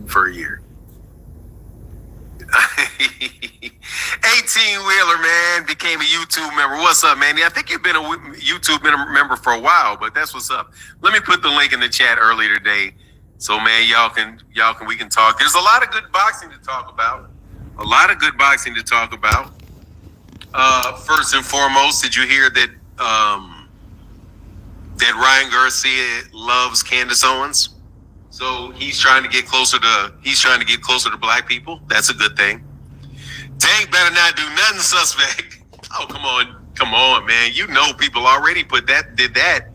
for a year. 18-wheeler, man, became a YouTube member. What's up, man? Yeah, I think you've been a YouTube member for a while, but that's what's up. Let me put the link in the chat earlier today. So, man, we can talk. There's a lot of good boxing to talk about. First and foremost, did you hear that that Ryan Garcia loves Candace Owens? So he's trying to get closer to black people. That's a good thing. Tank better not do nothing suspect. Oh, come on, man. You know people already did that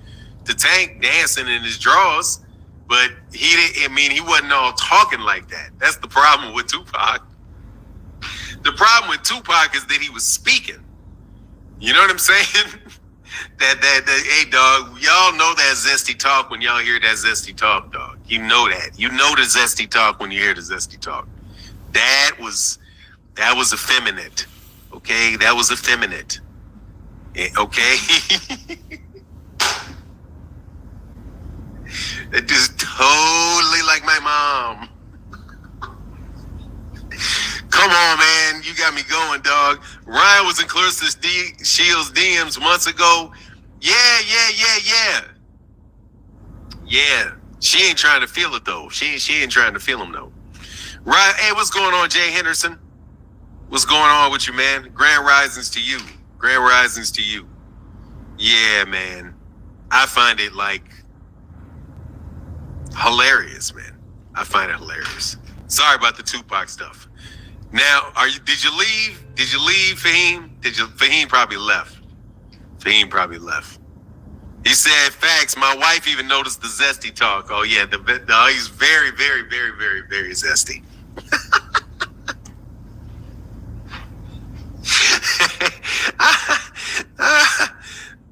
to Tank dancing in his drawers, but he wasn't all talking like that. That's the problem with Tupac. The problem with Tupac is that he was speaking. You know what I'm saying? That hey dog, y'all know that zesty talk when y'all hear that zesty talk, dog. You know that. You know the zesty talk when you hear the zesty talk. That was effeminate. Okay? That was effeminate. Okay? It just totally like my mom. Come on, man. You got me going, dog. Ryan was in Clarissa Shields' DMs months ago. Yeah. She ain't trying to feel it, though. She ain't trying to feel him, though. Right. Hey, what's going on, Jay Henderson? What's going on with you, man? Grand risings to you. Yeah, man. I find it, hilarious, man. I find it hilarious. Sorry about the Tupac stuff. Now, did you leave? Did you leave, Fahim? Fahim probably left. He said, facts, my wife even noticed the zesty talk. Oh, yeah, he's very, very, very, very, very zesty.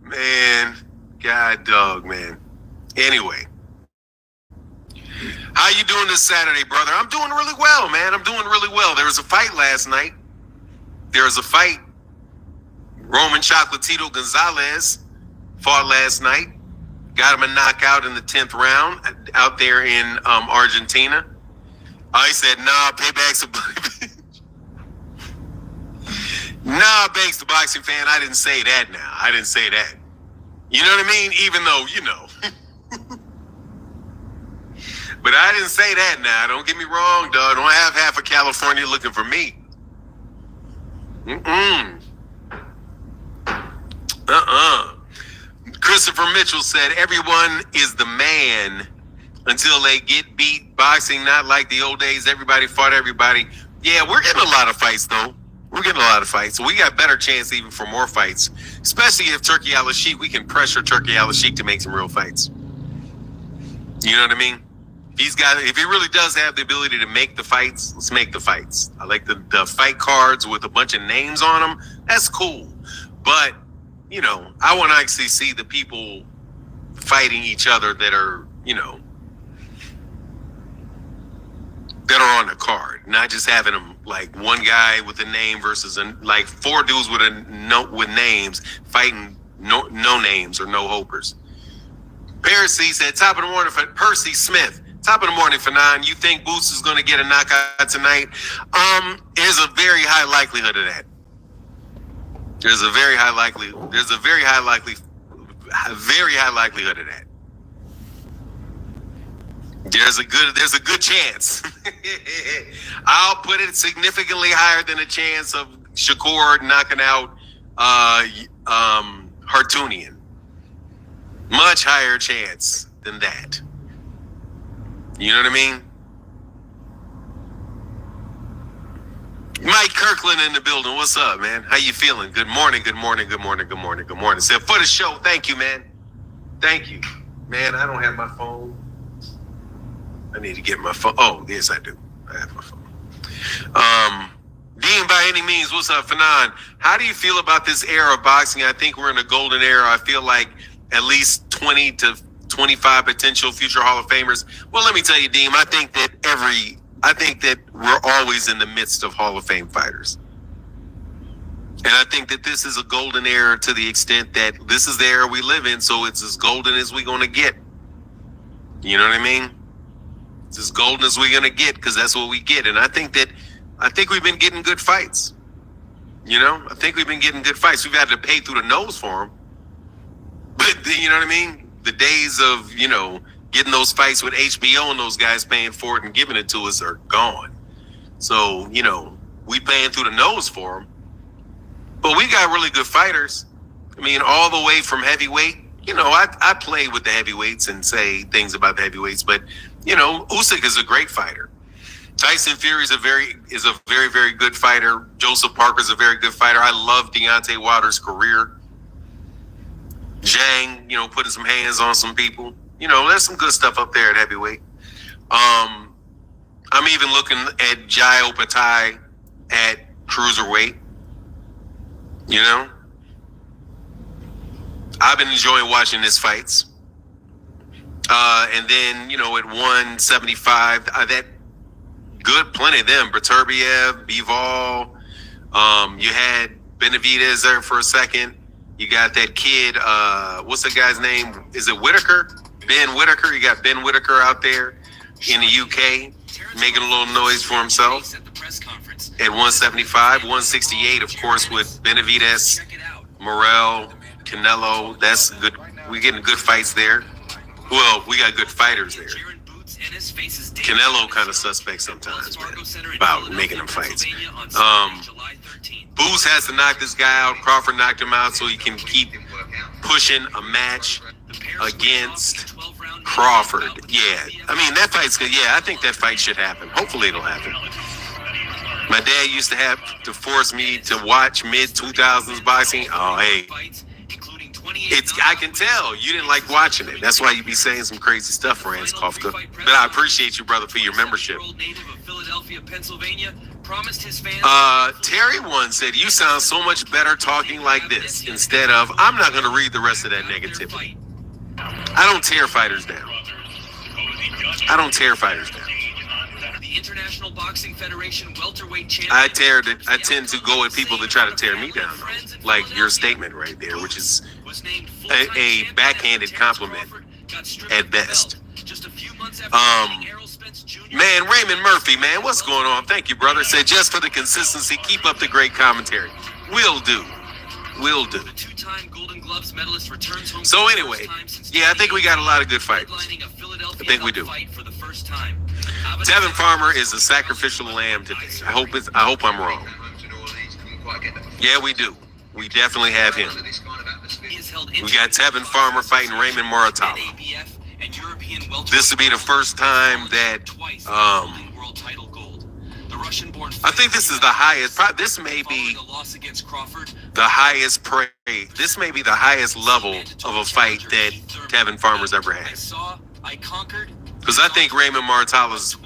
Man, God dog, man. Anyway. How you doing this Saturday, brother? I'm doing really well, man. I'm doing really well. There was a fight last night. Roman Chocolatito Gonzalez fought last night. Got him a knockout in the 10th round out there in Argentina. I said, nah, payback's a Nah, Banks, the boxing fan, I didn't say that now. I didn't say that. You know what I mean? Even though, you know. But I didn't say that now. Don't get me wrong, dog. Don't have half of California looking for me. Christopher Mitchell said, everyone is the man until they get beat. Boxing, not like the old days. Everybody fought everybody. Yeah, we're getting a lot of fights, though. So we got better chance even for more fights. Especially if Turkey Al-Sheikh, we can pressure Turkey Al-Sheikh to make some real fights. You know what I mean? If he really does have the ability to make the fights, let's make the fights. I like the fight cards with a bunch of names on them. That's cool. But, you know, I want to actually see the people fighting each other that are, you know, that are on the card. Not just having them like one guy with a name versus like four dudes with names fighting no names or no hopers. Percy said, top of the morning for Percy Smith. Top of the morning for 9. You think Boots is going to get a knockout tonight? There's a very high likelihood of that. There's a very high likelihood of that. There's a good chance. I'll put it significantly higher than a chance of Shakur knocking out Hartunian. Much higher chance than that. You know what I mean? Mike Kirkland in the building. What's up, man? How you feeling? Good morning. Said for the show. Thank you, man. Thank you. Man, I don't have my phone. I need to get my phone. Oh, yes, I do. I have my phone. Dean, by any means, what's up, Fanon? How do you feel about this era of boxing? I think we're in a golden era. I feel like at least 20 to 25 potential future Hall of Famers. Well, let me tell you, Dean, I think that we're always in the midst of Hall of Fame fighters. And I think that this is a golden era to the extent that this is the era we live in, so it's as golden as we're going to get. You know what I mean? It's as golden as we're gonna get because that's what we get. And I think we've been getting good fights. I think we've been getting good fights. We've had to pay through the nose for them. But you know what I mean? The days of, getting those fights with HBO and those guys paying for it and giving it to us are gone. So, we paying through the nose for them. But we got really good fighters. I mean, all the way from heavyweight. I play with the heavyweights and say things about the heavyweights, but Usyk is a great fighter. Tyson Fury is a very, very good fighter. Joseph Parker's a very good fighter. I love Deontay Wilder's career. Zhang, putting some hands on some people. There's some good stuff up there at heavyweight. I'm even looking at Jai Opatai at cruiserweight. I've been enjoying watching his fights. And then, at 175, that good, plenty of them. Beterbiev, Bivol. You had Benavidez there for a second. You got that kid, what's the guy's name? Is it Whitaker? Ben Whitaker. You got Ben Whitaker out there in the UK making a little noise for himself at 175. 168, of course, with Benavidez, Morrell, Canelo. That's good. We're getting good fights there. Well, we got good fighters there. Canelo kind of suspect sometimes, man, about making them fights. Boots has to knock this guy out. Crawford knocked him out so he can keep pushing a match against Crawford. Yeah, I mean, that fight's good. Yeah, I think that fight should happen. Hopefully it'll happen. My dad used to have to force me to watch mid-2000s boxing. Oh, hey. I can tell you didn't like watching it. That's why you be saying some crazy stuff, Franz Kafka. But I appreciate you, brother, for your membership. Terry one said, you sound so much better talking like this instead of, I'm not going to read the rest of that negativity. I don't tear fighters down. The International Boxing Federation welterweight champion. I tend to go at people that try to tear me down, though. Like your statement right there, which is a backhanded compliment at best. Man, Raymond Murphy, man, what's going on? Thank you, brother. Said just for the consistency, keep up the great commentary. Will do. So anyway, yeah, I think we got a lot of good fighters. I think we do. Tevin Farmer is a sacrificial lamb today. I hope I'm wrong. Yeah, we do. We definitely have him. We got Tevin Farmer fighting Raymond Muratalla. This will be the first time that I think this is the highest. This may be the highest praise. This may be the highest level of a fight that Tevin Farmer's ever had. Because I think Raymond Muratalla is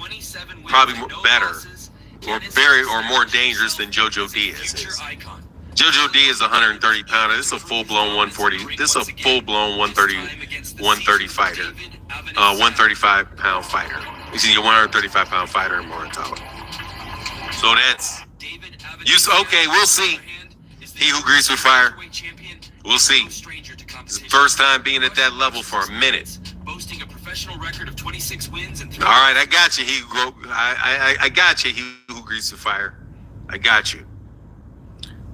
probably better or more dangerous than Jojo Diaz is. Jojo Diaz is a 130 pounder. This is a full-blown 140. This is a full-blown 130 fighter. 135 pound fighter. You see, a 135 pound fighter in Muratalla. So that's okay. We'll see. He who greets with fire. We'll see. It's the first time being at that level for a minute. Boasting a professional record of 26 wins and 3. All right, I got you. I got you. He who greets with fire. I got you.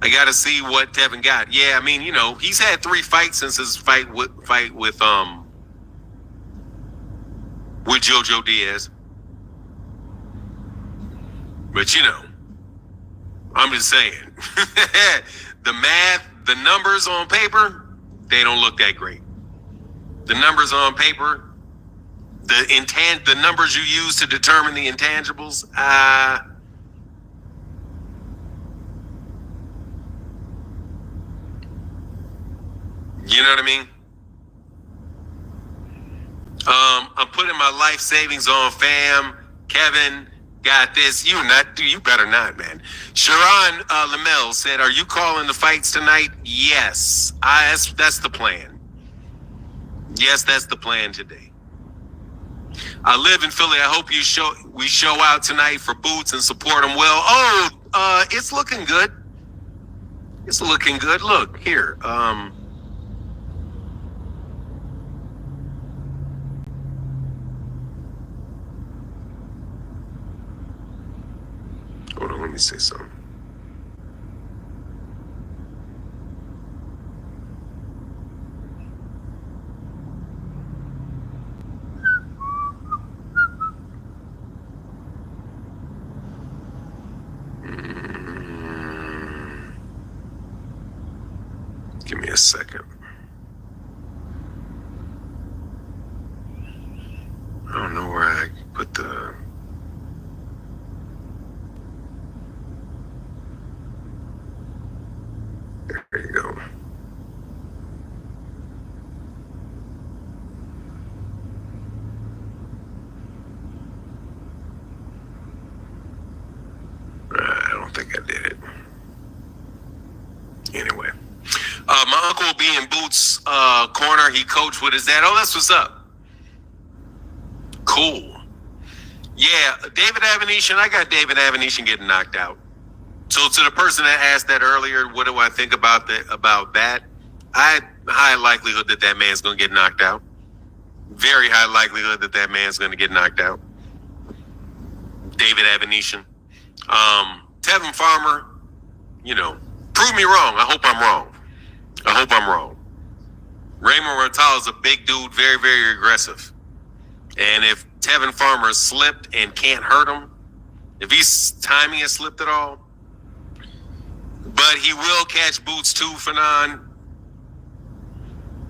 I got to see what Tevin got. Yeah, I mean, he's had 3 fights since his fight with Jojo Diaz. But I'm just saying, the math, the numbers on paper, they don't look that great. The numbers on paper, the numbers you use to determine the intangibles, you know what I mean? I'm putting my life savings on, fam. Kevin got this. You better not, man. Sharon Lamel said, are you calling the fights tonight? Yes. That's the plan. Yes, that's the plan today. I live in Philly. I hope we show out tonight for Boots and support them well. Oh, it's looking good. It's looking good. Look, here. Hold on, let me say something. Give me a second. I don't know where I put the... There you go. I don't think I did it. Anyway. My uncle will be in Boots' corner. He coached with his dad. Oh, that's what's up. Cool. Yeah, David Avenetian. I got David Avenetian getting knocked out. So to the person that asked that earlier, what do I think about that? High likelihood that man's going to get knocked out. Very high likelihood that man's going to get knocked out. David Avenetian. Tevin Farmer, prove me wrong. I hope I'm wrong. Raymond Rotal is a big dude, very, very aggressive. And if Tevin Farmer slipped and can't hurt him, if his timing has slipped at all, but he will catch Boots too, Fanon.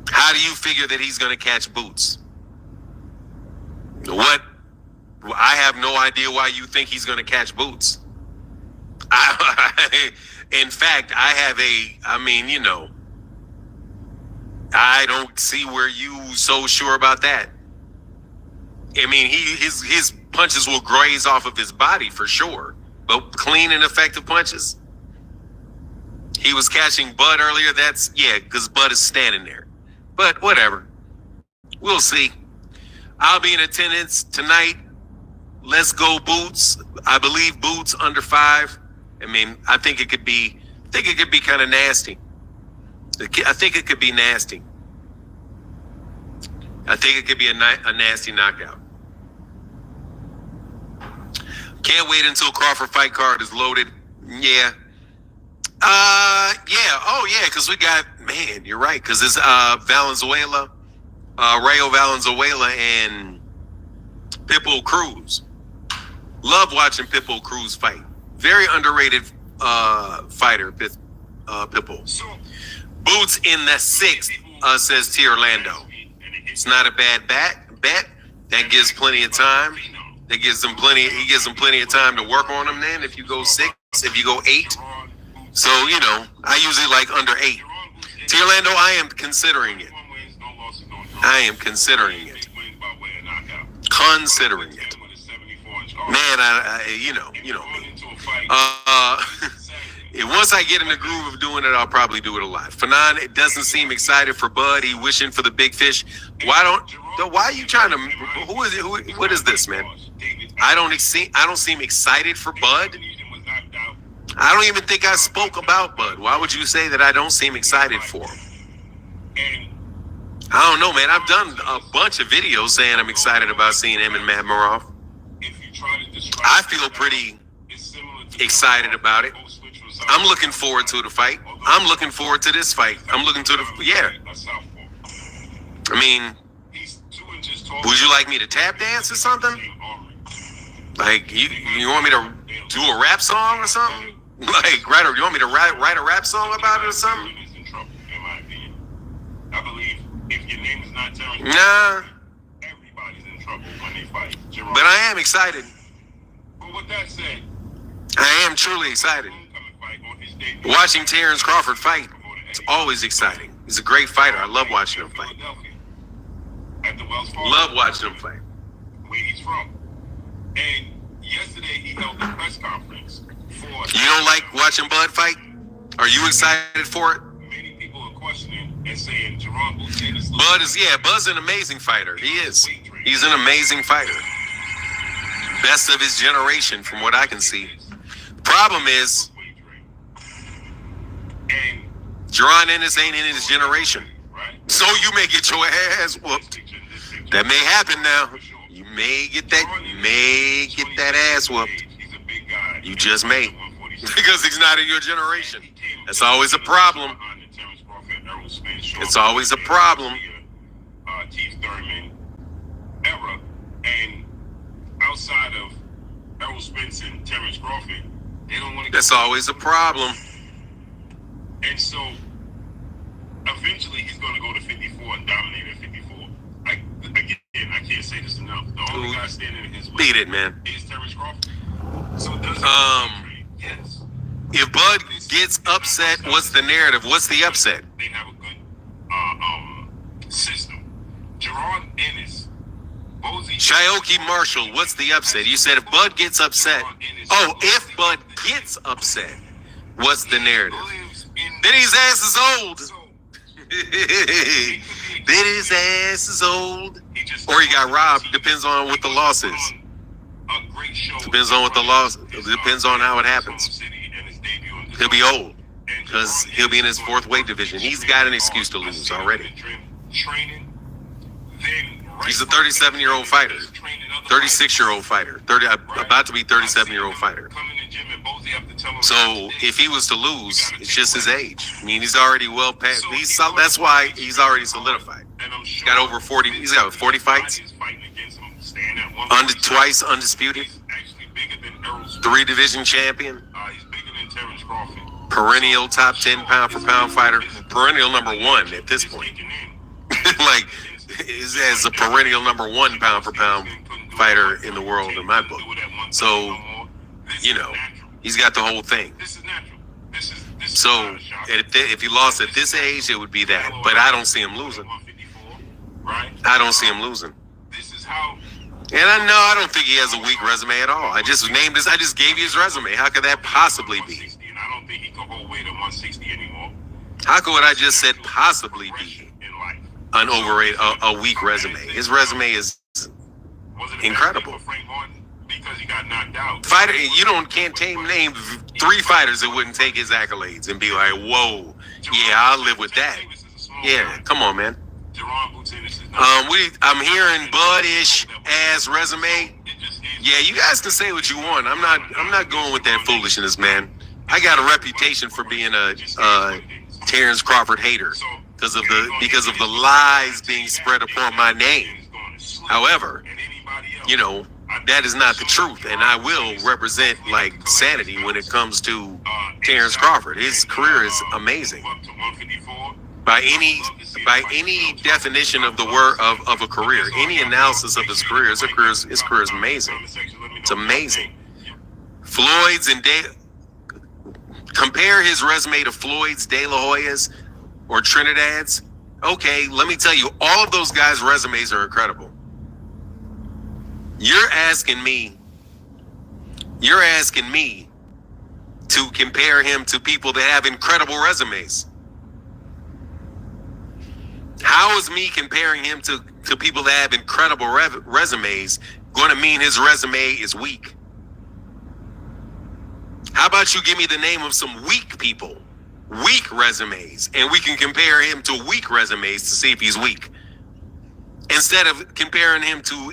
How do you figure that he's going to catch Boots? What? I have no idea why you think he's going to catch Boots. In fact, I don't see where you so sure about that. I mean, his punches will graze off of his body for sure, but clean and effective punches. He was catching Bud earlier. Because Bud is standing there. But whatever. We'll see. I'll be in attendance tonight. Let's go Boots. I believe Boots under 5. I mean, I think it could be kind of nasty. I think it could be nasty. I think it could be a nasty knockout. Can't wait until Crawford fight card is loaded. Yeah. Yeah. Oh, yeah, because we got, man, you're right, because it's Valenzuela, Rayo Valenzuela, and Pitbull Cruz. Love watching Pitbull Cruz fight. Very underrated fighter, Pitbull. Boots in the 6th, says T. Orlando. It's not a bad bet. That gives plenty of time. He gives him plenty of time to work on him then if you go 6, if you go 8. So, I usually like under 8. T. Orlando, I am considering it. Man, you know me. Once I get in the groove of doing it, I'll probably do it a lot. Fanon, it doesn't seem excited for Bud. He wishing for the big fish. Why are you trying to? What is this, man? I don't seem excited for Bud. I don't even think I spoke about Bud. Why would you say that I don't seem excited for him? I don't know, man. I've done a bunch of videos saying I'm excited about seeing him and Matt Maroff. I feel pretty excited about it. I'm looking forward to the fight. I'm looking forward to this fight. Yeah. I mean, would you like me to tap dance or something? Like, you want me to do a rap song or something? Like, you want me to write a rap song about it or something? I believe if your name is not telling Nah. Everybody's in trouble when they fight. But I am excited. But with that said, I am truly excited. Watching Terrence Crawford fight, it's always exciting. He's a great fighter. I love watching him fight. Love watching him fight. Where he's from. And yesterday he held a press conference for... You don't like watching Bud fight? Are you excited for it? Many people are questioning and saying Jerome Boots... Bud's an amazing fighter. He is. He's an amazing fighter. Best of his generation, from what I can see. Problem is, Jerron Ennis ain't in his generation. So you may get your ass whooped. That may happen now. You may get that ass whooped. He's a big guy. You just may. Because he's not in your generation. That's always a problem. It's always a problem. Keith Thurman era. And outside of Errol Spence and Terrence Crawford, they don't want to. That's always a problem. And so eventually he's going to go to 54 and dominate at 54. I can't say this enough. The only guy standing in his way beat it, man. is Terrence Crawford. So does yes. If Bud gets upset, what's the narrative? What's the upset? They have a good system. Gerard Ennis, Bozie, Shaoki Marshall, what's the upset? You said if Bud gets upset. Oh, if Bud gets upset, what's the narrative? Then his ass is old. Then his ass is old. Or he got robbed. Depends on what the loss is. Depends on what the loss. Depends on how it happens. He'll be old because he'll be in his fourth weight division. He's got an excuse to lose already. He's a 37-year-old fighter, 36-year-old fighter, about to be 37-year-old fighter. So if he was to lose, it's just his age. I mean, he's already well past. That's why he's already solidified. He's got over 40. He's got 40 fights. Twice undisputed. 3 division champion. Perennial top 10 pound for pound fighter. Perennial number 1 at this point. Like, is as a perennial number 1 pound for pound fighter in the world in my book. So, you know, he's got the whole thing. So if he lost at this age, it would be that. But I don't see him losing. I don't see him losing. And I don't think he has a weak resume at all. I just gave you his resume. How could that possibly be? How could what I just said possibly be an overrated, a weak resume? His resume is incredible. Fighter, can't name 3 fighters that wouldn't take his accolades and be like, whoa, yeah, I'll live with that. Yeah, come on, man. I'm hearing Bud-ish ass resume. Yeah, you guys can say what you want. I'm not going with that foolishness, man. I got a reputation for being a Terrence Crawford hater because of the lies being spread upon my name. However, you know, that is not the truth, and I will represent like sanity when it comes to Terrence Crawford. His career is amazing. By any definition of the word of a career, any analysis of his career, his career is amazing. It's amazing. Floyd's and compare his resume to Floyd's, De La Hoya's, or Trinidad's. Okay, let me tell you, all of those guys' resumes are incredible. You're asking me to compare him to people that have incredible resumes. How is me comparing him to people that have incredible resumes going to mean his resume is weak? How about you give me the name of some weak people, weak resumes, and we can compare him to weak resumes to see if he's weak, instead of comparing him to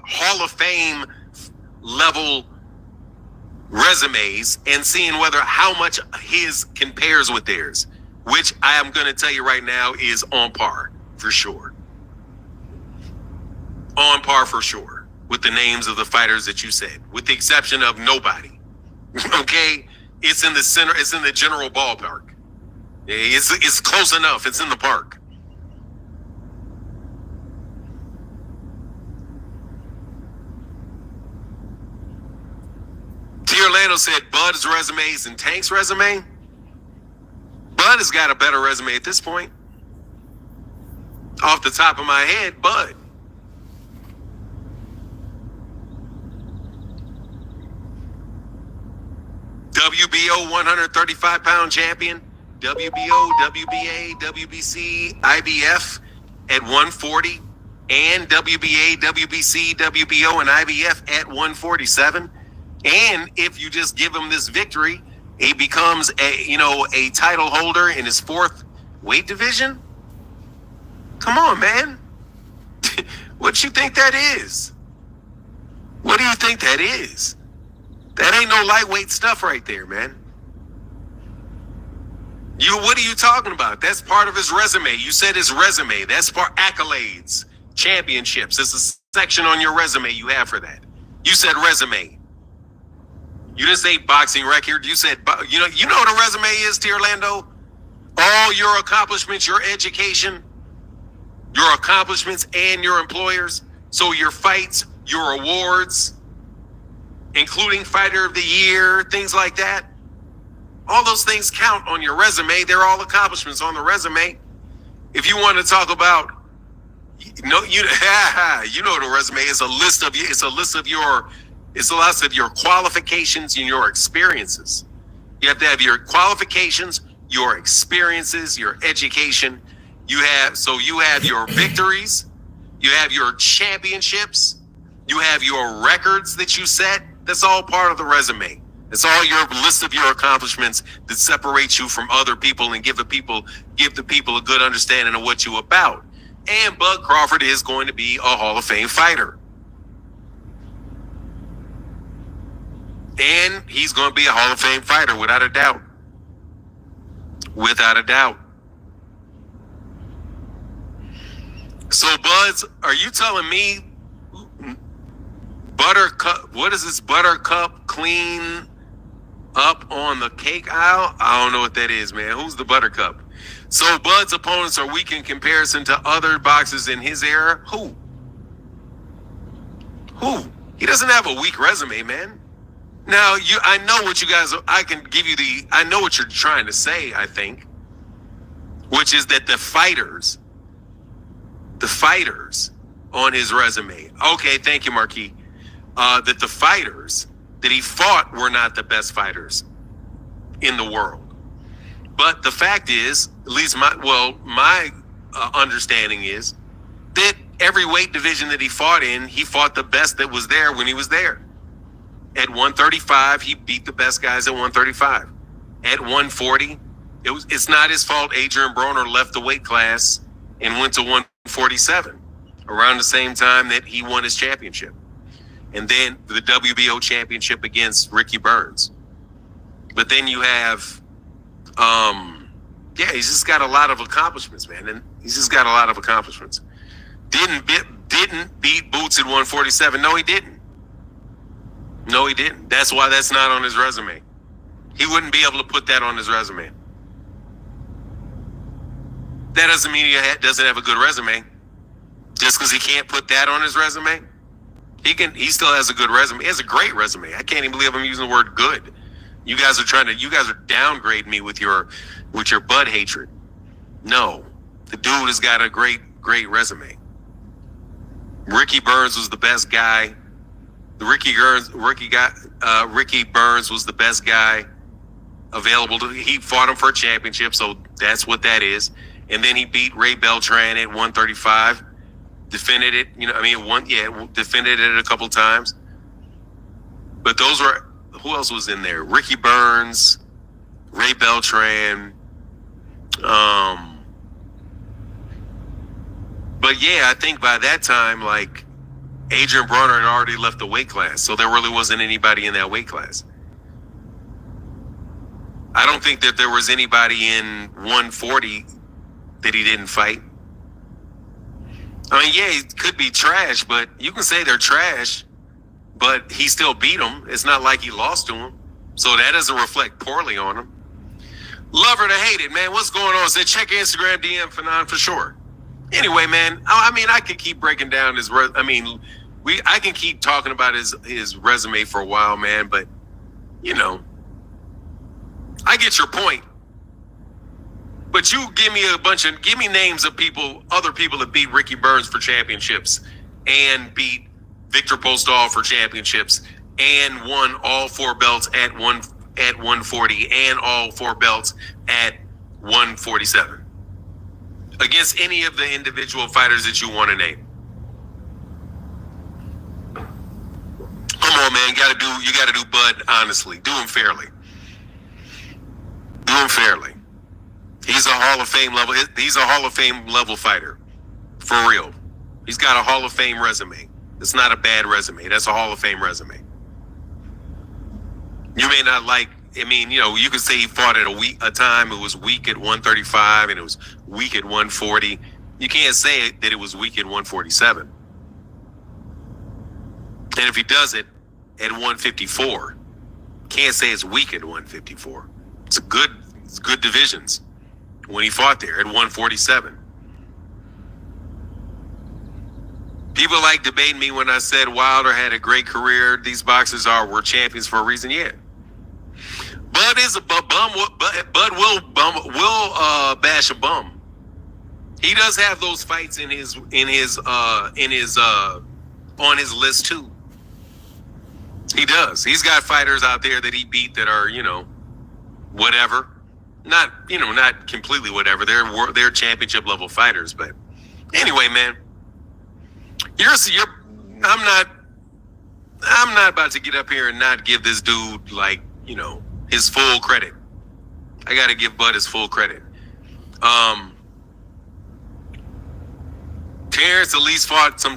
Hall of Fame level resumes and seeing how much his compares with theirs, which I am going to tell you right now is on par for sure. On par for sure with the names of the fighters that you said, with the exception of nobody. Okay, it's in the center. It's in the general ballpark. It's close enough. It's in the park. T. Orlando said Bud's resumes and Tank's resume. Bud has got a better resume at this point. Off the top of my head, Bud. WBO 135-pound champion, WBO, WBA, WBC, IBF at 140, and WBA, WBC, WBO, and IBF at 147. And if you just give him this victory, he becomes a title holder in his 4th weight division. Come on, man. What you think that is? What do you think that is? That ain't no lightweight stuff right there, man. What are you talking about? That's part of his resume. You said his resume. That's for accolades, championships. There's a section on your resume you have for that. You said resume. You didn't say boxing record. You said, you know what a resume is, to Orlando? All your accomplishments, your education, your accomplishments, and your employers. So your fights, your awards, including Fighter of the Year, things like that. All those things count on your resume. They're all accomplishments on the resume. If you want to talk about, you know what a resume is. It's a list of your qualifications and your experiences. You have to have your qualifications, your experiences, your education. You have your victories, you have your championships, you have your records that you set. That's all part of the resume. It's all your list of your accomplishments that separates you from other people and give the people a good understanding of what you're about. And Bud Crawford is going to be a Hall of Fame fighter. And he's going to be a Hall of Fame fighter, without a doubt. Without a doubt. So, Buds, are you telling me Buttercup, what is this Buttercup clean up on the cake aisle? I don't know what that is, man. Who's the Buttercup? So Bud's opponents are weak in comparison to other boxers in his era? Who? He doesn't have a weak resume, man. Now, I know what you guys, I know what you're trying to say, I think, which is that the fighters on his resume, okay, thank you, Marquis, that the fighters that he fought were not the best fighters in the world. But the fact is, at least my understanding is that every weight division that he fought in, he fought the best that was there when he was there. At 135, he beat the best guys at 135. At 140, it's not his fault Adrian Broner left the weight class and went to 147 around the same time that he won his championship. And then the WBO championship against Ricky Burns. But then you have, he's just got a lot of accomplishments, man. And he's just got a lot of accomplishments. Didn't beat Boots at 147. No, he didn't. That's why that's not on his resume. He wouldn't be able to put that on his resume. That doesn't mean he doesn't have a good resume. Just because he can't put that on his resume, he still has a good resume. He has a great resume. I can't even believe I'm using the word good. You guys are downgrading me with your Bud hatred. No, the dude has got a great resume. Ricky Burns was the best guy. Ricky Burns was the best guy available he fought him for a championship, so that's what that is. And then he beat Ray Beltran at 135. Defended it, defended it a couple times. But those were, who else was in there? Ricky Burns, Ray Beltran. But yeah, I think by that time, like, Adrian Broner had already left the weight class, so there really wasn't anybody in that weight class. I don't think that there was anybody in 140 that he didn't fight. I mean, yeah, he could be trash, but you can say they're trash, but he still beat them. It's not like he lost to them. So that doesn't reflect poorly on him. Love her to hate it, man. What's going on? Say, check your Instagram DM for sure. Anyway, man, I mean, I could keep breaking down his I can keep talking about his resume for a while, man, but, I get your point. But you give me names of other people that beat Ricky Burns for championships and beat Victor Postol for championships and won all 4 belts at 140 and all 4 belts at 147 against any of the individual fighters that you want to name. Come on, man, you gotta do Bud honestly. Do him fairly. He's a Hall of Fame level fighter. For real. He's got a Hall of Fame resume. It's not a bad resume. That's a Hall of Fame resume. You may not like. I mean, you could say he fought at a time. It was weak at 135, and it was weak at 140. You can't say that it was weak at 147. And if he does it at 154, can't say it's weak at 154. It's good divisions when he fought there at 147. People like debating me when I said Wilder had a great career. These boxers were champions for a reason. Yeah. Bud is a bum. Bud will bash a bum. He does have those fights on his list too. He does. He's got fighters out there that he beat that are, whatever. Not completely whatever. They're championship level fighters. But anyway, man, I'm not about to get up here and not give this dude his full credit. I got to give Bud his full credit. Terrence at least fought some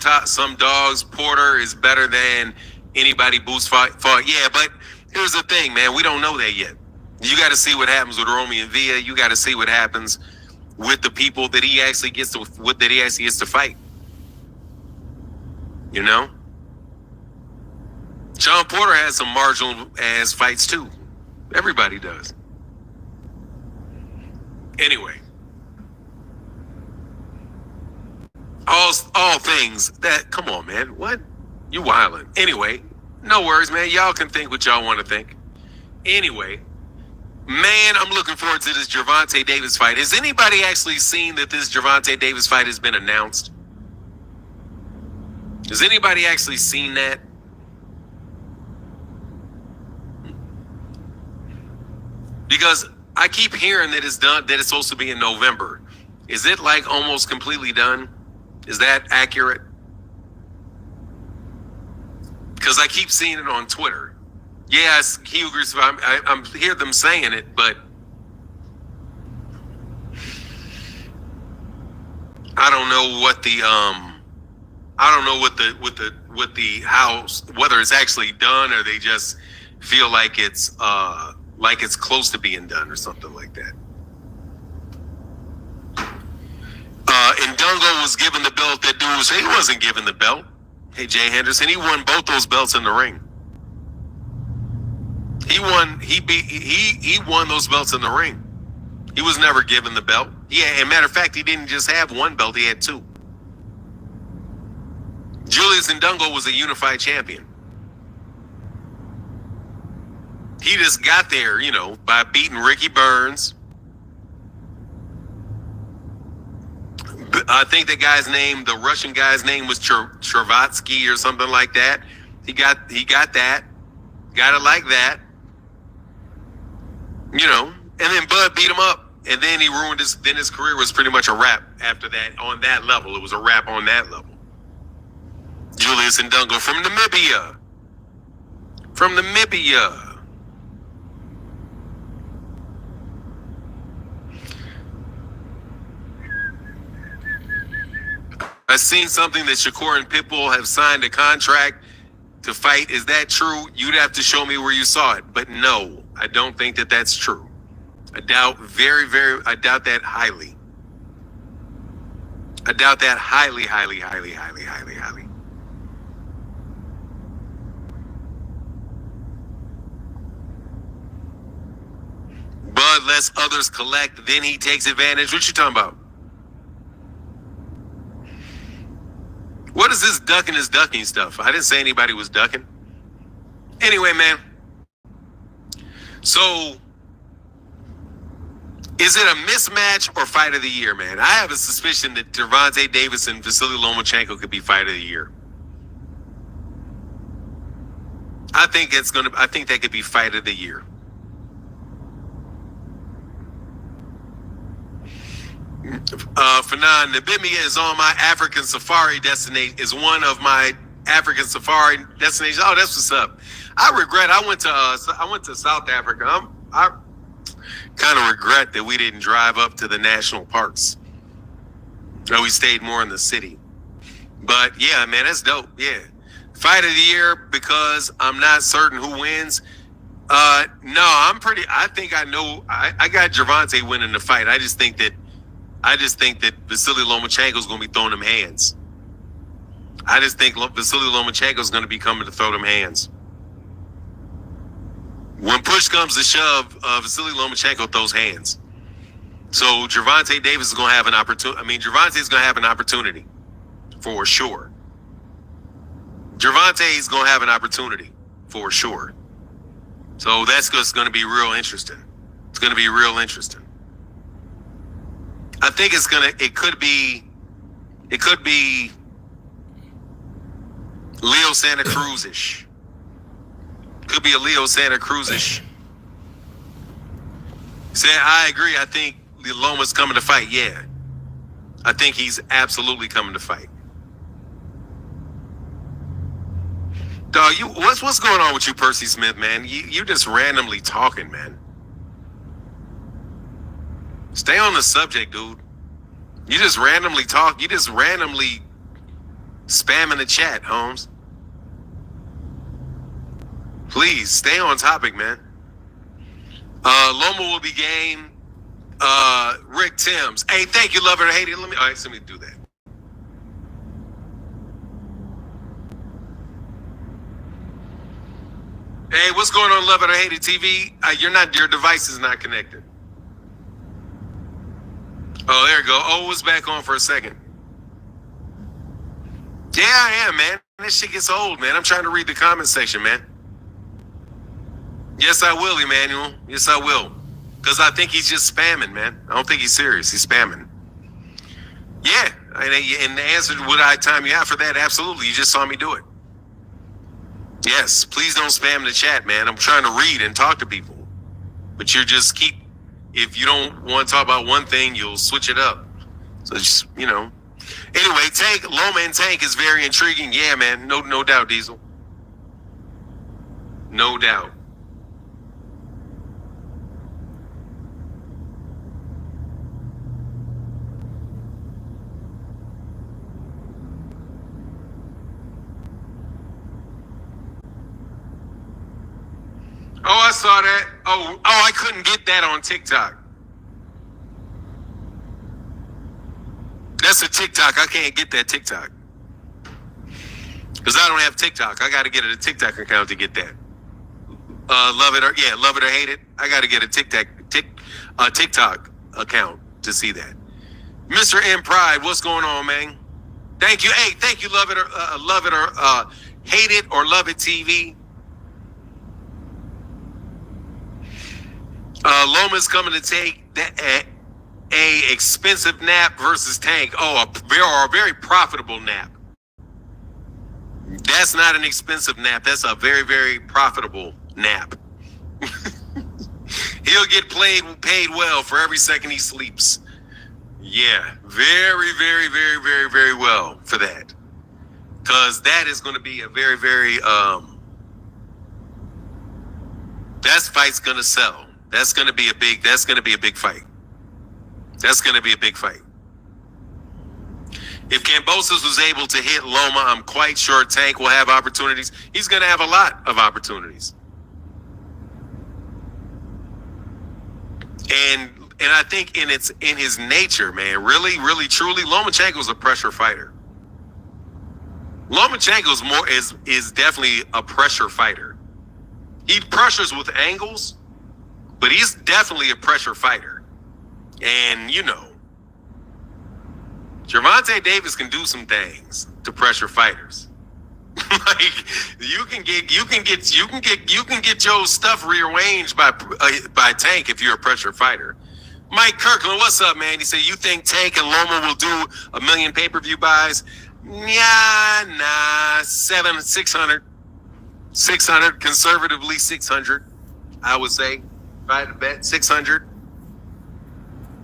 dogs. Porter is better than anybody Boots fought. Yeah, but here's the thing, man. We don't know that yet. You got to see what happens with Romy and Villa. You got to see what happens with the people that he actually gets to fight. Sean Porter has some marginal ass fights too. Everybody does. Anyway, all things that, come on, man. What? You wildin'. Anyway, no worries, man. Y'all can think what y'all want to think. Anyway, man, I'm looking forward to this Gervonta Davis fight. Has anybody actually seen that this Gervonta Davis fight has been announced? Has anybody actually seen that? Because I keep hearing that it's done, that it's supposed to be in November. Is it almost completely done? Is that accurate? Because I keep seeing it on Twitter. Yes, he agrees. I hear them saying it, but I don't know what the house, whether it's actually done or they just feel like it's close to being done or something like that. And Dungo was given the belt. That dude he wasn't given the belt. Hey, Jay Henderson, he won both those belts in the ring. He won those belts in the ring. He was never given the belt. Yeah, as a matter of fact, he didn't just have one belt, he had two. Julius Ndungo was a unified champion. He just got there, by beating Ricky Burns. I think the Russian guy's name was Chervatsky or something like that. He got that. Got it like that. And then Bud beat him up. And then he ruined his career was pretty much a wrap after that, on that level. It was a wrap on that level. Julius Ndungo from Namibia. I've seen something that Shakur and Pitbull have signed a contract to fight. Is that true? You'd have to show me where you saw it. But no, I don't think that that's true. I doubt I doubt that highly. I doubt that highly. Bud lets others collect, then he takes advantage. What you talking about? What is this ducking is ducking stuff? I didn't say anybody was ducking. Anyway, man. So, is it a mismatch or fight of the year, man? I have a suspicion that Gervonta Davis and Vasily Lomachenko could be fight of the year. I think that could be fight of the year. Fanan, Namibia is on my African safari destination. Is one of my African safari destinations. Oh, that's what's up. I regret. I went to South Africa. I kind of regret that we didn't drive up to the national parks. No, we stayed more in the city. But yeah, man, that's dope. Yeah, fight of the year because I'm not certain who wins. No, I think I know. I got Gervonta winning the fight. I just think that Vasily Lomachenko is going to be throwing them hands. I just think Vasily Lomachenko is going to be coming to throw them hands. When push comes to shove, Vasily Lomachenko throws hands. So Gervonta Davis is going to have an opportunity. I mean, Gervonta is going to have an opportunity for sure. Gervonta is going to have an opportunity for sure. So that's just going to be real interesting. It's going to be real interesting. I think it could be Leo Santa Cruz-ish. Could be a Leo Santa Cruz-ish. I agree. I think Loma's coming to fight. Yeah. I think he's absolutely coming to fight. Dog, what's going on with you, Percy Smith, man? You just randomly talking, man. Stay on the subject, dude. You just randomly talk. You just randomly spamming the chat, Holmes. Please stay on topic, man. Loma will be game. Rick Timms. Hey, thank you, lover. Hate it. Let me do that. Hey, what's going on, Love It or Hate It TV? Your device is not connected. Oh, there you go. Oh, it was back on for a second. Yeah, I am, man. This shit gets old, man. I'm trying to read the comment section, man. Yes, I will, Emmanuel. Yes, I will. Because I think he's just spamming, man. I don't think he's serious. He's spamming. Yeah. And the answer, would I time you out for that? Absolutely. You just saw me do it. Yes, please don't spam the chat, man. I'm trying to read and talk to people. But you just if you don't want to talk about one thing, you'll switch it up. So just, Anyway, Loma and Tank is very intriguing. Yeah, man. No doubt, Diesel. No doubt. Oh, I saw that. Oh, I couldn't get that on TikTok. That's a TikTok. I can't get that TikTok. Because I don't have TikTok. I got to get a TikTok account to get that. Love it or hate it. I got to get a TikTok account to see that. Mr. M Pride, what's going on, man? Thank you. Hey, thank you, Love It or Hate It or Love It TV. Loma's coming to take a expensive nap versus Tank. Oh, a very profitable nap. That's not an expensive nap. That's a very, very profitable nap. He'll get paid well for every second he sleeps. Yeah, very, very, very, very, very well for that. Because that is going to be a very, very, that fight's going to sell. That's going to be a big fight. That's going to be a big fight. If Kambosos was able to hit Loma, I'm quite sure Tank will have opportunities. He's going to have a lot of opportunities. And I think in his nature, man, really, really, truly, Lomachenko's a pressure fighter. Lomachenko's is definitely a pressure fighter. He pressures with angles, but he's definitely a pressure fighter. And, Gervonta Davis can do some things to pressure fighters. Like you can get your stuff rearranged by Tank if you're a pressure fighter. Mike Kirkland, what's up, man? He said, you think Tank and Loma will do 1 million pay-per-view buys? Yeah, nah, 600, conservatively 600, I would say. If I had to bet 600.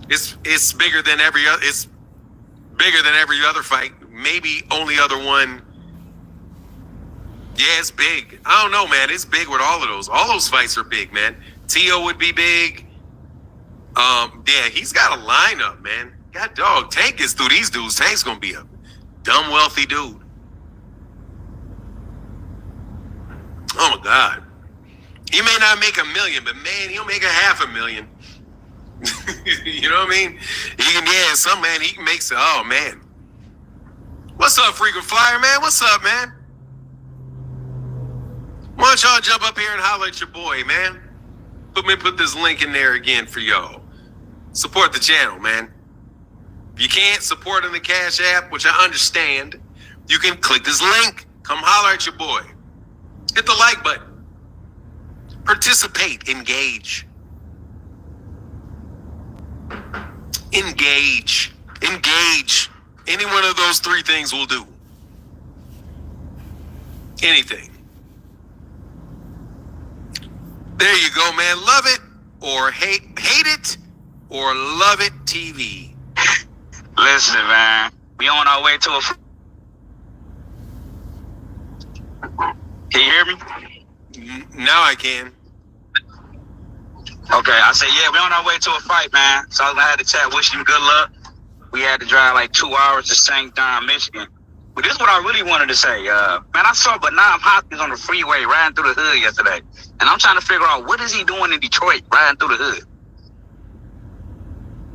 It's bigger than every other. It's bigger than every other fight. Maybe only other one. Yeah, it's big. I don't know, man. It's big with all of those. All those fights are big, man. Tio would be big. Yeah, he's got a lineup, man. God dog, Tank is through these dudes. Tank's gonna be a dumb wealthy dude. Oh my God. He may not make $1 million, but man, he'll make $500,000. You know what I mean? He can, some man, he makes it. Oh man. What's up, frequent flyer, man? What's up, man? Why don't y'all jump up here and holler at your boy, man? Put this link in there again for y'all. Support the channel, man. If you can't support in the Cash App, which I understand, you can click this link. Come holler at your boy. Hit the like button. Participate. Engage. Engage. Engage. Any one of those 3 things will do. Anything. There you go, man. Love it or hate it or love it TV. Listen, man. We on our way to a... Can you hear me? Now I can. Okay, I said, yeah, we on our way to a fight, man. So I had to chat, wish him good luck. We had to drive like 2 hours to St. John, Michigan. But this is what I really wanted to say. Man, I saw Benam Hopkins on the freeway riding through the hood yesterday. And I'm trying to figure out, what is he doing in Detroit riding through the hood?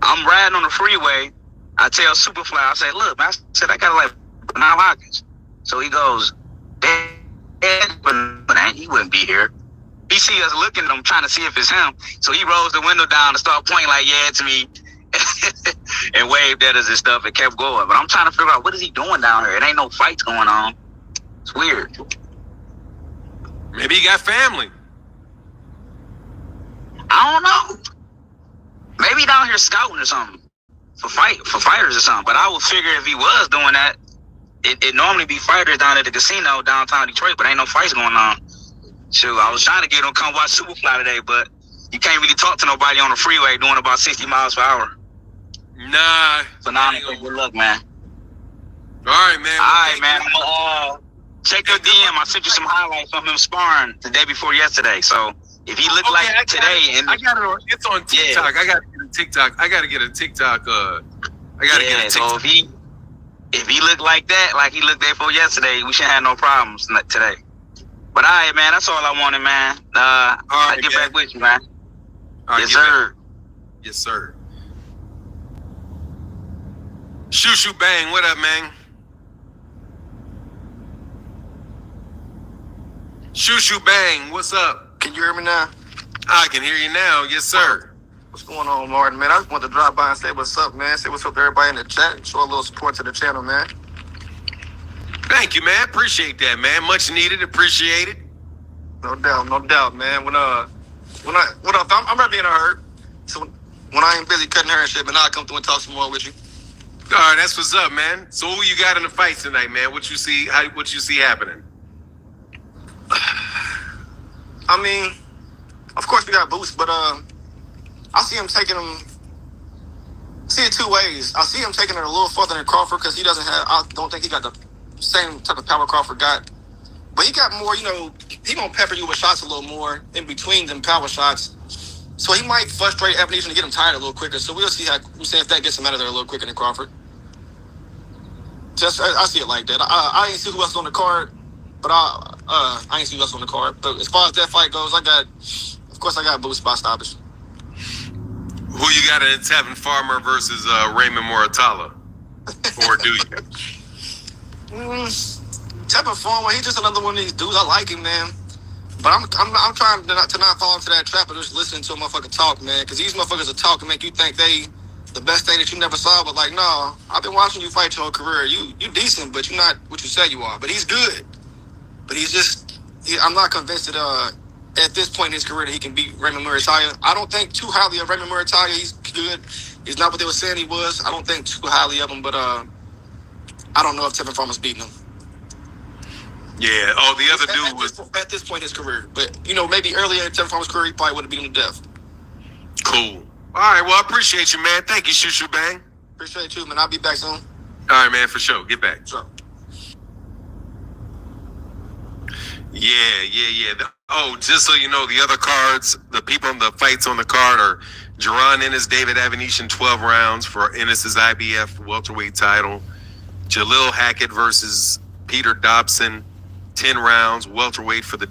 I'm riding on the freeway. I tell Superfly, I say, look, man, I got to like Benam Hopkins. So he goes, but he wouldn't be here. He see us looking at him, trying to see if it's him. So he rolls the window down and start pointing like, yeah, it's me. And waved at us and stuff and kept going. But I'm trying to figure out, what is he doing down here? It ain't no fights going on. It's weird. Maybe he got family. I don't know. Maybe down here scouting or something for fighters or something. But I would figure if he was doing that, it normally be fighters down at the casino downtown Detroit, but ain't no fights going on. Shoot, I was trying to get him to come watch Superfly today, but you can't really talk to nobody on the freeway doing about 60 miles per hour. Nah. So now I'm good luck, man. All right, man. All right, man. I'm gonna check your DM. I sent you some highlights from him sparring the day before yesterday. So if he looked like today, and I got it on. It's on TikTok. Yeah. I got to get a TikTok. I got to get a TikTok. Get a TikTok. So if he looked like that, like he looked there for yesterday, we shouldn't have no problems today. But all right, man. That's all I wanted, man. I'll get back with you, man. Yes, sir. Yes, sir. Shoo bang, what up, man? Shoo bang, what's up? Can you hear me now? I can hear you now, yes, sir. What's going on, Martin, man? I just wanted to drop by and say what's up, man. Say what's up to everybody in the chat and show a little support to the channel, man. Thank you, man. Appreciate that, man. Much needed, appreciated. No doubt, man. I'm ready in a hurt. So when I ain't busy cutting hair and shit, but now I come through and talk some more with you. All right, that's what's up, man. So who you got in the fight tonight, man? What you see happening? I mean, of course we got Boost, but I see him taking him. See it 2 ways. I see him taking it a little further than Crawford because he doesn't have. I don't think he got the same type of power Crawford got, but he got more. He gonna pepper you with shots a little more in between them power shots. So he might frustrate Ebenezer and get him tired a little quicker. So we'll see if that gets him out of there a little quicker than Crawford. I see it like that. I ain't see who else on the card, but I ain't see who else on the card. But as far as that fight goes, I got Boost by stoppage. Who you got in Tevin Farmer versus Raymond Moratala? Or do you? Tevin Farmer, he's just another one of these dudes. I like him, man. But I'm trying to not fall into that trap of just listening to a motherfucker talk, man. Because these motherfuckers will talk and make you think they the best thing that you never saw. But like, no, I've been watching you fight your whole career. You decent, but you're not what you say you are. But he's good. But I'm not convinced that at this point in his career that he can beat Raymond Murataya. I don't think too highly of Raymond Murataya. He's good. He's not what they were saying he was. I don't think too highly of him. But I don't know if Tevin Farmer's beating him. Yeah. Oh, the other dude was at this point in his career, but maybe earlier in Tevin Farmer's career, he probably would have beat him to death. Cool. All right. Well, I appreciate you, man. Thank you, Shoo Bang. Appreciate you, man. I'll be back soon. All right, man. For sure. Get back. Sure. Yeah. Just so you know, the other cards, the people in the fights on the card are Jaron Ennis, David Avanesyan, 12 rounds for Ennis's IBF welterweight title. Jalil Hackett versus Peter Dobson, 10 rounds, welterweight for the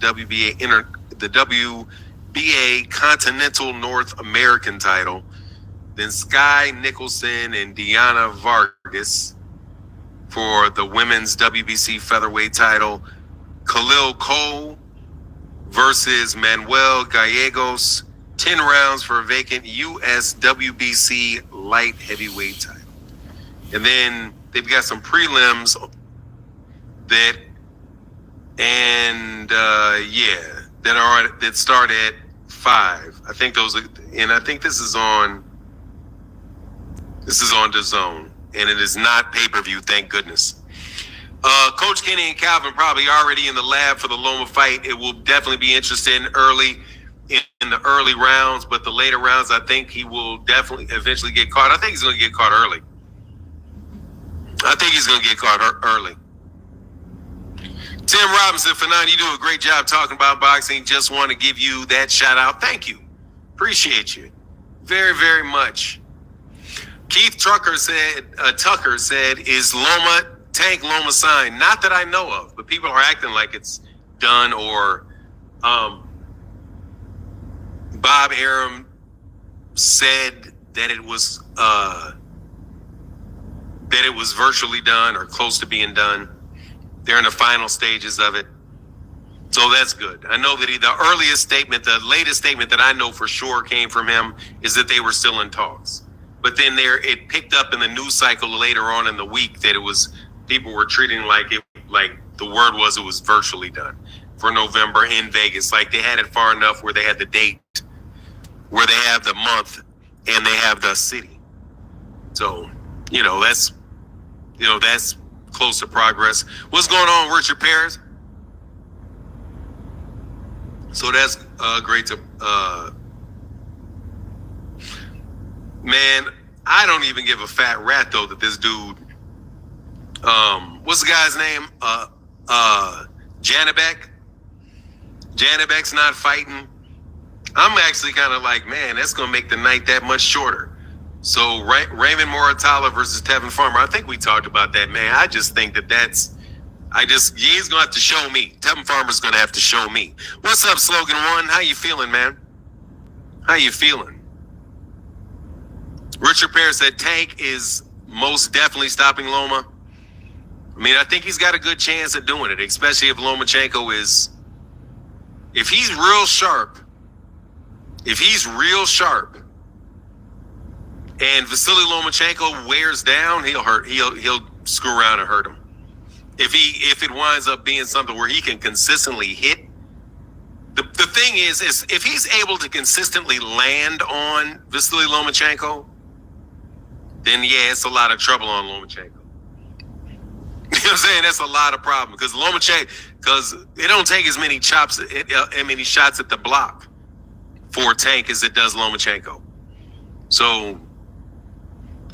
the WBA Continental North American title. Then Sky Nicholson and Deanna Vargas for the women's WBC featherweight title. Khalil Cole versus Manuel Gallegos, 10 rounds for a vacant US WBC light heavyweight title. And then they've got some prelims that start at 5. I think those are, and I think this is on DAZN, and it is not pay-per-view, thank goodness. Coach Kenny and Calvin probably already in the lab for the Loma fight. It will definitely be interesting early in the early rounds, but the later rounds, I think he will definitely eventually get caught. I think he's going to get caught early. Early. Tim Robinson, Fanan, you do a great job talking about boxing. Just want to give you that shout out. Thank you. Appreciate you very, very much. Keith Tucker said, is Tank Loma signed? Not that I know of, but people are acting like it's done, or Bob Arum said that it was virtually done or close to being done. They're in the final stages of it. So that's good. I know that the latest statement that I know for sure came from him is that they were still in talks. But then it picked up in the news cycle later on in the week that people were treating like the word was it was virtually done for November in Vegas. Like they had it far enough where they had the date, where they have the month, and they have the city. So, that's close to progress. What's going on, Richard Paris? So that's great to man, I don't even give a fat rat though that this dude what's the guy's name? Janibek's not fighting. I'm actually kind of like, man, that's gonna make the night that much shorter. So Raymond Moratala versus Tevin Farmer. I think we talked about that, man. I just think he's gonna have to show me. Tevin Farmer's gonna have to show me. What's up, Slogan One? How you feeling, man? How you feeling? Richard Perry said Tank is most definitely stopping Loma. I mean, I think he's got a good chance of doing it, especially if Lomachenko if he's real sharp, and Vasily Lomachenko wears down, he'll screw around and hurt him. If it winds up being something where he can consistently hit, the thing is if he's able to consistently land on Vasily Lomachenko, then yeah, it's a lot of trouble on Lomachenko. You know what I'm saying? That's a lot of problem because it don't take as many shots at the block for Tank as it does Lomachenko. So, and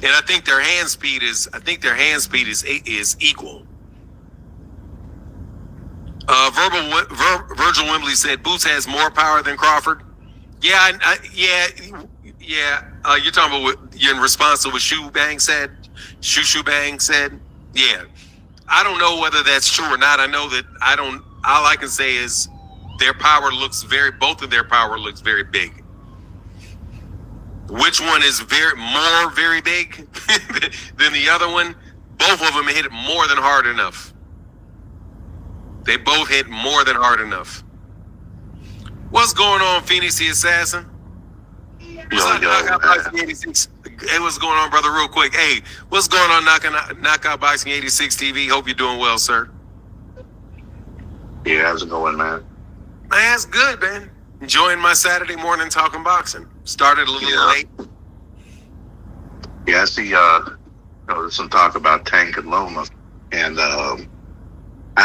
I think their hand speed is equal. Virgil Wembley said Boots has more power than Crawford. Yeah. You're talking about what you're in response to what Shoe Bang said. Yeah. I don't know whether that's true or not. I know that all I can say is both of their power looks very big. Which one is very big than the other one? Both of them hit more than hard enough. They both hit more than hard enough. What's going on, Phoenix the Assassin? Knockout Boxing 86. Hey, what's going on, brother? Real quick. Hey, what's going on, Knockout Boxing 86 TV? Hope you're doing well, sir. Yeah, how's it going, man? Man, that's good, man. Enjoying my Saturday morning talking boxing. Started a little late. Yeah, I see there's some talk about Tank and Loma. And I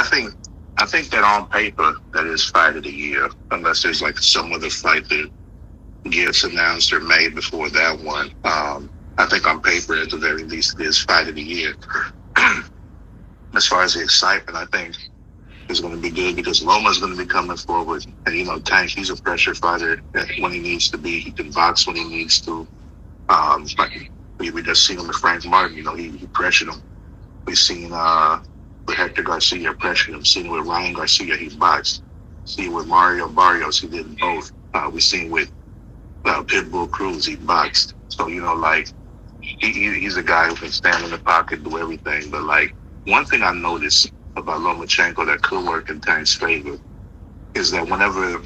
think that on paper, that is fight of the year, unless there's like some other fight that gets announced or made before that one. I think on paper, at the very least, it is fight of the year. As far as the excitement, I think it's going to be good because Loma's going to be coming forward. And, Tank, he's a pressure fighter when he needs to be. He can box when he needs to. We just seen him with Frank Martin. He pressured him. We've seen with Hector Garcia pressured him. Seen with Ryan Garcia, he boxed. See with Mario Barrios, he did both. We seen with Pitbull Cruz, he boxed. So like he's a guy who can stand in the pocket, do everything. But like one thing I noticed about Lomachenko that could work in Tank's favor is that whenever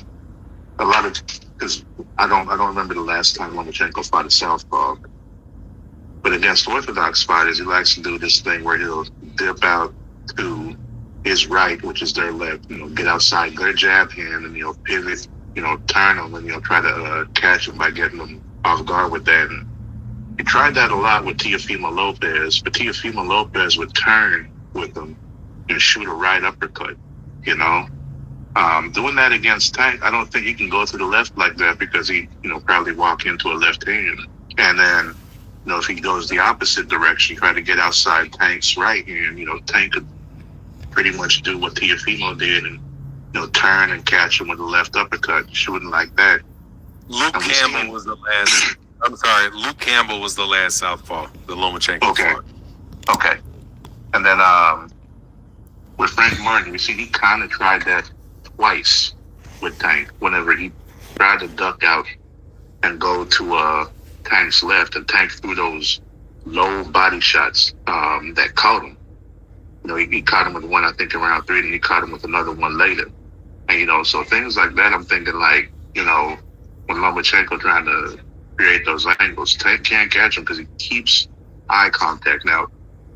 a lot of, because I don't remember the last time Lomachenko fought a southpaw, but against orthodox fighters, he likes to do this thing where he'll dip out to his right, which is their left, get outside their jab hand, and he'll pivot, turn them, and try to catch them by getting them off guard with that. And he tried that a lot with Teofimo Lopez, but Teofimo Lopez would turn with them and shoot a right uppercut, Doing that against Tank, I don't think he can go to the left like that because he, probably walk into a left hand. And then, if he goes the opposite direction, try to get outside Tank's right hand, Tank could pretty much do what Teofimo did and, turn and catch him with a left uppercut. Shooting like that. Luke Campbell was the last. I'm sorry, Luke Campbell was the last southpaw, the Lomachenko fought. Okay. And then with Frank Martin, you see he kind of tried that twice with Tank whenever he tried to duck out and go to Tank's left, and Tank threw those low body shots that caught him. He caught him with one, I think, in round 3, and he caught him with another one later. And, so things like that, I'm thinking like, when Lomachenko trying to create those angles, Tank can't catch him because he keeps eye contact. Now,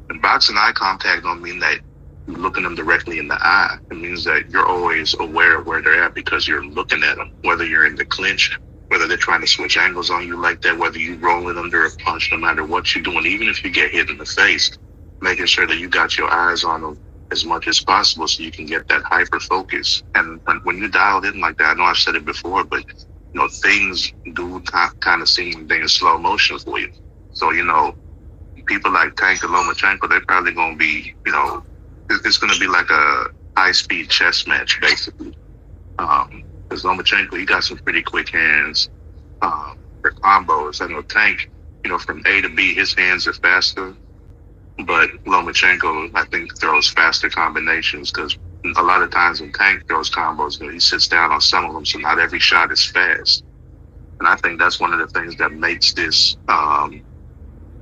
in boxing, eye contact don't mean that you're looking them directly in the eye. It means that you're always aware of where they're at because you're looking at them, whether you're in the clinch, whether they're trying to switch angles on you like that, whether you rolling under a punch, no matter what you're doing, even if you get hit in the face, making sure that you got your eyes on them as much as possible so you can get that hyper focus. And when you dialed in like that, I know I've said it before, but things do kind of seem like they're in slow motion for you. So, people like Tank and Lomachenko, they're probably going to be, it's going to be like a high-speed chess match, basically. Because Lomachenko, he got some pretty quick hands for combos. I know Tank, from A to B, his hands are faster. But Lomachenko, I think, throws faster combinations because a lot of times when Tank throws combos, he sits down on some of them, so not every shot is fast. And I think that's one of the things that makes this an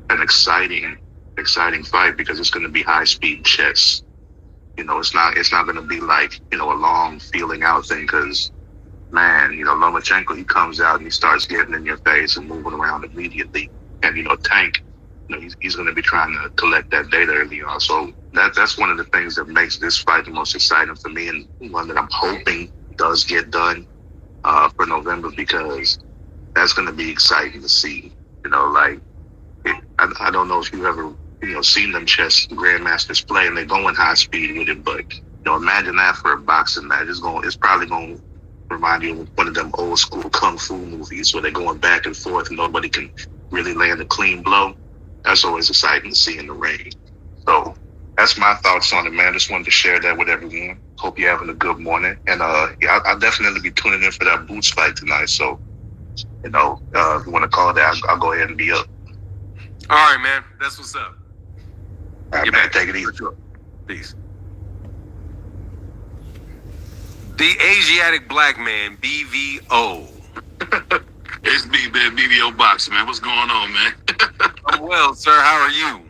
exciting fight because it's going to be high-speed chess. It's not going to be like, a long feeling out thing because, man, Lomachenko, he comes out and he starts getting in your face and moving around immediately. And, Tank, he's going to be trying to collect that data early on. So that's one of the things that makes this fight the most exciting for me and one that I'm hoping does get done for November because that's going to be exciting to see. I don't know if you've ever, seen them chess grandmasters play and they're going high speed with it, but, imagine that for a boxing match. It's probably going to remind you of one of them old school kung fu movies where they're going back and forth and nobody can really land a clean blow. That's always exciting to see in the ring. So that's my thoughts on it, man. Just wanted to share that with everyone. Hope you're having a good morning. And I'll definitely be tuning in for that Boots fight tonight. So, if you want to call that, I'll go ahead and be up. All right, man. That's what's up. All right, man. Take it easy. Peace. The Asiatic Black Man, BVO. It's me, man. BVO Boxing, man. What's going on, man? I'm well, sir. How are you?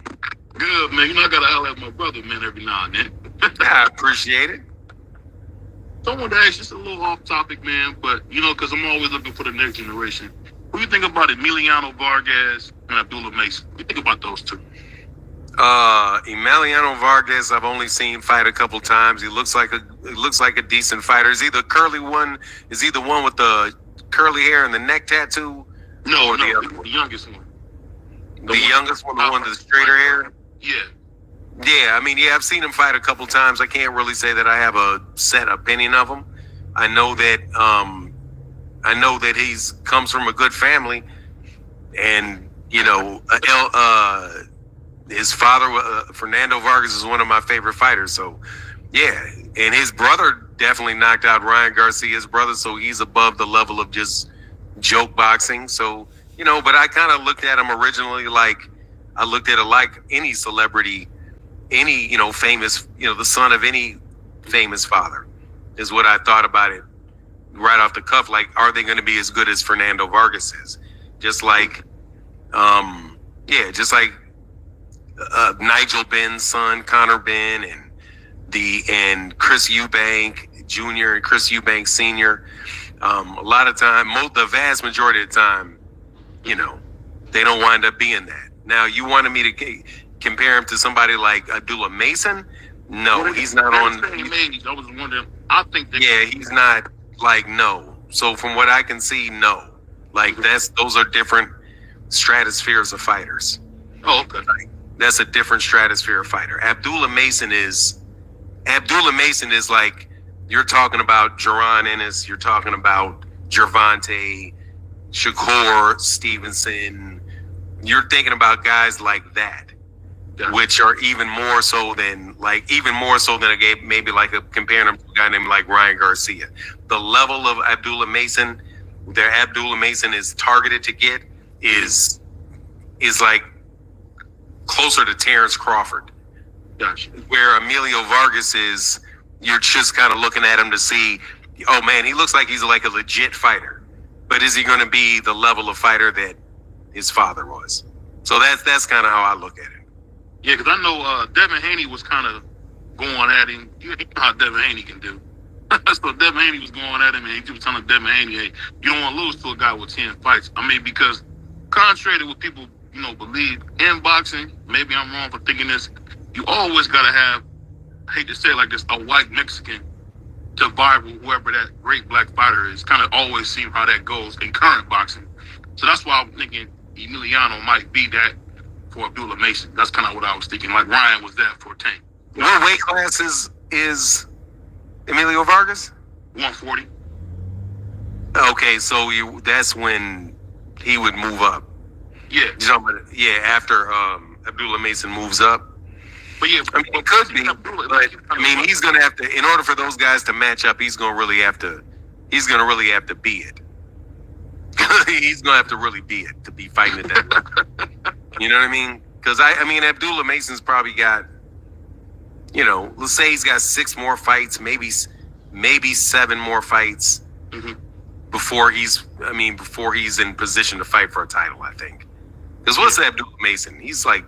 Good, man. I got to holler at my brother, man, every now and then. I appreciate it. So I wanted to ask just a little off topic, man, but, because I'm always looking for the next generation. What do you think about Emiliano Vargas and Abdullah Mason? What do you think about those two? Emiliano Vargas, I've only seen fight a couple times. He looks like a decent fighter. Is he the curly one? Is he the one with the curly hair and the neck tattoo? No, the youngest one. The youngest one, the one with the straighter hair? Yeah. Yeah, I've seen him fight a couple times. I can't really say that I have a set opinion of him. I know that he's comes from a good family, and his father, Fernando Vargas, is one of my favorite fighters. So, yeah, and his brother definitely knocked out Ryan Garcia's brother, so he's above the level of just joke boxing. So, but I kind of looked at him originally like I looked at it like any celebrity, any, famous, the son of any famous father. is what I thought about it right off the cuff. Like, are they going to be as good as Fernando Vargas is? Just like, just like Nigel Benn's son, Connor Benn, and Chris Eubank Jr. and Chris Eubank Sr. A lot of time, the vast majority of the time, they don't wind up being that. Now, you wanted me to compare him to somebody like Abdullah Mason? No, he's not on. I was wondering. I think that. Yeah, he's not like no. So from what I can see, no. Like those are different stratospheres of fighters. Oh, okay. Like, that's a different stratosphere of fighter. Abdullah Mason is like, you're talking about Jaron Ennis, you're talking about Gervonta, Shakur Stevenson. You're thinking about guys like that, which are even more so than comparing them to a guy named like Ryan Garcia. The level of Abdullah Mason is targeted to get is like closer to Terrence Crawford. Gotcha. Where Emilio Vargas is, you're just kind of looking at him to see, oh man, he looks like he's like a legit fighter, but is he going to be the level of fighter that his father was? So that's kind of how I look at it. Yeah, because I know Devin Haney was kind of going at him. You know how Devin Haney can do. So Devin Haney was going at him, and he was telling Devin Haney, hey, you don't want to lose to a guy with 10 fights. I mean, because contrary to what people, believe in boxing, maybe I'm wrong for thinking this, you always got to have, I hate to say it like this, a white Mexican to rival whoever that great black fighter is. Kind of always seem how that goes in current boxing. So that's why I'm thinking Emiliano might be that for Abdullah Mason. That's kind of what I was thinking. Like Ryan was that for Tank. What weight class is Emilio Vargas? 140. Okay, so that's when he would move up. Yeah. After Abdullah Mason moves up. But yeah, I mean, it could be. But I mean, he's gonna have to, in order for those guys to match up, he's gonna really have to be it. He's gonna have to really be it to be fighting at that level. You know what I mean? Because I mean, Abdullah Mason's probably got, let's say he's got 6 more fights, maybe 7 more fights before he's in position to fight for a title. I think. Because what's Abdullah Mason? He's like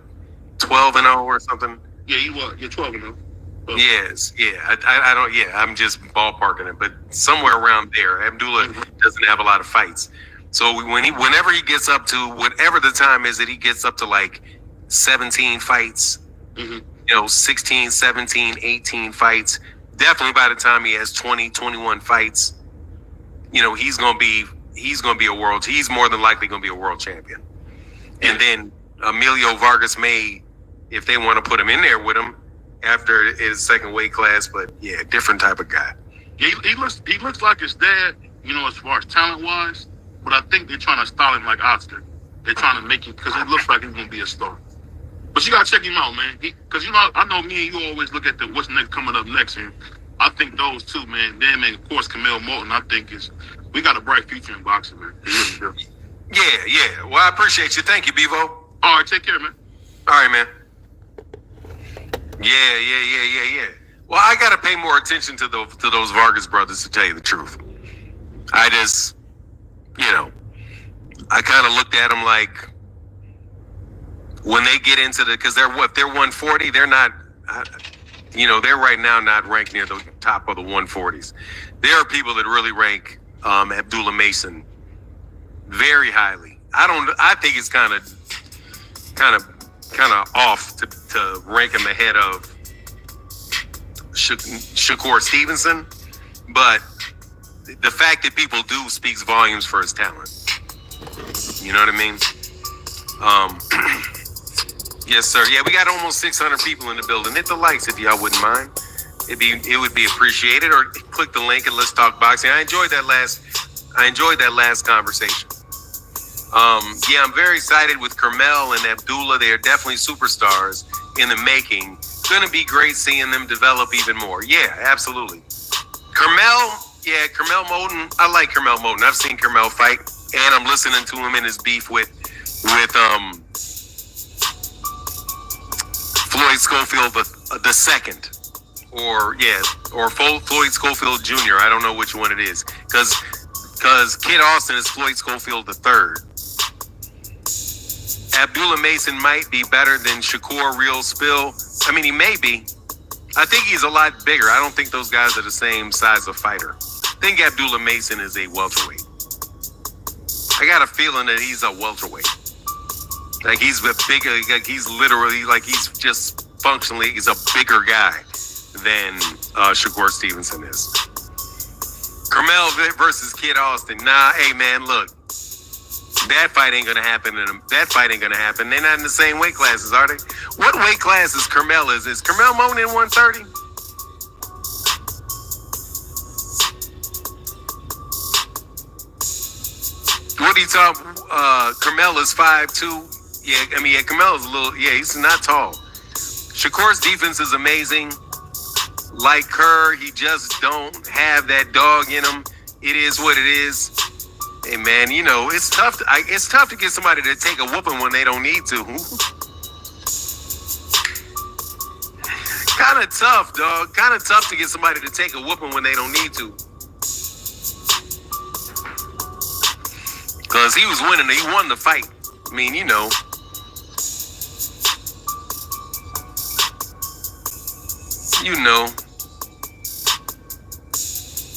12-0 or something. Yeah, he was. You're 12-0. Yes, yeah. I don't. Yeah, I'm just ballparking it, but somewhere around there. Abdullah doesn't have a lot of fights. So whenever he gets up to whatever the time is that he gets up to like 17 fights, 16, 17, 18 fights, definitely by the time he has 20, 21 fights, he's more than likely going to be a world champion. And then Emilio Vargas may, if they want to put him in there with him after his second weight class, but yeah, different type of guy. Yeah, he looks like his dad, as far as talent wise. But I think they're trying to style him like Oscar. They're trying to make him, because it looks like he's going to be a star. But you got to check him out, man. Because, I know me and you always look at what's next coming up next. And I think those two, man, them and, of course, Camille Moulton, I think we got a bright future in boxing, man. We really do. Yeah. Well, I appreciate you. Thank you, Bevo. All right, take care, man. All right, man. Yeah. Well, I got to pay more attention to those Vargas brothers, to tell you the truth. I just... I kind of looked at them like when they get into because they're 140, they're not, they're right now not ranked near the top of the 140s. There are people that really rank Abdullah Mason very highly. I think it's kind of off to rank him ahead of Shakur Stevenson, but the fact that people do speaks volumes for his talent. You know what I mean? Yes, sir. Yeah, we got almost 600 people in the building. Hit the likes if y'all wouldn't mind. It would be appreciated. Or click the link and let's talk boxing. I enjoyed that last conversation. Yeah, I'm very excited with Carmel and Abdullah. They are definitely superstars in the making. It's going to be great seeing them develop even more. Yeah, absolutely. Carmel Moulton. I like Carmel Moulton. I've seen Carmel fight, and I'm listening to him in his beef with Floyd Schofield the second. or Floyd Schofield Jr. I don't know which one it is, because Kid Austin is Floyd Schofield III. Abdullah Mason might be better than Shakur Real Spill. I mean, he may be. I think he's a lot bigger. I don't think those guys are the same size of fighter. I think Abdullah Mason is a welterweight. I got a feeling that he's a welterweight. Like he's a bigger, like he's literally, like he's just functionally, he's a bigger guy than Shakur Stevenson is. Carmel versus Kid Austin. Nah, hey man, look. That fight ain't gonna happen. They're not in the same weight classes, are they? What weight class is Carmel? Is Carmel Moten in 130? What are you talking? Carmel is 5'2". Yeah, Carmel is a little. Yeah, he's not tall. Shakur's defense is amazing. Like Kerr, he just don't have that dog in him. It is what it is. Hey man, you know it's tough. It's tough to get somebody to take a whooping when they don't need to. Kind of tough, dog. Kind of tough to get somebody to take a whooping when they don't need to. Cause he was winning. He won the fight. I mean, you know.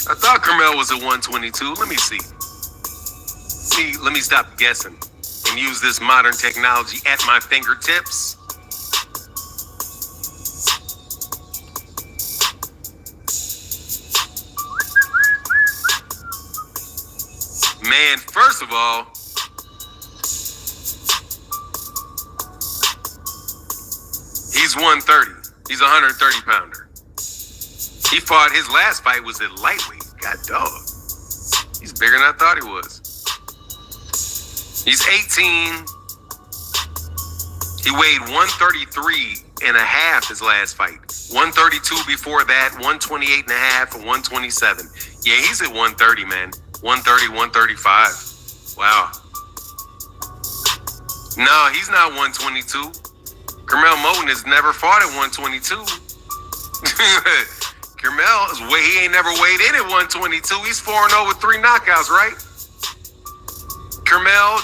I thought Carmel was at 122. Let me see. Let me stop guessing and use this modern technology at my fingertips. Man, first of all, he's 130. He's a 130 pounder. He fought, his last fight was at lightweight. God dog. He's bigger than I thought he was. He's 18. He weighed 133 and a half his last fight. 132 before that, 128 and a half, and 127. Yeah, he's at 130, man. 130, 135. Wow. No, he's not 122. Carmel Moten has never fought at 122. Carmel, he ain't never weighed in at 122. He's 4-0 with 3 knockouts, right? Carmel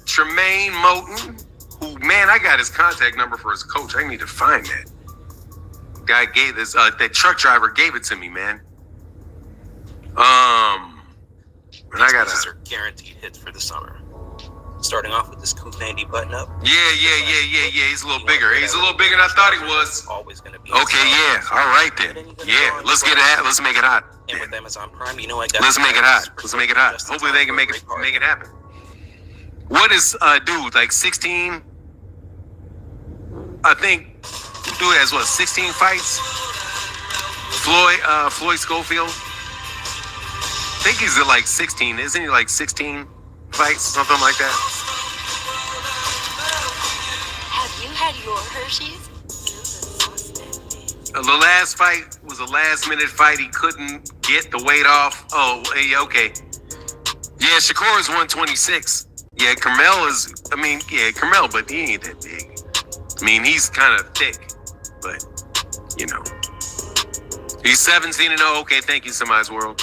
Tremaine Moten, who, man, I got his contact number for his coach. I need to find that. Guy gave this, that truck driver gave it to me, man. And I got are guaranteed hits for the summer. Starting off with this Kufandy button up. Yeah. He's a little bigger. He's a little bigger than I thought he was. Always going to be. Okay, yeah. All right then. Yeah, let's get it hot. Let's make it hot. And with Amazon Prime, you know I got. Let's make it hot. Let's make it hot. Hopefully they can make it happen. What is dude like 16? I think dude has what 16 fights. Floyd Schofield. I think he's at like 16. Isn't he like 16 fights, something like that? Have you had your Hershey's? The last fight was a last-minute fight. He couldn't get the weight off. Oh, okay. Yeah, Shakur is 126. Yeah, Carmel is. Carmel, but he ain't that big. I mean, he's kind of thick, but you know, he's 17-0. Okay, thank you, Semi's World.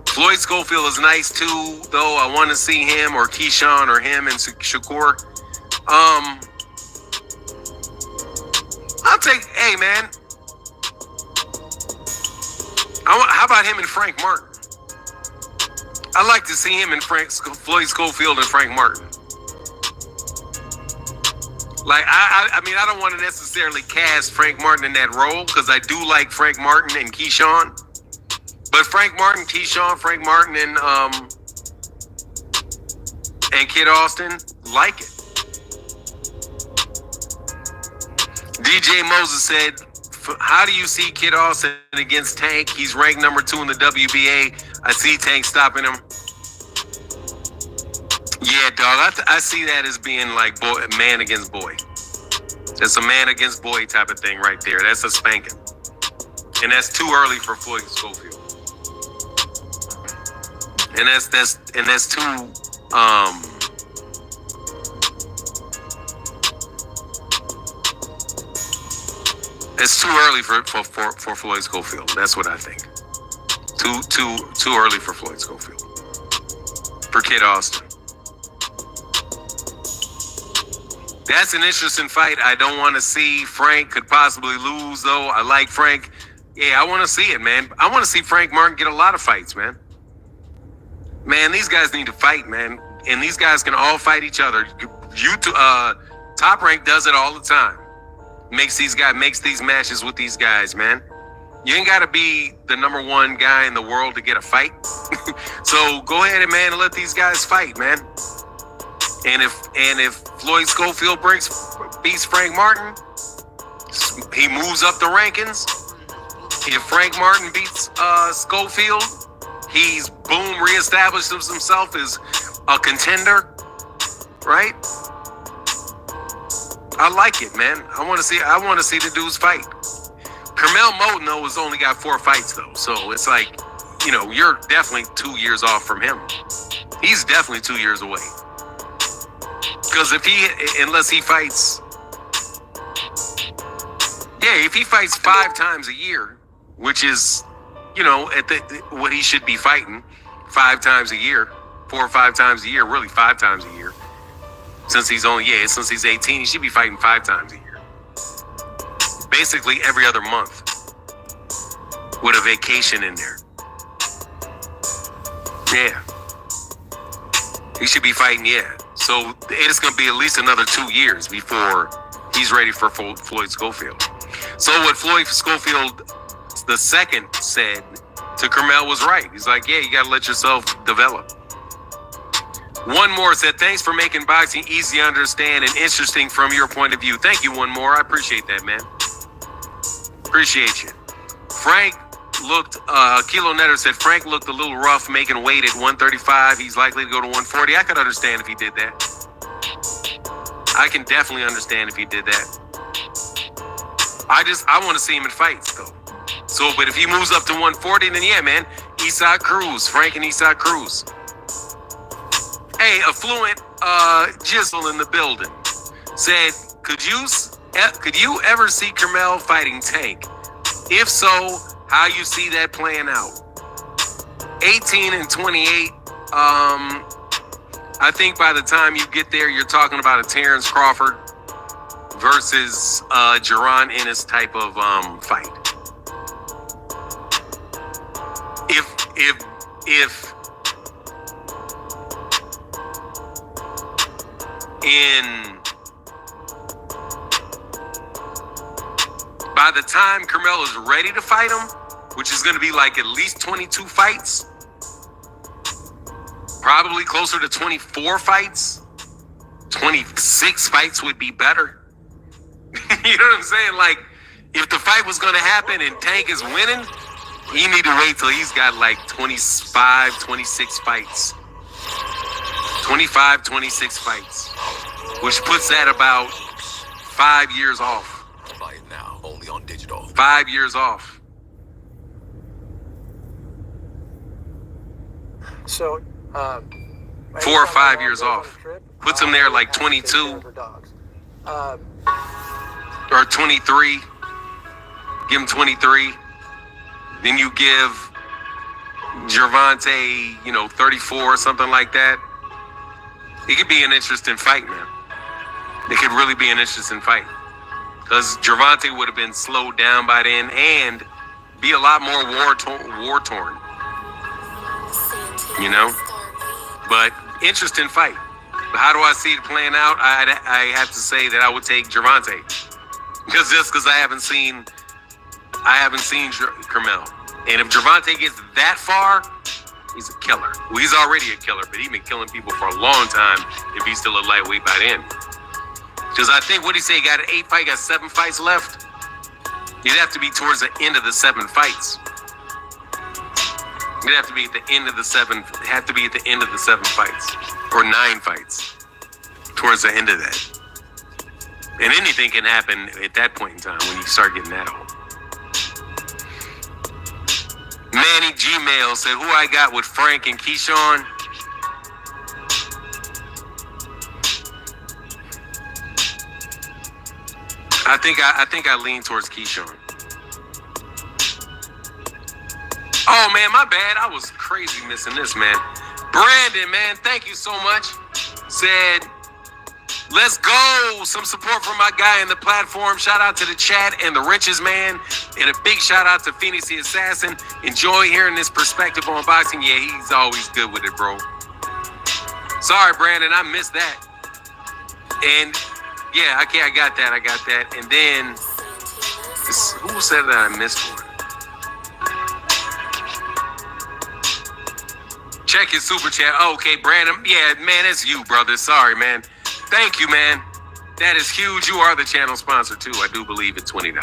Floyd Schofield is nice too, though. I want to see him or Keyshawn or him and Shakur. I'll take. Hey, man. How about him and Frank Martin? I'd like to see him and Floyd Schofield and Frank Martin. Like, I mean, I don't want to necessarily cast Frank Martin in that role because I do like Frank Martin and Keyshawn. But Frank Martin, Keyshawn, Frank Martin, and Kid Austin, like it. DJ Moses said, how do you see Kid Austin against Tank? He's ranked number 2 in the WBA. I see Tank stopping him. Yeah, dog, I see that as being like man against boy. That's a man against boy type of thing right there. That's a spanking. And that's too early for Floyd Schofield. And that's too It's too early for Floyd Schofield. That's what I think. Too early for Floyd Schofield. For Kid Austin. That's an interesting fight. I don't want to see. Frank could possibly lose, though. I like Frank. Yeah, I want to see it, man. I want to see Frank Martin get a lot of fights, man. Man, these guys need to fight, man. And these guys can all fight each other. Top Rank does it all the time. Makes these matches with these guys, man. You ain't got to be the #1 guy in the world to get a fight. So go ahead and, man, let these guys fight, man. And if Floyd Schofield beats Frank Martin, he moves up the rankings. If Frank Martin beats Schofield, he's boom reestablishes himself as a contender, right? I like it, man. I want to see the dudes fight. Carmel Moten, though, has only got 4 fights, though. So it's like, you're definitely 2 years off from him. He's definitely 2 years away. Because unless he fights, if he fights 5 times a year, which is, what he should be fighting 5 times a year, 4 or 5 times a year, really 5 times a year. Since he's 18, he should be fighting 5 times a year. Basically every other month with a vacation in there. Yeah. He should be fighting, So it's going to be at least another 2 years before he's ready for Floyd Schofield. So what Floyd Schofield II said to Carmel was right. He's like, you got to let yourself develop. One More said, thanks for making boxing easy to understand and interesting from your point of view. Thank you, One More. I appreciate that, man. Appreciate you. Frank looked, Kilo Netter said, Frank looked a little rough making weight at 135. He's likely to go to 140. I could understand if he did that. I can definitely understand if he did that. I want to see him in fights, though. So, but if he moves up to 140, then man, Isaac Cruz, Frank and Isaac Cruz. Hey, Affluent Jizzle in the building said, could you ever see Carmel fighting Tank? If so, how you see that playing out? 18 and 28. I think by the time you get there, you're talking about a Terrence Crawford versus Jaron Ennis type of fight. If by the time Carmel is ready to fight him, which is going to be like at least 22 fights, probably closer to 24 fights, 26 fights would be better. You know what I'm saying? Like, if the fight was going to happen and Tank is winning, he need to wait till he's got like 25, 26 fights. 25, 26 fights, which puts that about 5 years off. Buy it now, only on digital. 5 years off. So, 4 or 5 years off. Puts him there like 22 or 23. Give him 23. Then you give Gervonta, 34 or something like that. It could be an interesting fight, man. It could really be an interesting fight. Because Gervonta would have been slowed down by then and be a lot more war-torn. But interesting fight. But how do I see it playing out? I have to say that I would take Gervonta. Because I haven't seen Carmel. And if Gervonta gets that far, he's a killer. Well, he's already a killer, but he's been killing people for a long time if he's still a lightweight by then. Because I think, what did he say? He got 8 fights, got 7 fights left. He'd have to be towards the end of the 7 fights. It'd have to be at the end of the 7. Have to be at the end of the 7 fights or 9 fights. Towards the end of that. And anything can happen at that point in time when you start getting that old. Manny Gmail said, who I got with Frank and Keyshawn? I think I lean towards Keyshawn. Oh man, my bad. I was crazy missing this, man. Brandon, man, thank you so much. Said, let's go. Some support from my guy in the platform. Shout out to the chat and the Riches, man. And a big shout out to Phoenix the Assassin. Enjoy hearing this perspective on boxing. Yeah, he's always good with it, bro. Sorry, Brandon, I missed that. And yeah, okay, I got that. And then, who said that I missed one? Check his super chat. Okay, Brandon. Yeah, man, it's you, brother. Sorry, man. Thank you, man. That is huge. You are the channel sponsor, too. I do believe at $20.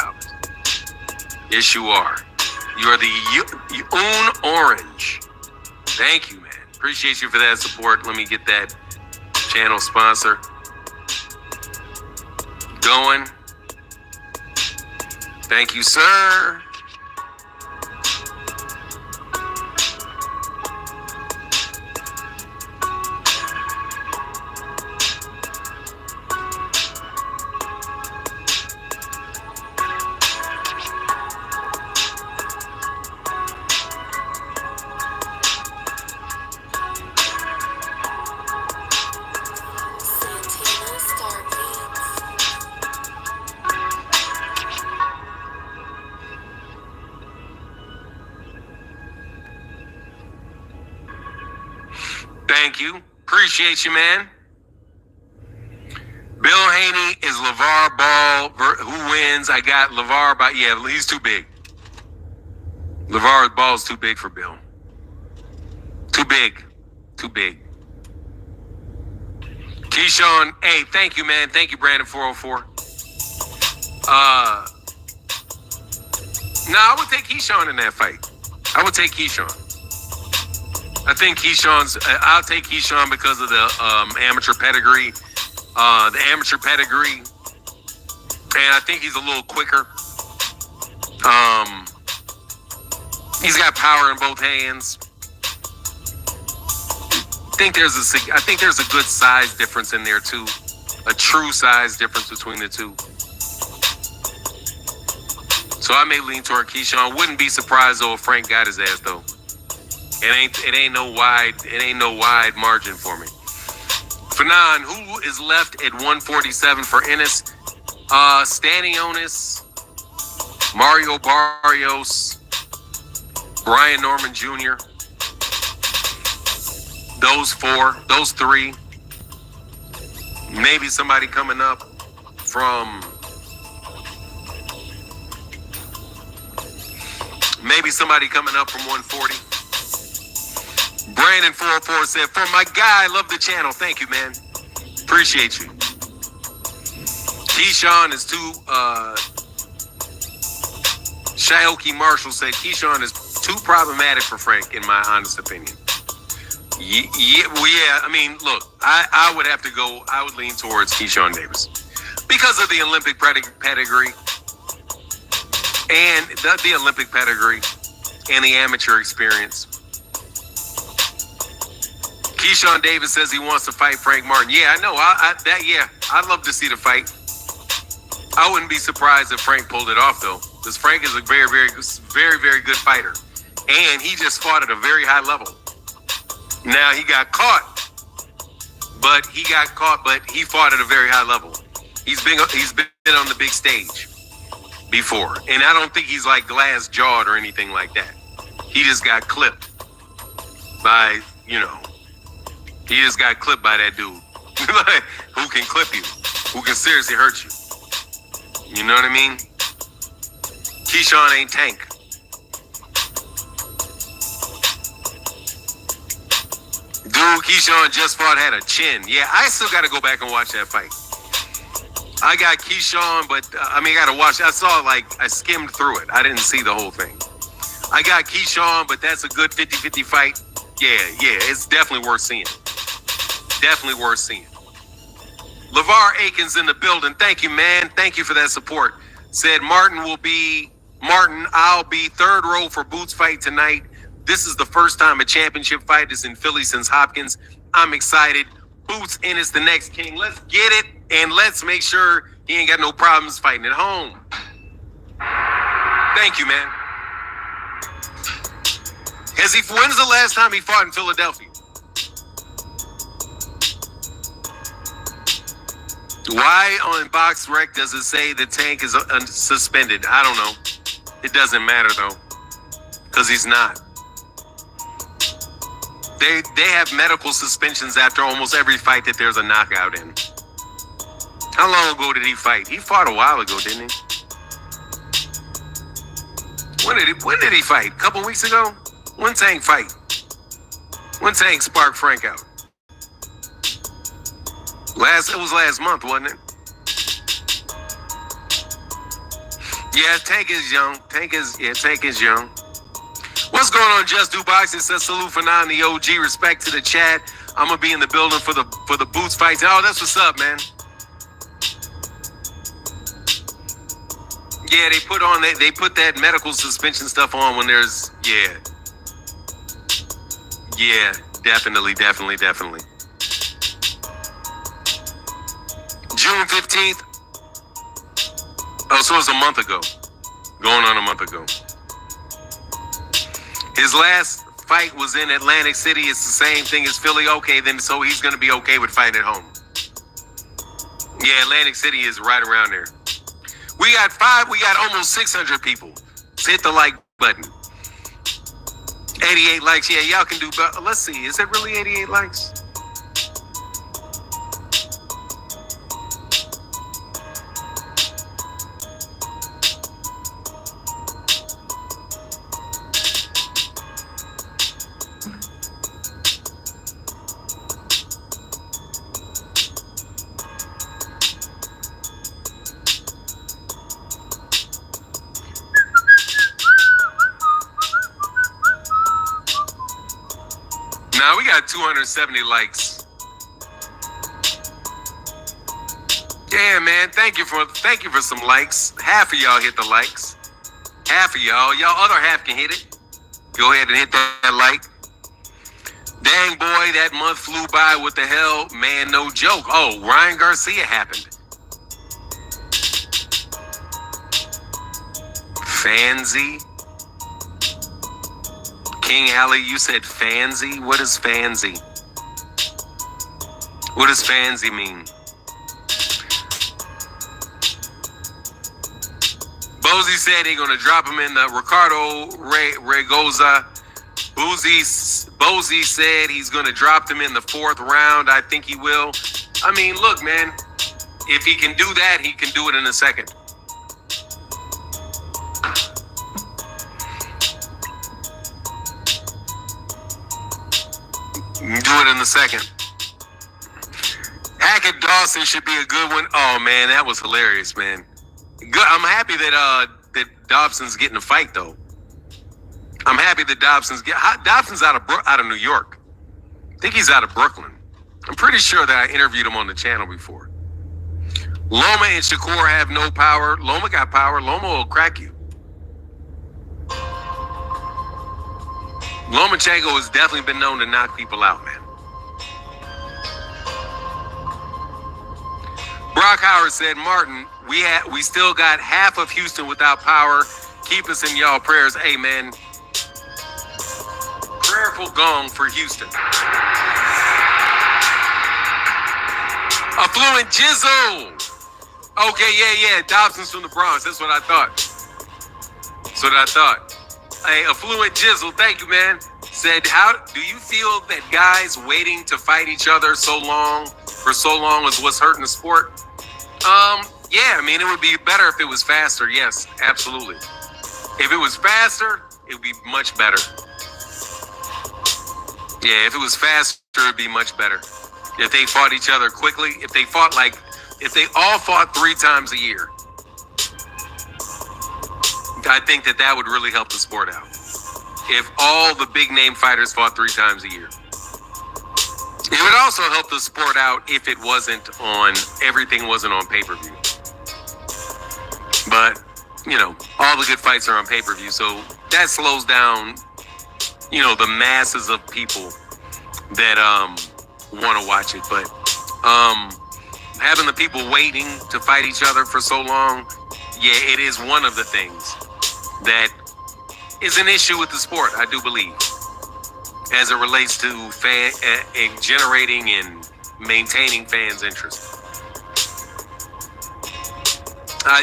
Yes, you are. You are the Un Orange. Thank you, man. Appreciate you for that support. Let me get that channel sponsor going. Thank you, sir. Thank you. Appreciate you, man. Bill Haney is LeVar Ball. Who wins? I got LeVar by, yeah, he's too big. LeVar Ball's too big for Bill. Too big. Keyshawn, hey, thank you, man. Thank you, Brandon 404. I would take Keyshawn in that fight. I would take Keyshawn. I think I'll take Keyshawn because of the amateur pedigree. And I think he's a little quicker. He's got power in both hands. I think there's a good size difference in there too. A true size difference between the two. So I may lean toward Keyshawn. Wouldn't be surprised though if Frank got his ass though. It ain't no wide margin for me. Fanon, who is left at 147 for Ennis? Stanionis, Mario Barrios, Brian Norman Jr. Those three. Maybe somebody coming up from. Maybe somebody coming up from 140. Brandon 404 said, for my guy, love the channel. Thank you, man. Appreciate you. Keyshawn is too, Shioki Marshall said, Keyshawn is too problematic for Frank, in my honest opinion. I mean, look, I would have to go, I would lean towards Keyshawn Davis. Because of the Olympic pedigree. And the Olympic pedigree and the amateur experience. Keyshawn Davis says he wants to fight Frank Martin. Yeah, I know. I'd love to see the fight. I wouldn't be surprised if Frank pulled it off, though, because Frank is a very, very, very, very good fighter, and he just fought at a very high level. Now he got caught, but he fought at a very high level. He's been on the big stage before, and I don't think he's like glass jawed or anything like that. He just got clipped by, he just got clipped by that dude who can clip you, who can seriously hurt you. You know what I mean? Keyshawn ain't Tank. Dude, Keyshawn just fought, had a chin. Yeah, I still got to go back and watch that fight. I got Keyshawn, but I got to watch. I skimmed through it. I didn't see the whole thing. I got Keyshawn, but that's a good 50-50 fight. Yeah, it's definitely worth seeing. Definitely worth seeing. LeVar Aikens in the building. Thank you, man. Thank you for that support. Said Martin, I'll be third row for Boots fight tonight. This is the first time a championship fight is in Philly since Hopkins. I'm excited. Boots Ennis the next king. Let's get it. And let's make sure he ain't got no problems fighting at home. Thank you, man. When's the last time he fought in Philadelphia? Why on BoxRec does it say the Tank is suspended? I don't know. It doesn't matter though, because he's not. They have medical suspensions after almost every fight that there's a knockout in. How long ago did he fight? He fought a while ago, didn't he? When did he fight? A couple weeks ago? When Tank fight? When Tank sparked Frank out? It was last month, wasn't it? Yeah, Tank is young. Tank is young. What's going on, Just Do Boxing? Says salute for now in the OG. Respect to the chat. I'm gonna be in the building for the boots fights. Oh, that's what's up, man. Yeah, they put that medical suspension stuff on when there's yeah, definitely. June 15th. Oh, so it was a month ago. Going on a month ago. His last fight was in Atlantic City. It's the same thing as Philly. Okay, then so he's going to be okay with fighting at home. Yeah, Atlantic City is right around there. We got almost 600 people. Just hit the like button. 88 likes. Yeah, y'all can do better. Let's see. Is it really 88 likes? Now we got 270 likes. Yeah, man. Thank you for some likes. Half of y'all hit the likes. Half of y'all other half can hit it. Go ahead and hit that like. Dang boy, that month flew by. What the hell, man? No joke. Oh, Ryan Garcia happened. Fancy. King Alley, you said fancy? What is fancy? What does fancy mean? Bozy said he's gonna drop him in the Ricardo Regoza. Bozy said he's gonna drop him in the 4th round. I think he will. I mean, look, man. If he can do that, he can do it in a second. Do it in a second. Hackett Dawson should be a good one. Oh man, that was hilarious, man. Good. I'm happy that Dobson's getting a fight though. I'm happy that Dobson's out of New York. I think he's out of Brooklyn. I'm pretty sure that I interviewed him on the channel before. Loma and Shakur have no power. Loma got power. Loma will crack you. Lomachenko has definitely been known to knock people out, man. Brock Howard said, Martin, we still got half of Houston without power. Keep us in y'all prayers. Amen. Prayerful gong for Houston. Affluent Jizzle. Okay, yeah. Dobson's from the Bronx. That's what I thought. Hey, Affluent Jizzle, thank you, man. Said, how do you feel that guys waiting to fight each other for so long is what's hurting the sport? Yeah, I mean, it would be better if it was faster. Yes, absolutely. If it was faster, it would be much better. Yeah, if it was faster, it'd be much better. If they fought each other quickly, if they all fought 3 times a year, I think that would really help the sport out. If all the big name fighters fought 3 times a year. It would also help the sport out if everything wasn't on pay-per-view. But, all the good fights are on pay-per-view, so that slows down, the masses of people that want to watch it. But having the people waiting to fight each other for so long, yeah, it is one of the things that is an issue with the sport, I do believe, as it relates to generating and maintaining fans' interest.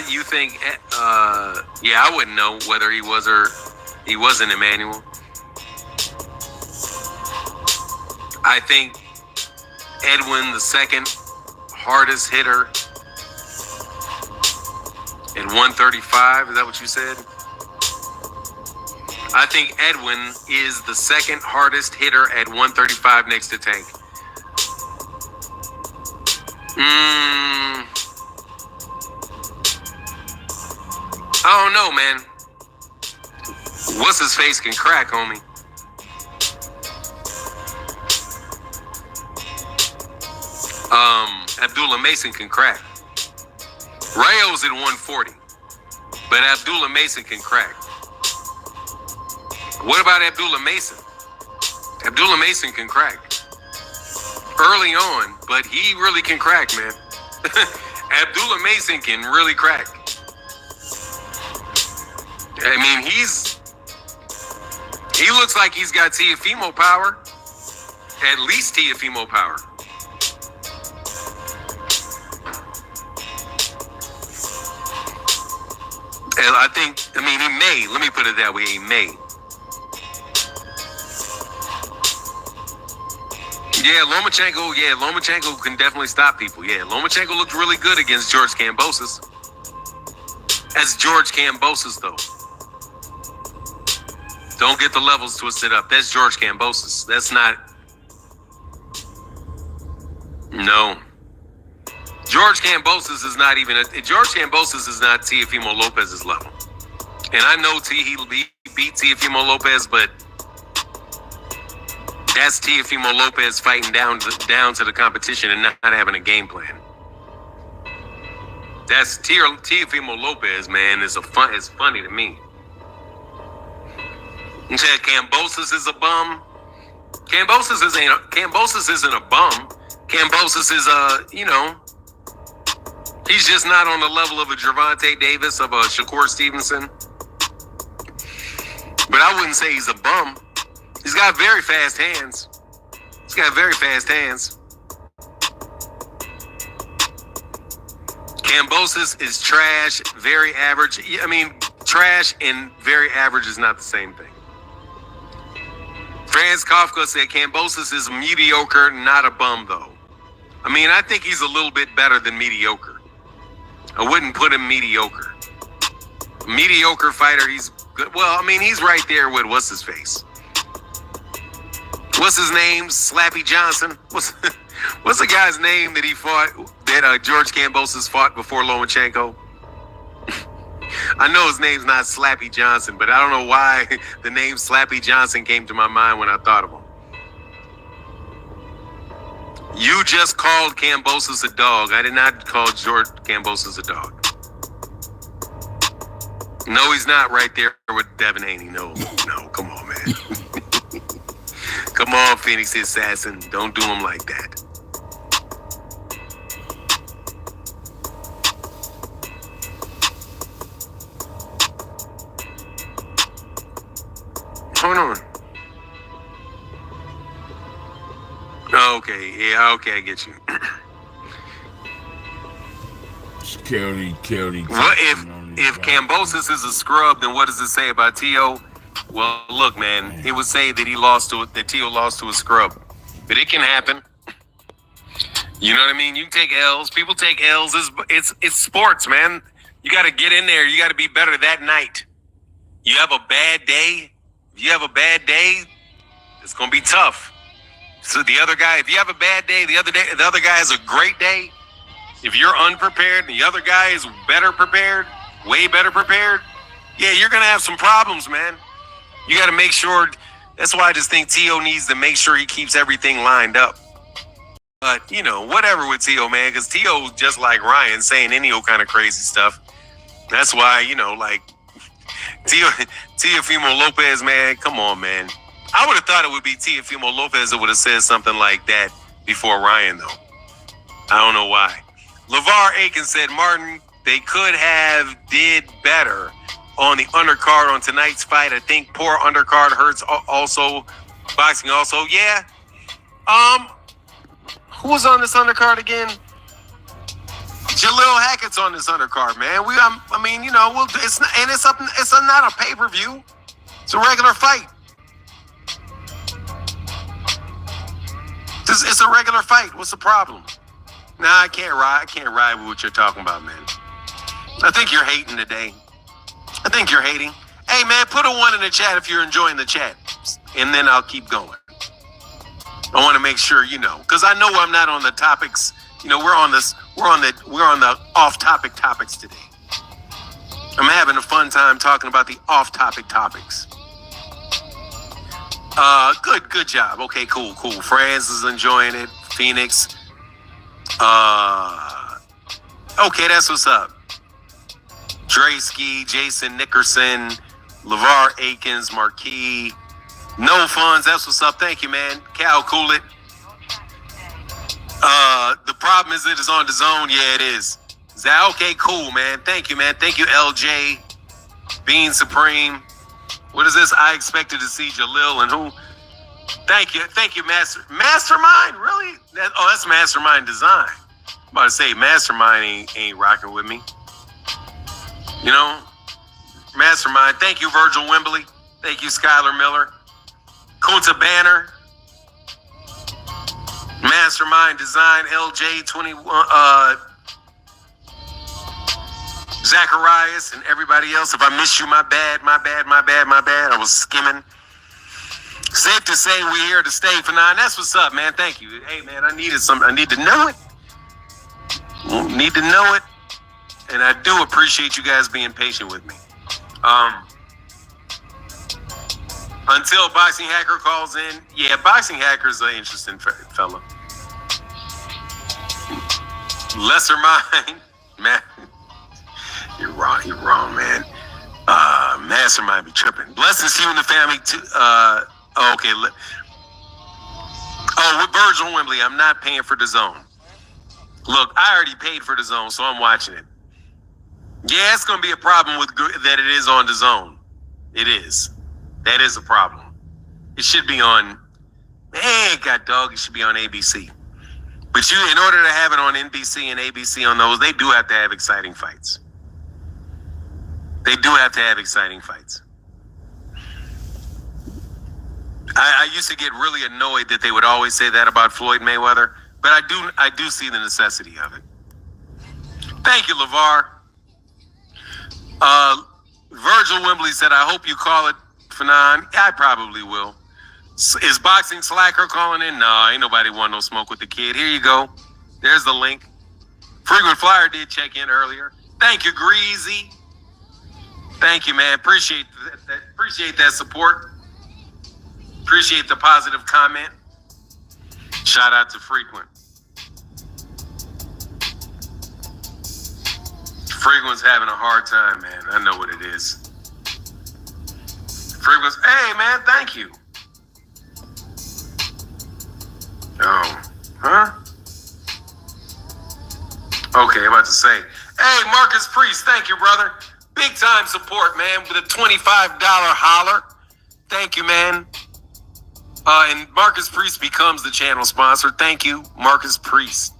You think, yeah, I wouldn't know whether he was or he wasn't Emmanuel. I think Edwin, the second hardest hitter at 135, is that what you said? I think Edwin is the second hardest hitter at 135 next to Tank. I don't know, man. What's his face can crack, homie. Abdullah Mason can crack. Rayo's at 140, but Abdullah Mason can crack. What about Abdullah Mason? Abdullah Mason can crack. Early on, but he really can crack, man. Abdullah Mason can really crack. I mean, he looks like he's got Teofimo power. At least Teofimo power. And he may, let me put it that way, he may. Yeah, Lomachenko can definitely stop people. Yeah, Lomachenko looked really good against George Kambosos. That's George Kambosos, though. Don't get the levels twisted up. That's George Kambosos. That's not... No. George Kambosos is not even... George Kambosos is not Teofimo Lopez's level. And I know he beat Teofimo Lopez, but that's Teofimo Lopez fighting down to the competition and not having a game plan. That's Teofimo Lopez, man. It's funny to me. You said Kambosos is a bum. Kambosos isn't a bum. Kambosos is he's just not on the level of a Gervonta Davis, of a Shakur Stevenson. But I wouldn't say he's a bum. He's got very fast hands. Kambosos is trash, very average. I mean, trash and very average is not the same thing. Franz Kafka said Kambosos is mediocre, not a bum, though. I mean, I think he's a little bit better than mediocre. I wouldn't put him mediocre. Mediocre fighter, he's good. Well, I mean, he's right there with what's his face? What's his name? Slappy Johnson? What's the guy's name that he fought, that George Kambosos fought before Lomachenko? I know his name's not Slappy Johnson, but I don't know why the name Slappy Johnson came to my mind when I thought of him. You just called Kambosos a dog. I did not call George Kambosos a dog. No, he's not right there with Devin Haney. No, come on, man. Come on, Phoenix Assassin. Don't do him like that. Hold on. Okay, yeah, okay, I get you. Security. What if Kambosos is a scrub, then what does it say about Tio? Well, look, man, it would say that Tio lost to a scrub. But it can happen. You know what I mean? You can take L's. People take L's. It's sports, man. You got to get in there. You got to be better that night. You have a bad day. If you have a bad day, it's going to be tough. So the other guy, if you have a bad day, the other guy has a great day. If you're unprepared and the other guy is better prepared, way better prepared, yeah, you're going to have some problems, man. You got to make sure. That's why I just think Tio needs to make sure he keeps everything lined up. But, whatever with Tio, man, because Tio, just like Ryan, saying any old kind of crazy stuff. That's why, like, Teofimo Lopez, man, come on, man. I would have thought it would be Teofimo Lopez that would have said something like that before Ryan, though. I don't know why. LeVar Aiken said, Martin, they could have did better on the undercard on tonight's fight. I think poor undercard hurts also. Boxing also. Yeah. Who was on this undercard again? Jalil Hackett's on this undercard, man. I mean, you know, it's not a pay-per-view. It's a regular fight. It's a regular fight. What's the problem? Nah, I can't ride with what you're talking about, man. I think you're hating today. I think you're hating. Hey, man, put a 1 in the chat if you're enjoying the chat, and then I'll keep going. I want to make sure you know, because I know I'm not on the topics. You know, we're on the off-topic topics today. I'm having a fun time talking about the off-topic topics. Good job. Okay, cool. Franz is enjoying it. Phoenix. Okay, that's what's up. Draysky, Jason Nickerson, LeVar Aikens, Marquis. No funds, that's what's up. Thank you, man. Cal Coolit. The problem is it is on the zone. Yeah, it is. Is that okay? Cool, man. Thank you, man. Thank you, LJ. Being Supreme. What is this? I expected to see Jalil and who? Thank you, Mastermind. Really? That's Mastermind Design. I'm about to say Mastermind ain't rocking with me. You know, Mastermind. Thank you, Virgil Wembley. Thank you, Skylar Miller. Kota Banner. Mastermind Design, LJ 21, Zacharias, and everybody else. If I missed you, my bad. I was skimming. Safe to say we're here to stay for 9. That's what's up, man. Thank you. Hey, man, I need to know it. Need to know it. And I do appreciate you guys being patient with me. Until Boxing Hacker calls in. Yeah, Boxing Hacker's an interesting fella. Lesser mind. Man, you're wrong, man. Mastermind be tripping. Blessings to you and the family, too. Okay. With Virgil Wembley, I'm not paying for the zone. Look, I already paid for the zone, so I'm watching it. Yeah, it's going to be a problem with that it is on the zone. It is. That is a problem. It should be on, it should be on ABC. But in order to have it on NBC and ABC on those, they do have to have exciting fights. I used to get really annoyed that they would always say that about Floyd Mayweather, but I do see the necessity of it. Thank you, LeVar. Virgil Wembley said, I hope you call it Fanon. I probably will. Is Boxing Slacker calling in? No, ain't nobody want no smoke with the kid. Here you go. There's the link. Frequent Flyer did check in earlier. Thank you, Greasy. Thank you, man. Appreciate that support. Appreciate the positive comment. Shout out to Frequent. Frequent's having a hard time, man. I know what it is. Frequent's, hey, man, thank you. Oh, huh? Okay, I'm about to say, hey, Marcus Priest, thank you, brother. Big time support, man, with a $25 holler. Thank you, man. And Marcus Priest becomes the channel sponsor. Thank you, Marcus Priest.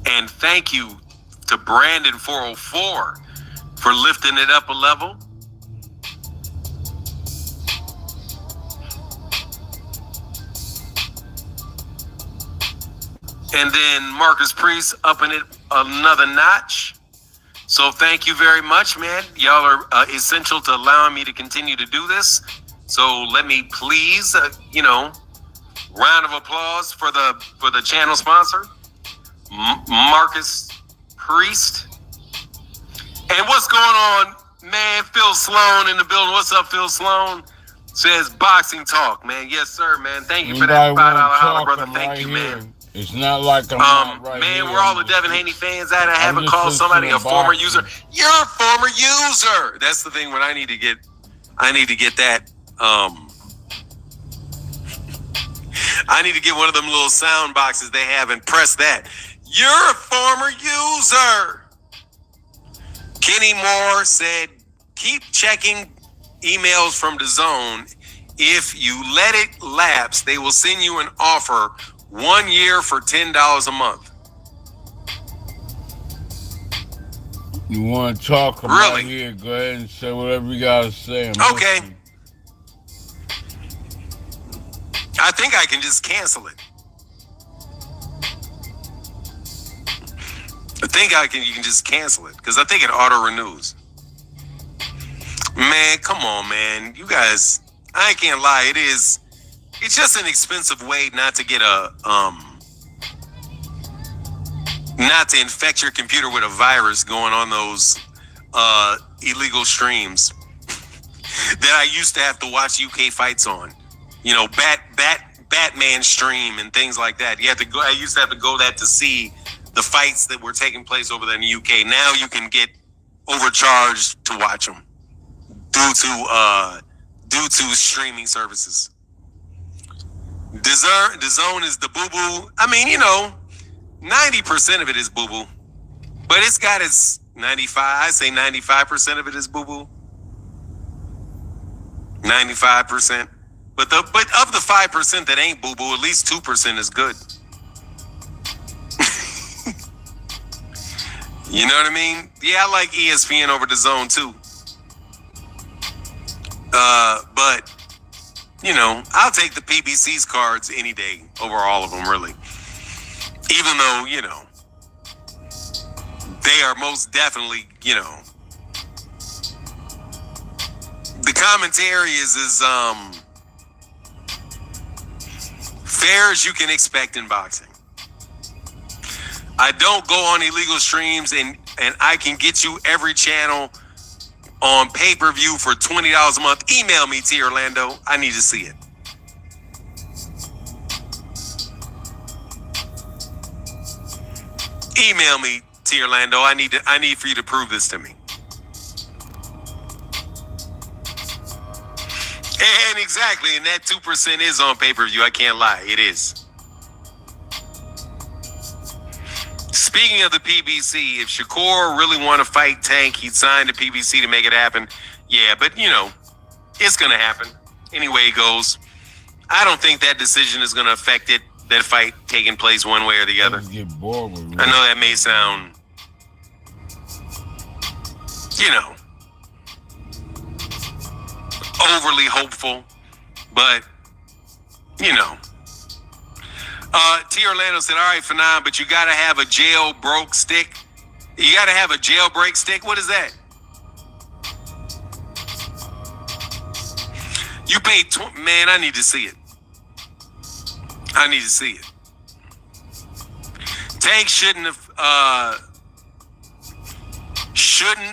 And thank you to Brandon 404 for lifting it up a level. And then Marcus Priest upping it another notch. So thank you very much, man. Y'all are essential to allowing me to continue to do this. So let me please, round of applause for the channel sponsor, Marcus Priest. And what's going on, man? Phil Sloan in the building. What's up, Phil Sloan? Says Boxing Talk, man. Yes, sir, man. Thank you for that $5 holler, brother. Thank you, man. It's not like I'm right man, here. we're all the Devin Haney fans. I haven't called somebody a former user. You're a former user. That's the thing. When I need to get that. I need to get one of them little sound boxes they have and press that. You're a former user. Kenny Moore said, keep checking emails from DAZN. If you let it lapse, they will send you an offer 1 year for $10 a month. You want to talk about Really? here? Go ahead and say whatever you got to say. Okay. I think I can just cancel it. You can just cancel it because I think it auto renews. Man, come on, man. You guys, I can't lie. It's just an expensive way not to get not to infect your computer with a virus going on those illegal streams that I used to have to watch UK fights on. You know, Batman stream and things like that. I used to have to go that to see the fights that were taking place over there in the UK. Now you can get overcharged to watch them due to streaming services. DAZN is the boo-boo. I mean, 90% of it is boo-boo. But it's got its 95. I say 95% of it is boo-boo. 95%. But of the 5% that ain't boo-boo, at least 2% is good. You know what I mean? Yeah, I like ESPN over DAZN too. But I'll take the PBC's cards any day over all of them, really. Even though, they are most definitely, the commentary is as fair as you can expect in boxing. I don't go on illegal streams and I can get you every channel on pay-per-view for $20 a month. Email me, T. Orlando. I need to see it. Email me, T. Orlando. I need for you to prove this to me. And exactly, and that 2% is on pay-per-view. I can't lie. It is. Speaking of the PBC, if Shakur really want to fight Tank, he'd sign the PBC to make it happen. Yeah, but it's going to happen. Anyway it goes. I don't think that decision is going to affect it, that fight taking place one way or the other. Get bored with I know that may sound, overly hopeful, but, T. Orlando said, all right, Fanon, but you got to have a jailbroke stick. You got to have a jailbreak stick? What is that? You paid, man, I need to see it. I need to see it. Tank shouldn't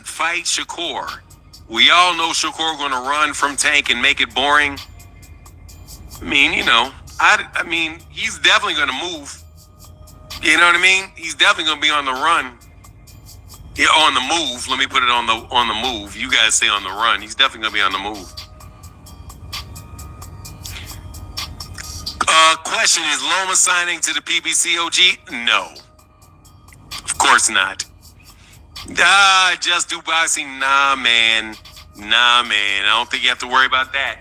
fight Shakur. We all know Shakur going to run from Tank and make it boring. I mean, I mean, he's definitely going to move. You know what I mean? He's definitely going to be on the run. Yeah, on the move. Let me put it on the move. You guys say on the run. He's definitely going to be on the move. Question, is Loma signing to the PBC OG? No. Of course not. Just do boxing. Nah, man. I don't think you have to worry about that.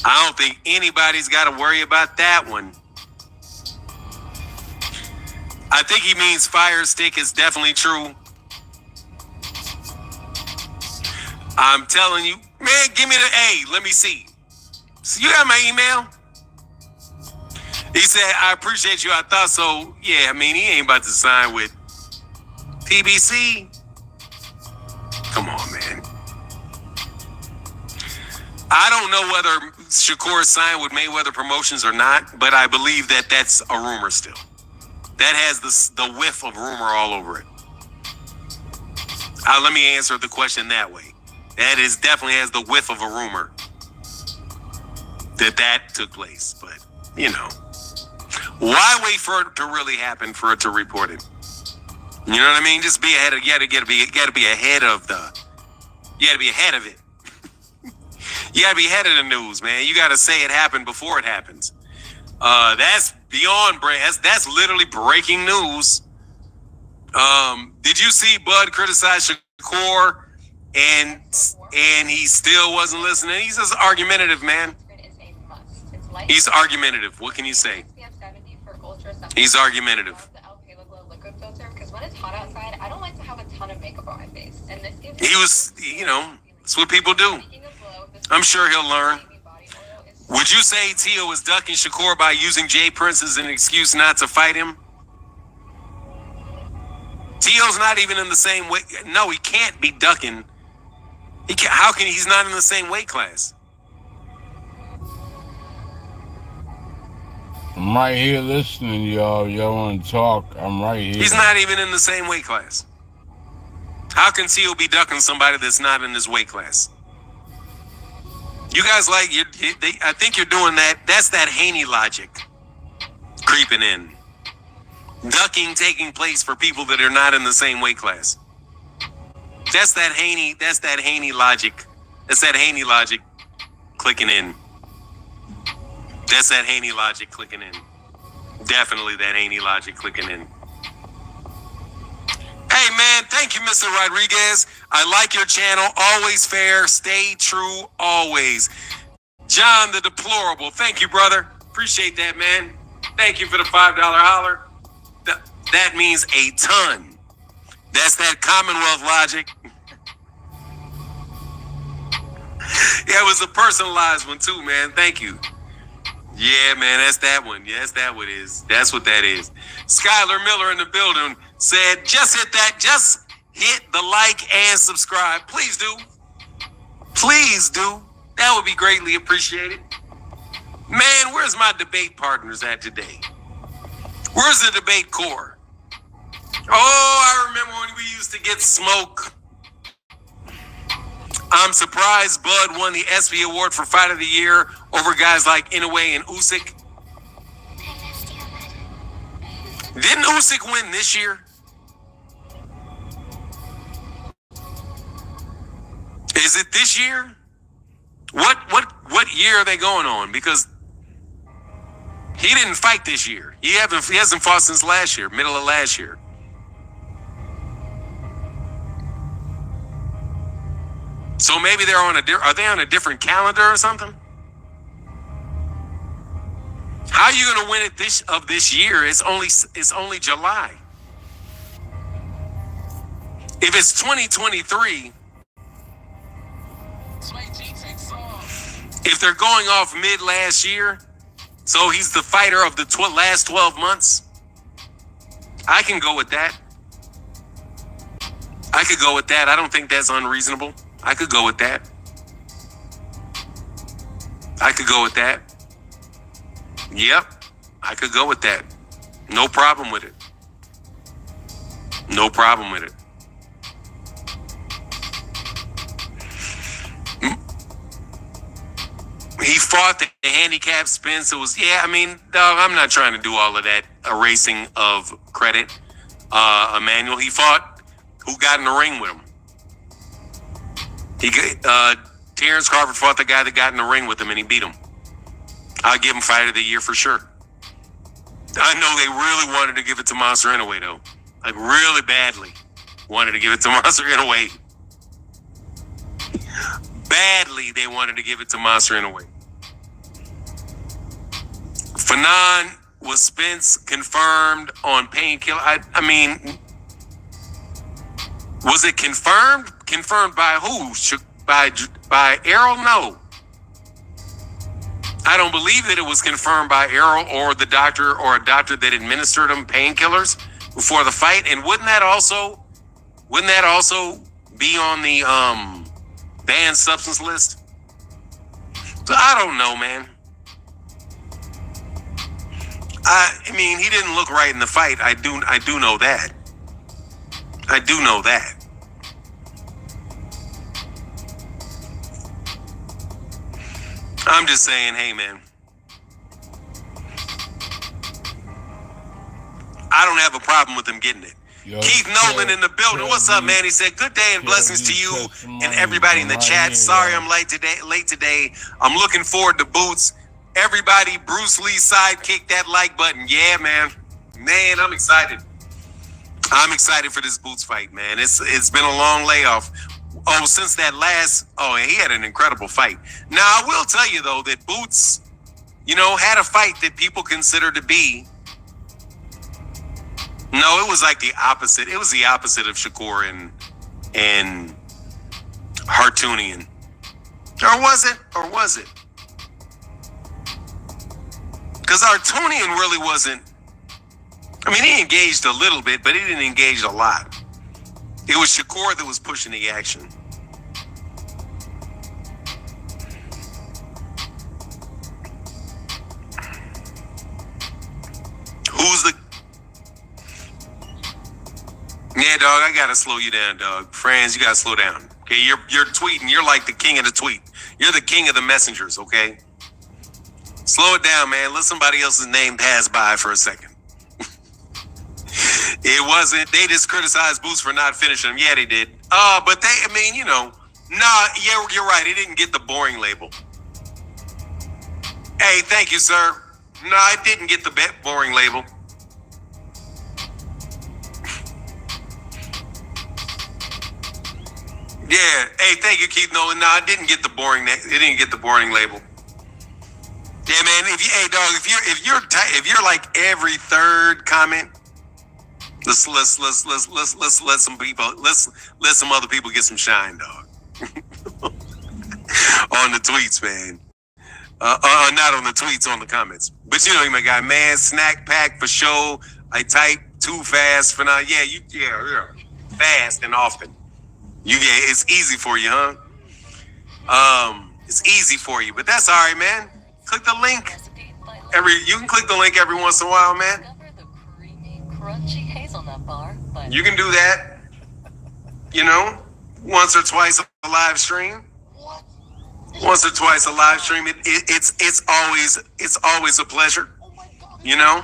I don't think anybody's got to worry about that one. I think he means fire stick is definitely true. I'm telling you, man, give me the A. Let me see. So you got my email? He said, I appreciate you. I thought so. Yeah, I mean, he ain't about to sign with PBC. Come on, man. I don't know whether Shakur signed with Mayweather Promotions or not, but I believe that that's a rumor still. That has the whiff of rumor all over it. Let me answer the question that way. That definitely has the whiff of a rumor that took place. But, why wait for it to really happen for it to report it? You know what I mean? Just be ahead of. You got to be ahead of it. You gotta be ahead of the news, man. You gotta say it happened before it happens. That's beyond that's literally breaking news. Did you see Bud criticize Shakur and he still wasn't listening? He's just argumentative, man. He's argumentative. What can you say? He's argumentative. Because when it's hot outside, I don't like to have a ton of makeup on my face. And this gives he was, you know, that's what people do. I'm sure he'll learn. Would you say Tio was ducking Shakur by using Jay Prince as an excuse not to fight him? Tio's not even in the same weight. No, he can't be ducking. He can't, how can he's not in the same weight class? I'm right here listening, y'all. Y'all want to talk? I'm right here. He's not even in the same weight class. How can Tio be ducking somebody that's not in his weight class? You guys I think you're doing that. That's that Haney logic creeping in. Ducking taking place for people that are not in the same weight class. That's that Haney logic. That's that Haney logic clicking in. That's that Haney logic clicking in. Definitely that Haney logic clicking in. Hey, man, thank you, Mr. Rodriguez. I like your channel. Always fair. Stay true always. John the Deplorable. Thank you, brother. Appreciate that, man. Thank you for the $5 holler. That means a ton. That's that Commonwealth logic. Yeah, it was a personalized one, too, man. Thank you. Yeah, man, that's that one. Yes, that what it is. That's what that is. Skylar Miller in the building said, just hit the like and subscribe. Please do. Please do. That would be greatly appreciated. Man, where's my debate partners at today? Where's the debate core? Oh, I remember when we used to get smoke. I'm surprised Bud won the ESPY Award for Fight of the Year over guys like Inoue and Usyk. Didn't Usyk win this year? Is it this year? What year are they going on? Because he didn't fight this year. He hasn't fought since last year, middle of last year. So maybe are they on a different calendar or something? How are you going to win it this year? It's only July. If it's 2023, if they're going off mid last year, so he's the fighter of the last 12 months, I can go with that. I could go with that. I don't think that's unreasonable. I could go with that. I could go with that. Yep, I could go with that. No problem with it. No problem with it. He fought the handicap spin, so it was, yeah, I mean, dog, I'm not trying to do all of that erasing of credit. Emmanuel, he fought who got in the ring with him. Terrence Crawford fought the guy that got in the ring with him and he beat him. I'll give him Fight of the Year for sure. I know they really wanted to give it to Monster Inoue though. Like really badly wanted to give it to Monster Inoue. Badly they wanted to give it to Monster Inoue. Fanon was Spence confirmed on Painkiller. I mean, was it confirmed? Confirmed by who? By Errol? No. I don't believe that it was confirmed by Errol or the doctor or a doctor that administered him painkillers before the fight. And wouldn't that also be on the banned substance list? So I don't know, man. I mean, he didn't look right in the fight. I do know that. I do know that. I'm just saying, hey, man. I don't have a problem with him getting it. Keith Nolan in the building. What's up, man? He said, good day and blessings to you and everybody in the chat. Sorry I'm late today. I'm looking forward to Boots. Everybody, Bruce Lee sidekick that like button. Yeah, man. Man, I'm excited. I'm excited for this Boots fight, man. It's been a long layoff. Oh, since that last... Oh, and he had an incredible fight. Now, I will tell you, though, that Boots, had a fight that people consider to be... No, it was like the opposite. It was the opposite of Shakur and Hartunian. Or was it? Because Hartunian really wasn't... I mean, he engaged a little bit, but he didn't engage a lot. It was Shakur that was pushing the action. Who's the... Yeah, dog, I gotta slow you down, dog. Franz, you gotta slow down. Okay, you're tweeting. You're like the king of the tweet. You're the king of the messengers, okay? Slow it down, man. Let somebody else's name pass by for a second. It wasn't. They just criticized Boots for not finishing him. Yeah, they did. But you're right. It didn't get the boring label. Hey, thank you, sir. No, it didn't get the boring label. Yeah. Hey, thank you, Keith Nolan. No, it didn't get the boring. It didn't get the boring label. Yeah, man. If you're like every third comment, let's let some people let some other people get some shine, dog. On the tweets, man. Not on the tweets, on the comments. But my guy, man, snack pack for show. I type too fast for now. Yeah, yeah. Fast and often. It's easy for you, huh? It's easy for you, but that's all right, man. Click the link. You can click the link every once in a while, man. Crunchy hazelnut bar, but you can do that. Once or twice a live stream. Once or twice a live stream. It's always a pleasure. No,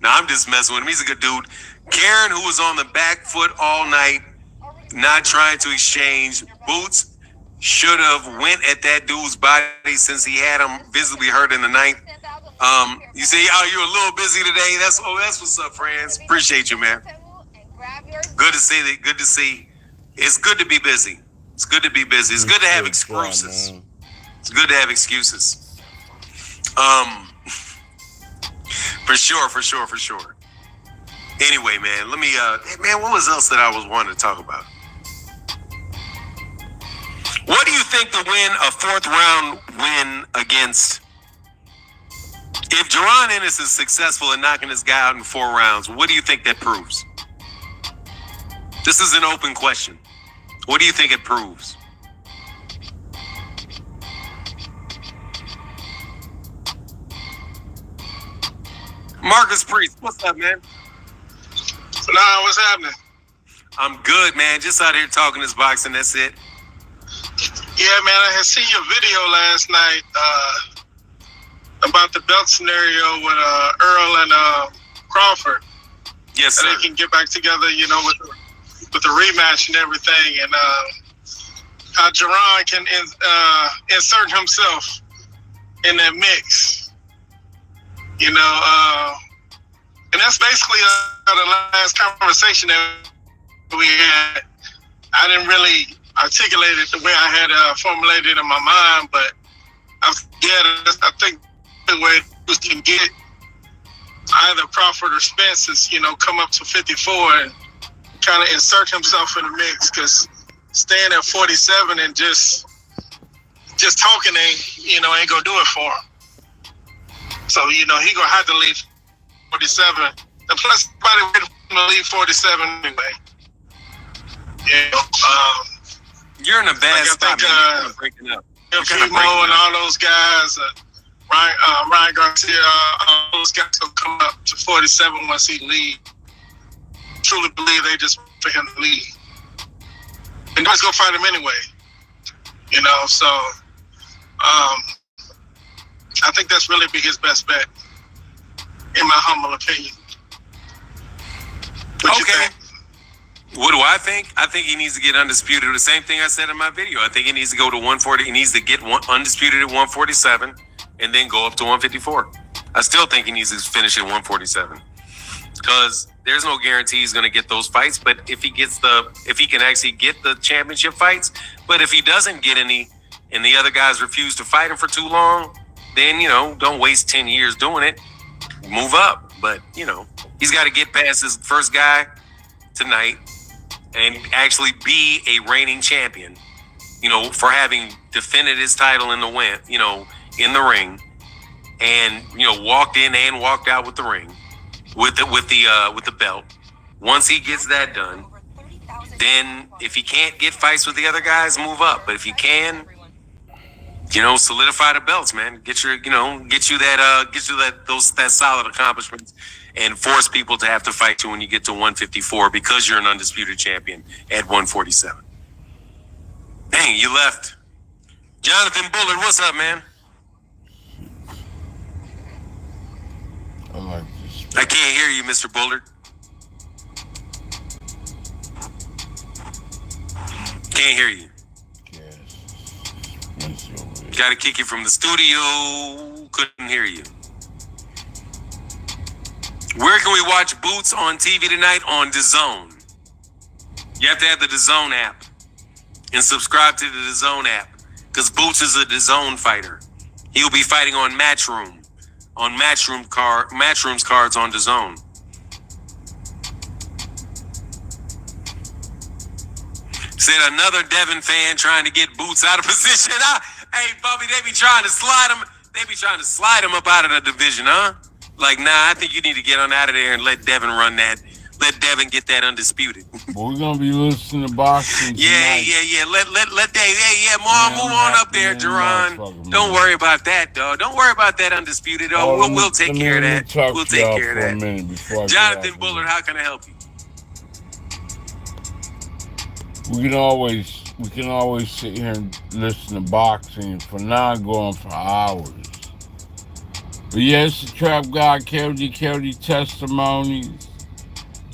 I'm just messing with him. He's a good dude. Karen, who was on the back foot all night, not trying to exchange. Boots should have went at that dude's body since he had him visibly hurt in the ninth. You say, you're a little busy today. That's what's up, friends. Appreciate you, man. Good to see that. Good to see. It's good to be busy. It's good to be busy. It's good to have excuses. It's good to have excuses. For sure. Anyway, man, let me, what was else that I was wanting to talk about? What do you think a fourth round win against, if Jaron Ennis is successful in knocking this guy out in 4 rounds, what do you think that proves? This is an open question. What do you think it proves? Marcus Priest, what's up, man? Nah, what's happening? I'm good, man. Just out here talking this boxing, that's it. Yeah, man, I had seen your video last night about the belt scenario with Earl and Crawford. Yes, sir. And they can get back together, with the rematch and everything, and how Jaron can insert himself in that mix. And that's basically the last conversation that we had. I didn't really articulate it the way I had formulated it in my mind, but I think the way we can get either Crawford or Spence is, come up to 54 and kind of insert himself in the mix, because staying at 47 and just talking ain't gonna do it for him. So, he gonna have to leave 47. And plus, nobody will leave 47 anyway. You're in a bad spot, man. You're breaking up. Mo and all those guys, Ryan Garcia, all those guys will come up to 47 once he leaves. Truly believe they just for him to leave. And nobody's gonna fight him anyway. So I think that's really be his best bet, in my humble opinion. What you think? What do I think? I think he needs to get undisputed. The same thing I said in my video. I think he needs to go to 140. He needs to get undisputed at 147 and then go up to 154. I still think he needs to finish at 147 because there's no guarantee he's going to get those fights. But if he can actually get the championship fights, but if he doesn't get any and the other guys refuse to fight him for too long, then, don't waste 10 years doing it. Move up. But, he's got to get past his first guy tonight and actually be a reigning champion, for having defended his title in the ring, and walked in and walked out with the ring, with the belt. Once he gets that done, then if he can't get fights with the other guys, move up. But if you can, solidify the belts, man. Get you that solid accomplishments. And force people to have to fight you when you get to 154 because you're an undisputed champion at 147. Dang, you left. Jonathan Bullard, what's up, man? I like this. I can't hear you, Mr. Bullard. Can't hear you. Got to kick you from the studio. Couldn't hear you. Where can we watch Boots on TV tonight? On DAZN. You have to have the DAZN app and subscribe to the DAZN app because Boots is a DAZN fighter. He'll be fighting on Matchroom, Matchroom's cards on DAZN. Said another Devin fan trying to get Boots out of position. Hey, Bubby, they be trying to slide him up out of the division, huh? Like, nah, I think you need to get on out of there and let Devin run that. Let Devin get that undisputed. But we're gonna be listening to boxing tonight. Yeah. Let Dave. Move on up there, Jerron. Don't worry about that, dog. Don't worry about that undisputed, dog. We'll take care of that. We'll take care of that. Jonathan Bullard, how can I help you? We can always sit here and listen to boxing. For now, going for hours. But yeah, it's the Trap Guy, Kod Testimonies.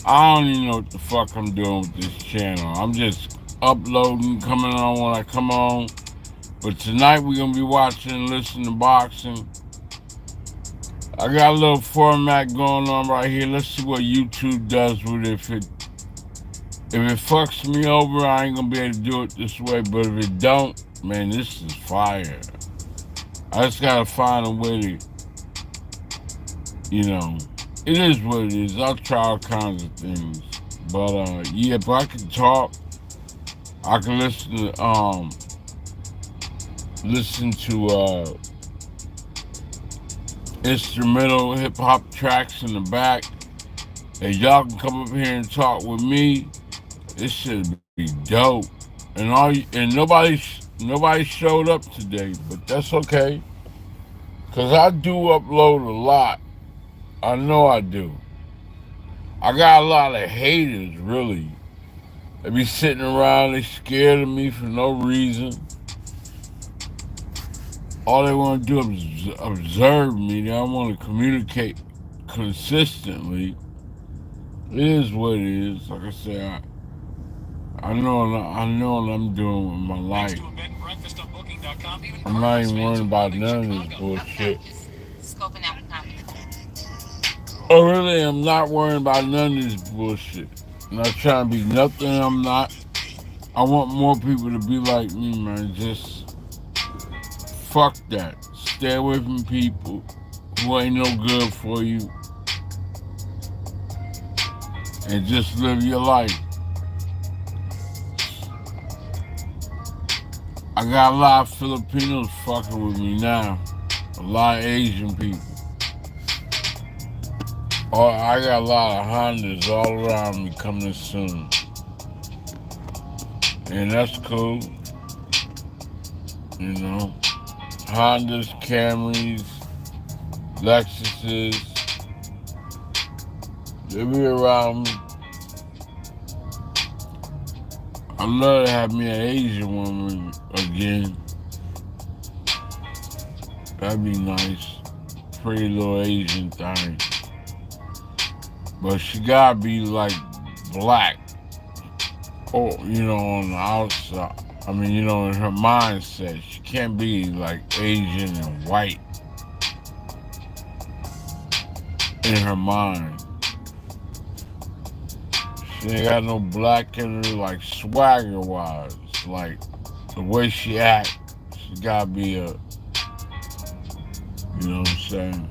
I don't even know what the fuck I'm doing with this channel. I'm just uploading, coming on when I come on. But tonight we're going to be watching and listening to boxing. I got a little format going on right here. Let's see what YouTube does with it. If it fucks me over, I ain't going to be able to do it this way. But if it don't, man, this is fire. I just got to find a way to... it is what it is. I'll try all kinds of things. But, yeah, but I can talk. I can listen to instrumental hip-hop tracks in the back. And y'all can come up here and talk with me. This should be dope. And nobody showed up today, but that's okay. Because I do upload a lot. I know I do. I got a lot of haters, really. They be sitting around, they scared of me for no reason. All they want to do is observe me. They don't want to communicate consistently. It is what it is. Like I said, I know what I'm doing with my life. I'm not even worrying about none of this bullshit. I really am not worrying about none of this bullshit. I'm not trying to be nothing I'm not. I want more people to be like me, man. Just fuck that. Stay away from people who ain't no good for you. And just live your life. I got a lot of Filipinos fucking with me now. A lot of Asian people. I got a lot of Hondas all around me coming soon. And that's cool. Hondas, Camrys, Lexuses. They be around me. I'd love to have me an Asian woman again. That'd be nice. Pretty little Asian thing. But she gotta be like black. Or, on the outside. I mean, in her mindset, she can't be like Asian and white in her mind. She ain't got no black in her, like swagger-wise. Like the way she act, she gotta be a, you know what I'm saying?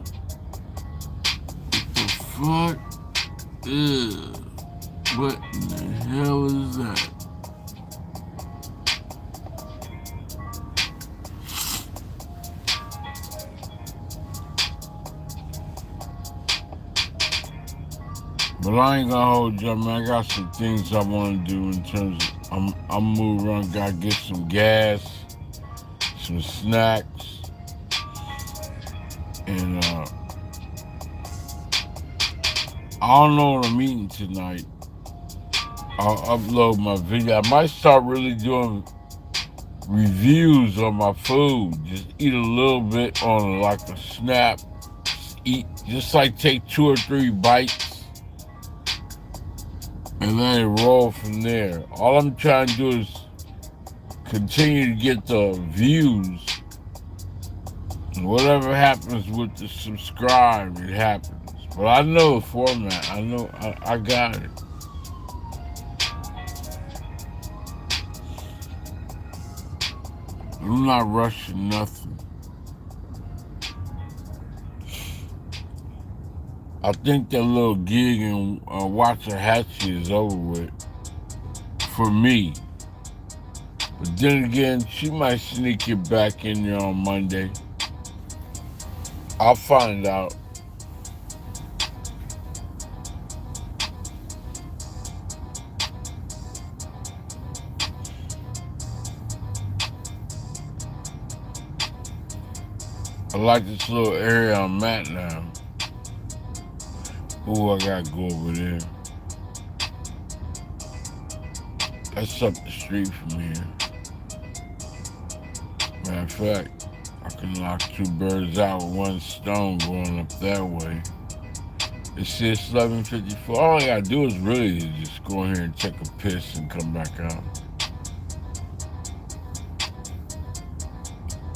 What the fuck? What in the hell is that? But I ain't gonna hold you, man. I got some things I want to do in terms of I'm moving around, gotta get some gas, some snacks, and I don't know what I'm eating tonight. I'll upload my video. I might start really doing reviews on my food. Just eat a little bit on like a snap. Eat, just like take 2 or 3 bites and let it roll from there. All I'm trying to do is continue to get the views. And whatever happens with the subscribe, it happens. But I know the format. I know I got it. I'm not rushing nothing. I think that little gig in Waxahachie is over with. For me. But then again, she might sneak it back in there on Monday. I'll find out. I like this little area I'm at now. Ooh, I gotta go over there. That's up the street from here. Matter of fact, I can knock 2 birds out with 1 stone going up that way. It says 11:54. All I gotta do is really just go in here and take a piss and come back out.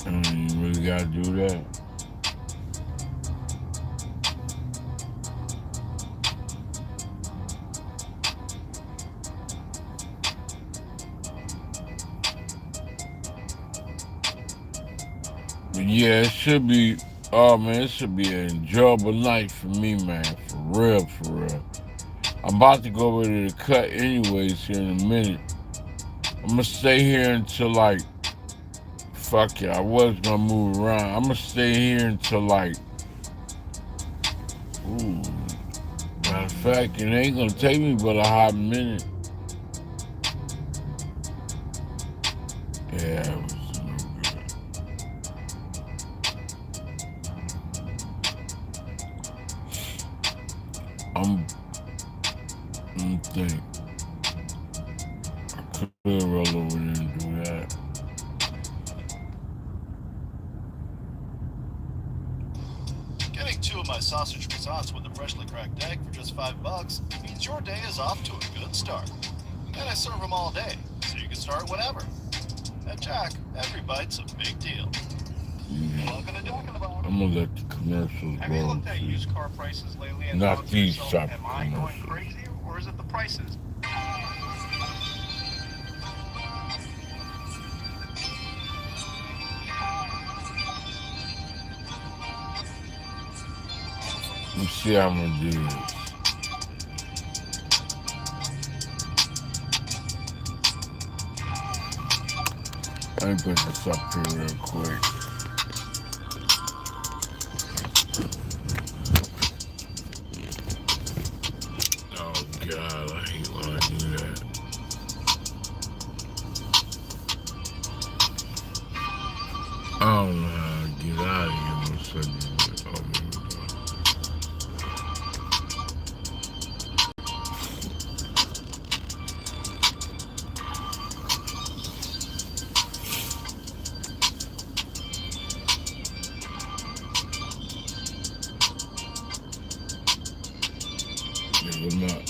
And you really gotta do that. But yeah, it should be, it should be an enjoyable night for me, man. For real, for real. I'm about to go over to the cut anyways here in a minute. I'm gonna stay here until like, fuck it, I was gonna move around. I'm gonna stay here until like, ooh, matter of fact, it ain't gonna take me but a hot minute. Yeah, it was no good. I'm think I could roll over there and do that. Getting 2 of my sausage croissants with a freshly cracked egg for just $5 means your day is off to a good start. And I serve them all day, so you can start whenever. At Jack, every bite's a big deal. Yeah. I'm gonna let the commercials Have you roll. looked at used car prices lately and Not thought to these yourself, type am of I going commercials. crazy or is it the prices? Let's see how I'm gonna do this. Let me put this up here real quick. Oh God, I hate when I do that. I don't know how to get out of here when suddenly. Oh my God. Never mind.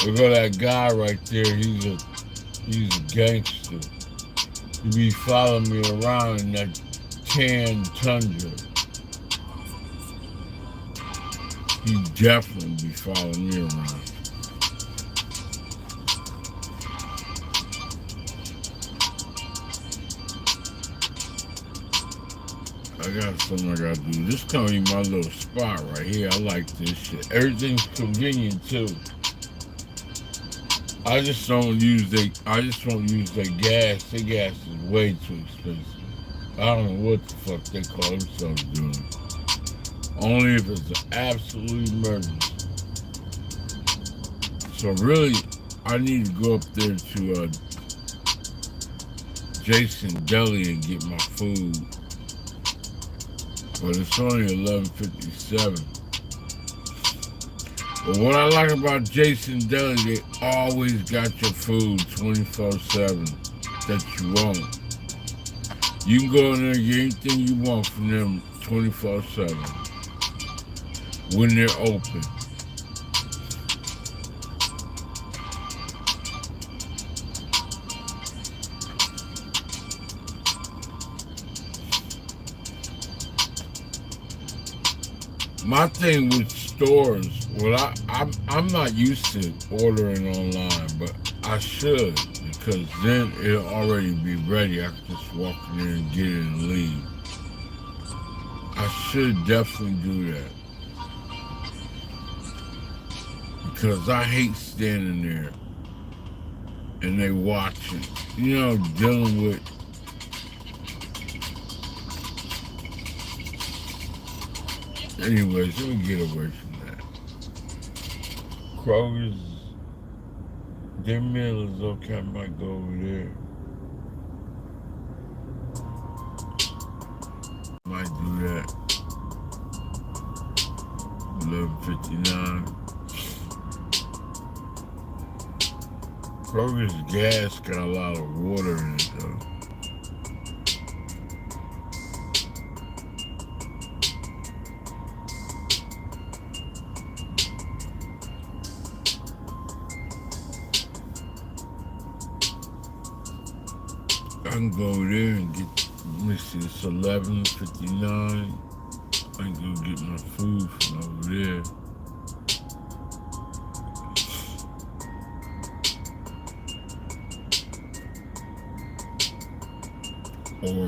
Look at that guy right there. He's a gangster. He be following me around in that tan Tundra. He definitely be following me around. I got something I gotta do. This gonna be my little spot right here. I like this shit. Everything's convenient too. I just don't use their gas. Their gas is way too expensive. I don't know what the fuck they call themselves doing. Only if it's an absolute emergency. So really, I need to go up there to Jason Deli and get my food. But it's only 11:57. But what I like about Jason Deli, they always got your food 24/7 that you want. You can go in there and get anything you want from them 24/7 when they're open. My thing with stores, well, I'm not used to ordering online, but I should, because then it'll already be ready. I can just walk in there and get it and leave. I should definitely do that, because I hate standing there and they watching, dealing with. Anyways, let me get away from that. Kroger's, their meal is okay. I might go over there. Might do that. 11:59. Kroger's gas got a lot of water in it though. I can go over there and get, let me see, it's 11:59. I can go get my food from over there. Or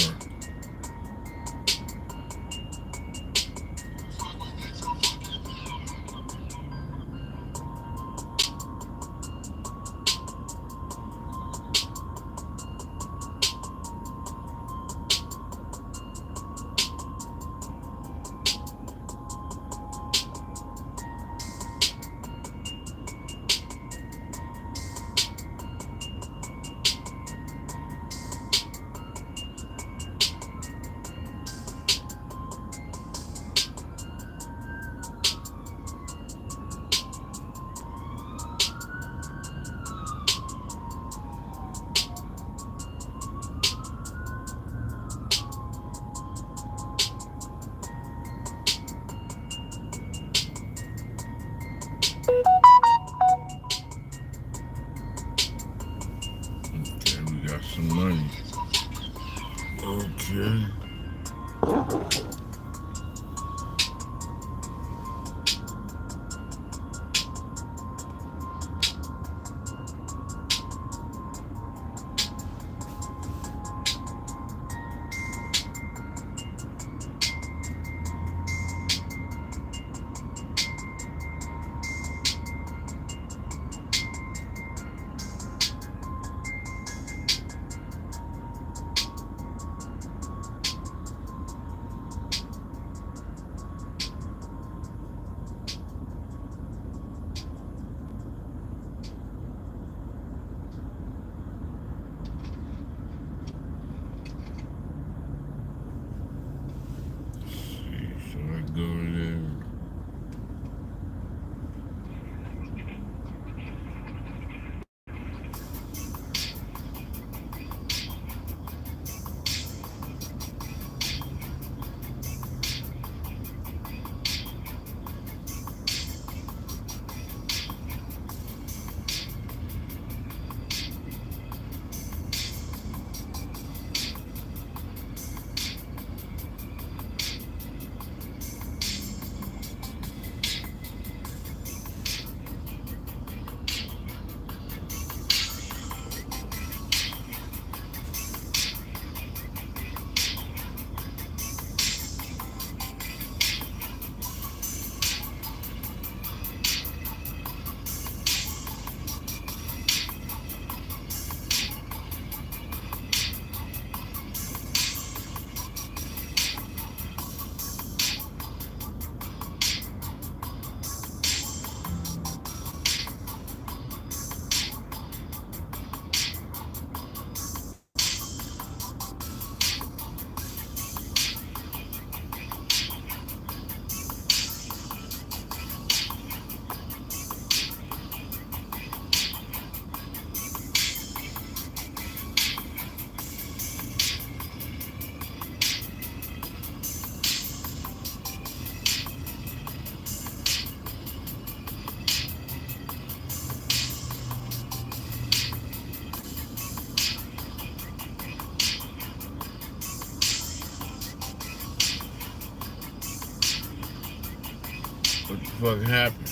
What the fuck happened?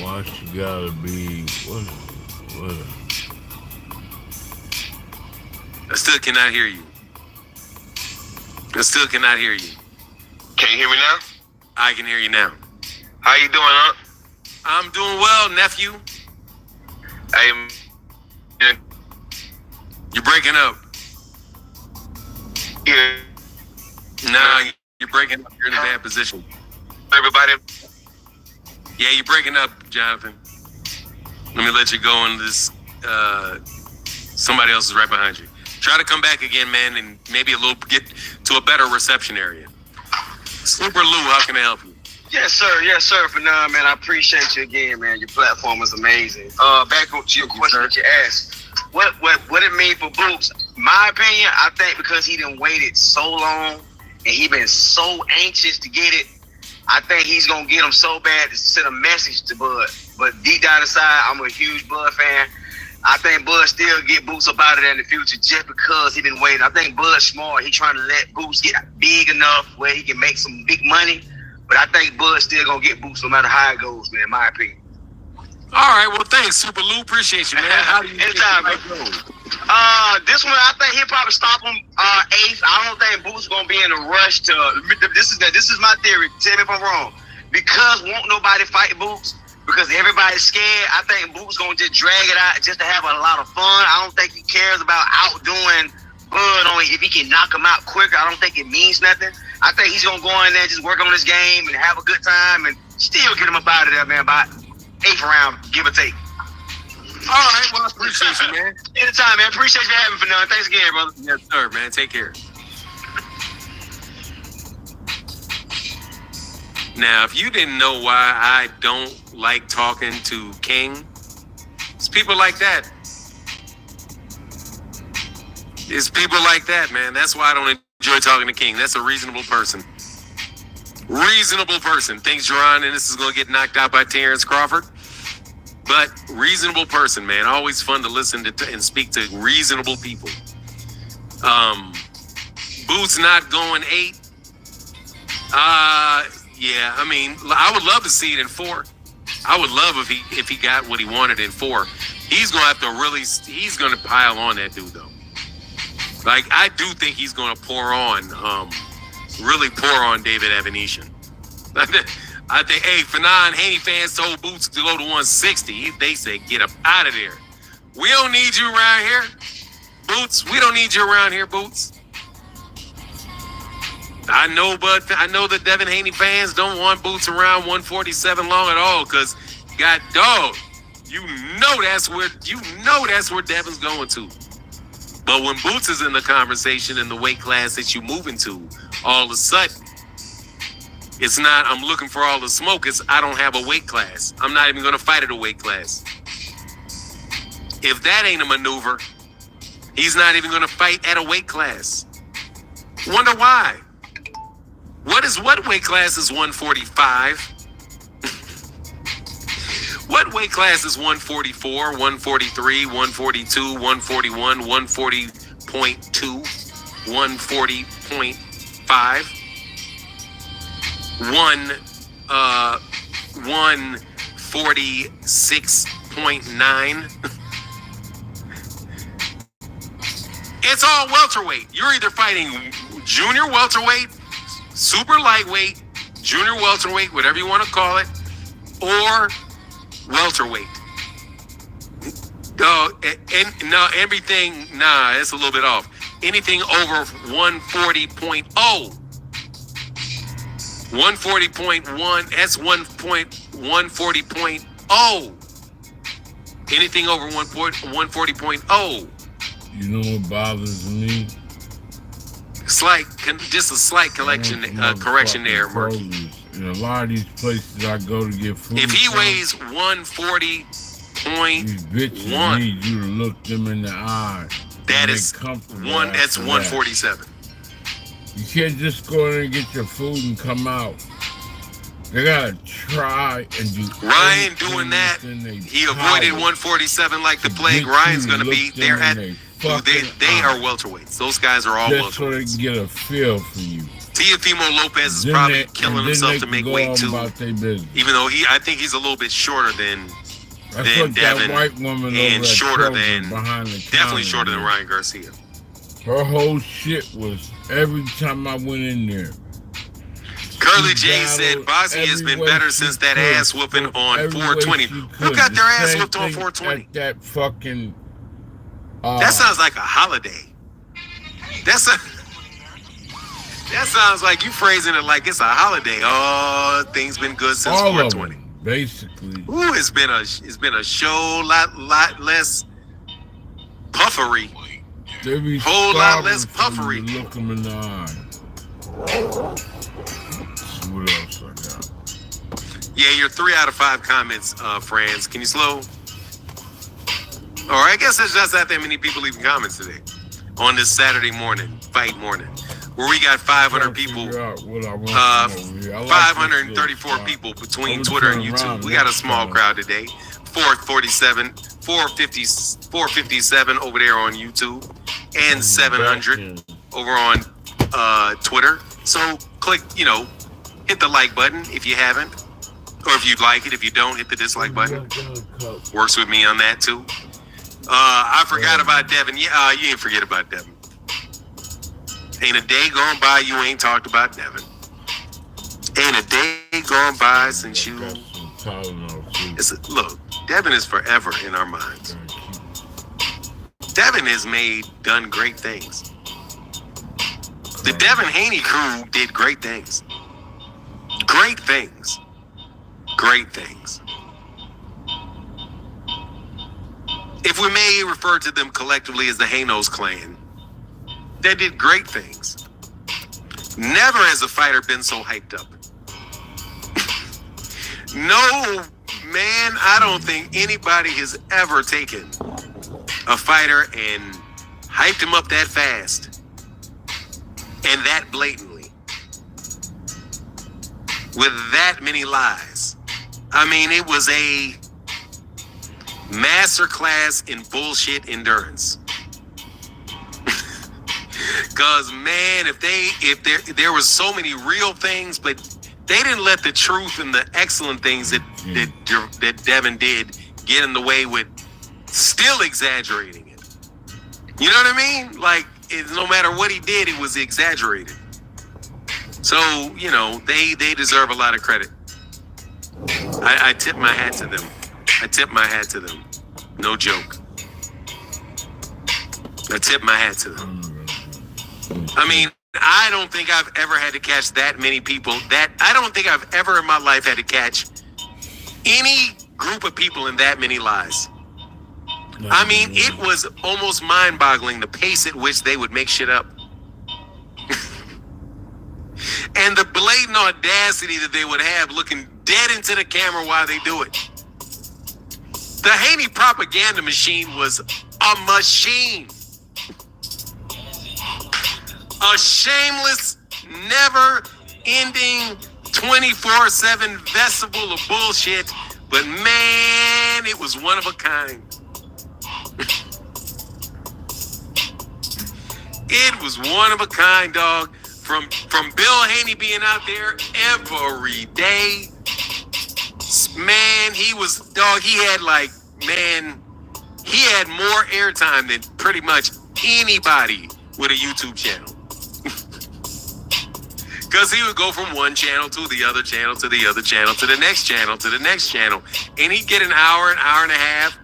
Why she gotta be what? I still cannot hear you. Can you hear me now? I can hear you now. How you doing, huh? I'm doing well, nephew. Hey, You're breaking up. yeah, Nah, you're breaking up. You're in a bad position. everybody. Yeah, you're breaking up, Jonathan. Let me let you go on this. Somebody else is right behind you. Try to come back again, man, and maybe get to a better reception area. Super Lou, how can I help you? Yes, sir. For now, man, I appreciate you again, man. Your platform is amazing. Back to your question that you asked. What it mean for Boots? My opinion, I think because he done waited so long and he been so anxious to get it, I think he's gonna get him so bad to send a message to Bud. But deep down inside, I'm a huge Bud fan. I think Bud still get Boots up out of there in the future just because he been waiting. I think Bud's smart. He trying to let Boots get big enough where he can make some big money. But I think Bud's still gonna get Boots no matter how it goes, man. In my opinion. All right, well, thanks, Super Lou. Appreciate you, man. How do you Anytime, man. This one, I think he'll probably stop him 8th. I don't think Boots gonna be in a rush to. This is my theory. Tell me if I'm wrong. Because won't nobody fight Boots. Because everybody's scared. I think Boots gonna just drag it out just to have a lot of fun. I don't think he cares about outdoing Bud on if he can knock him out quicker. I don't think it means nothing. I think he's gonna go in there, just work on his game and have a good time and still get him up out of there, man, by 8th round, give or take. All right, well, I appreciate you, man. Anytime, man. Appreciate you having me for now. Thanks again, brother. Yes, sir, man. Take care. Now, if you didn't know why I don't like talking to King, it's people like that. It's people like that, man. That's why I don't enjoy talking to King. That's a reasonable person. Reasonable person. Thinks Jerron and this is going to get knocked out by Terrence Crawford. But reasonable person, man. Always fun to listen to and speak to reasonable people. Boots not going 8. Yeah, I mean, I would love to see it in 4. I would love if he got what he wanted in 4. He's gonna have to he's gonna pile on that dude though. Like I do think he's gonna really pour on David Evanesian. I think, hey, Fanon Haney fans told Boots to go to 160. They said, get up out of there. We don't need you around here, Boots. We don't need you around here, Boots. I know the Devin Haney fans don't want Boots around 147 long at all, because God dog, you know that's where Devin's going to. But when Boots is in the conversation in the weight class that you moving to, all of a sudden, it's not I'm looking for all the smoke, it's I don't have a weight class. I'm not even gonna fight at a weight class. If that ain't a maneuver, he's not even gonna fight at a weight class. Wonder why? What weight class is 145? What weight class is 144, 143, 142, 141, 140.2, 140.5, 146.9? It's all welterweight. You're either fighting junior welterweight, super lightweight, junior welterweight, whatever you want to call it, or welterweight. It's a little bit off. Anything over 140.0. 140.1, that's 140.0. Anything over 140.0. You know what bothers me? Just a slight correction there, Murky. In a lot of these places I go to get food. If he weighs 140.1, these bitches need you to look them in the eye. That's 147. You can't just go in and get your food and come out. They gotta try and do. Ryan doing that. He avoided 147 like the plague. Ryan's gonna be. They're at. They are welterweights. Those guys are all welterweights. That's so they can get a feel for you. Teofimo Lopez is probably killing himself to make weight too. Even though I think he's a little bit shorter than Devin, that white woman and shorter than definitely shorter than Ryan Garcia. Her whole shit was every time I went in there. Curly J said Bosnia has been better since that ass whooping on 420. Who got their ass whooped on 420? That fucking. That sounds like a holiday. That sounds like you phrasing it like it's a holiday. Oh, things been good since 420. Basically. Ooh, it's been a show lot less puffery. Whole lot less puffery. Look them in the eye. What else I got? Yeah, you're 3 out of 5 comments, Franz. Can you slow? Or I guess there's just not that many people leaving comments today on this Saturday morning, fight morning, where we got 500 people, 534 people between Twitter and YouTube. We got a small crowd today. 457 over there on YouTube, and 700 over on Twitter. So click, hit the like button if you haven't, or if you like it. If you don't, hit the dislike button. Works with me on that too. I forgot about Devin. Yeah, you ain't forget about Devin. Ain't a day gone by you ain't talked about Devin. Ain't a day gone by since you. Look, Devin is forever in our minds. Devin has done great things. The Devin Haney crew did great things. Great things. Great things. If we may refer to them collectively as the Hanos clan, they did great things. Never has a fighter been so hyped up. No, man, I don't think anybody has ever taken a fighter and hyped him up that fast and that blatantly with that many lies. I mean, it was a masterclass in bullshit endurance. Cause man, if there was so many real things, but they didn't let the truth and the excellent things that Devin did get in the way with still exaggerating it. You know what I mean? Like, no matter what he did, it was exaggerated. So, they deserve a lot of credit. I tip my hat to them. No joke. I tip my hat to them. I mean, I don't think I've ever had to catch that many people. I don't think I've ever in my life had to catch any group of people in that many lies. I mean, it was almost mind-boggling the pace at which they would make shit up. And the blatant audacity that they would have looking dead into the camera while they do it. The Haney propaganda machine was a machine. A shameless, never-ending, 24/7 festival of bullshit. But man, it was one of a kind. It was one of a kind, dog. From Bill Haney being out there every day. Man, he had more airtime than pretty much anybody with a YouTube channel. Because he would go from one channel to the other channel, to the other channel, to the next channel, to the next channel. And he'd get an hour and a half.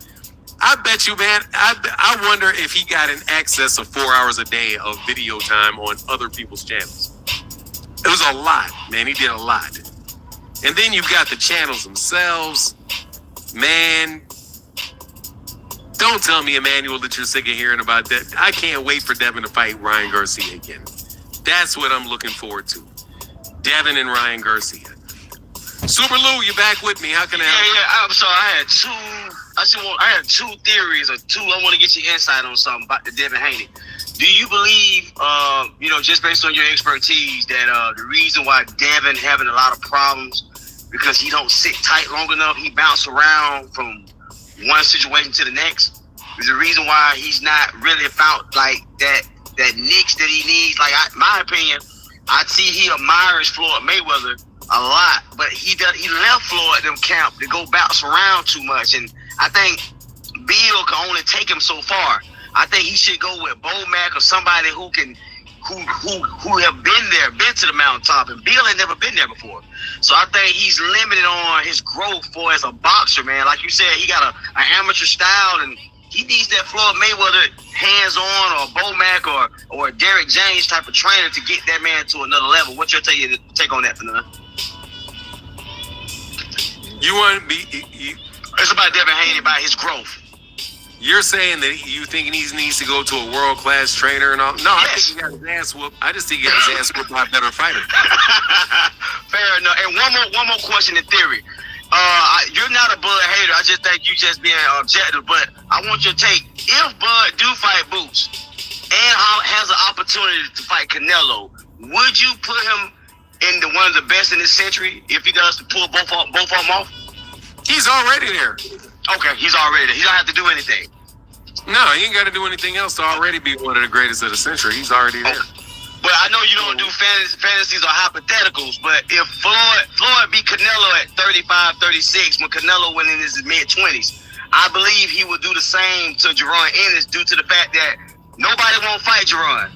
I bet you, man, I wonder if he got in excess of 4 hours a day of video time on other people's channels. It was a lot, man. He did a lot. And then you've got the channels themselves. Man, don't tell me, Emmanuel, that you're sick of hearing about that. I can't wait for Devin to fight Ryan Garcia again. That's what I'm looking forward to. Devin and Ryan Garcia. Super Lou, you back with me? How can I help? Yeah. I'm sorry. I had two theories, or two. I want to get your insight on something about the Devin Haney. Do you believe, just based on your expertise, that the reason why Devin having a lot of problems because he don't sit tight long enough. He bounce around from one situation to the next. There's a reason why he's not really found like that niche that he needs. Like, my opinion, I see he admires Floyd Mayweather a lot, but he left Floyd them camp to go bounce around too much, and I think Bill can only take him so far. I think he should go with Bo Mack or somebody who have been to the mountaintop, and Bill had never been there before. So I think he's limited on his growth for as a boxer, man. Like you said, he got an amateur style, and he needs that Floyd Mayweather hands-on or Bo Mack or Derek James type of trainer to get that man to another level. What's your take on that, Fernand? You want to be? It's about Devin Haney, about his growth. You're saying that you think he needs to go to a world-class trainer and all? No, yes. I think he got his ass whooped. I just think he got his ass whooped by a better fighter. Fair enough. And one more question in theory. You're not a Bud hater. I just think you just being objective. But I want your take. If Bud do fight Boots and has an opportunity to fight Canelo, would you put him in one of the best in this century if he does to pull both of them off? He's already there. Okay, he's already there. He don't have to do anything. No, he ain't got to do anything else to already be one of the greatest of the century. He's already there. But I know you don't do fantasies or hypotheticals, but if Floyd beat Canelo at 35, 36, when Canelo went in his mid-20s, I believe he would do the same to Jaron Ennis due to the fact that nobody won't fight Jaron.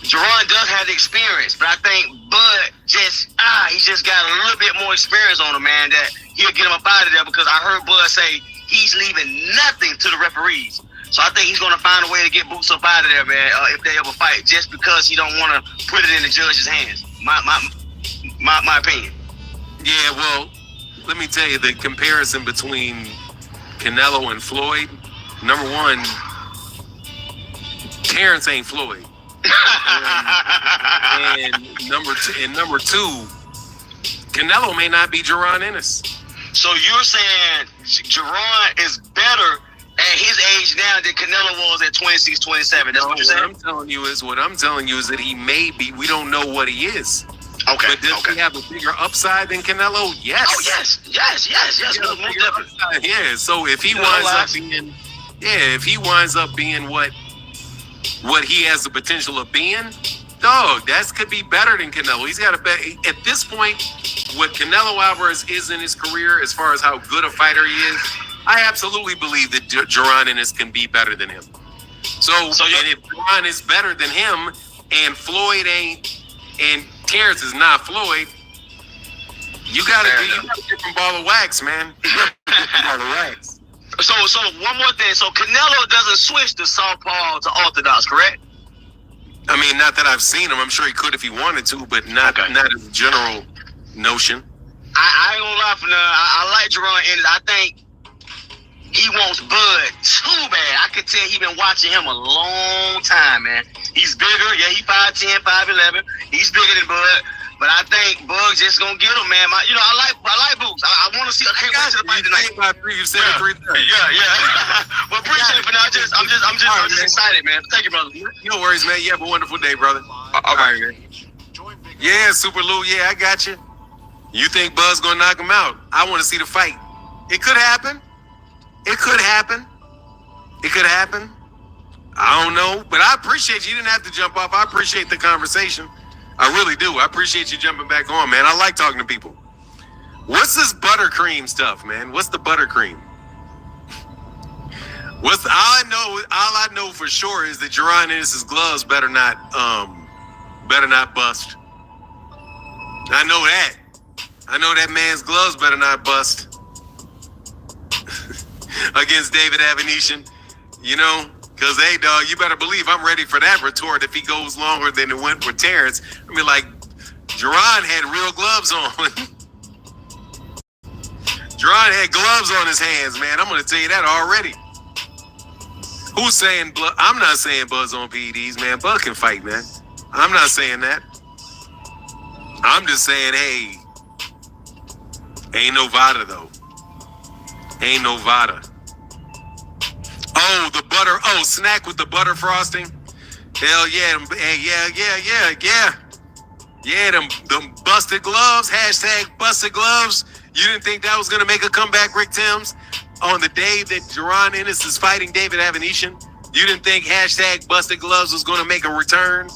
Jaron does have the experience, but I think Bud he just got a little bit more experience on him, man, that he'll get him up out of there, because I heard Bud say he's leaving nothing to the referees. So I think he's going to find a way to get Boots up out of there, man, if they ever fight, just because he don't want to put it in the judge's hands. My opinion. Yeah, well, let me tell you, the comparison between Canelo and Floyd, number one, Terrence ain't Floyd. and number two, Canelo may not be Jaron Ennis. So you're saying Jaron is better at his age now than Canelo was at 26, 27. That's what you're saying? What I'm telling you is that he may be. We don't know what he is. Okay. But does he have a bigger upside than Canelo? Yes. Oh, yes. Most definitely. Yeah. So if he winds up being what he has the potential of being, dog, that could be better than Canelo. He's got a bet at this point. What Canelo Alvarez is in his career, as far as how good a fighter he is, I absolutely believe that Jaron Ennis can be better than him. So and if Jaron is better than him, and Floyd ain't, and Terrence is not Floyd, you got a different ball of wax, man. Ball of wax. So one more thing. So Canelo doesn't switch to southpaw to orthodox, correct? I mean, not that I've seen him. I'm sure he could if he wanted to, but not as a general notion. I ain't gonna lie for nothing. I like Jaron Ennis. I think he wants Bud too bad. I could tell he been watching him a long time, man. He's bigger. Yeah, he 5'10", 5'11". He's bigger than Bud. But I think Bug's just gonna get him, man. I like Boots. I want to see. I can't wait to the fight tonight. You said it 3 times. Yeah. Well, appreciate it, but I'm just excited, man. Thank you, brother. No worries, man. You have a wonderful day, brother. All right. Yeah, Super Lou. Yeah, I got you. You think Buzz gonna knock him out? I want to see the fight. It could happen. It could happen. I don't know, but I appreciate you didn't have to jump off. I appreciate the conversation. I really do. I appreciate you jumping back on, man. I like talking to people. What's this buttercream stuff, man? What's the buttercream? All I know for sure is that Jaron Ennis' gloves better not bust. I know that. I know that man's gloves better not bust against David Avenetian, because, hey, dog, you better believe I'm ready for that retort if he goes longer than it went for Terrence. I mean, like, Jaron had real gloves on. Jaron had gloves on his hands, man. I'm going to tell you that already. Who's saying I'm not saying Buzz on PEDs, man. Buzz can fight, man. I'm not saying that. I'm just saying, hey, ain't no Vada, though. Ain't no Vada. Oh, the butter. Oh, snack with the butter frosting. Hell yeah. Hey, yeah. Yeah, them busted gloves. Hashtag busted gloves. You didn't think that was going to make a comeback, Rick Timms? On the day that Jaron Ennis is fighting David Avanesyan? You didn't think hashtag busted gloves was going to make a return?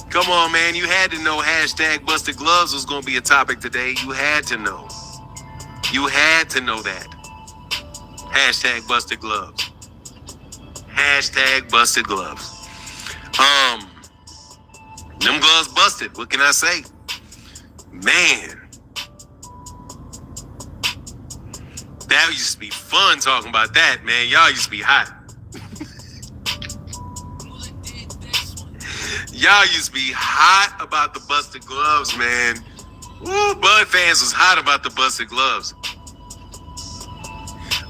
Come on, man. You had to know hashtag busted gloves was going to be a topic today. You had to know. You had to know that. Hashtag busted gloves. Hashtag busted gloves. Them gloves busted. What can I say? Man. That used to be fun talking about that, man. Y'all used to be hot. Y'all used to be hot about the busted gloves, man. Woo, Bud fans was hot about the busted gloves.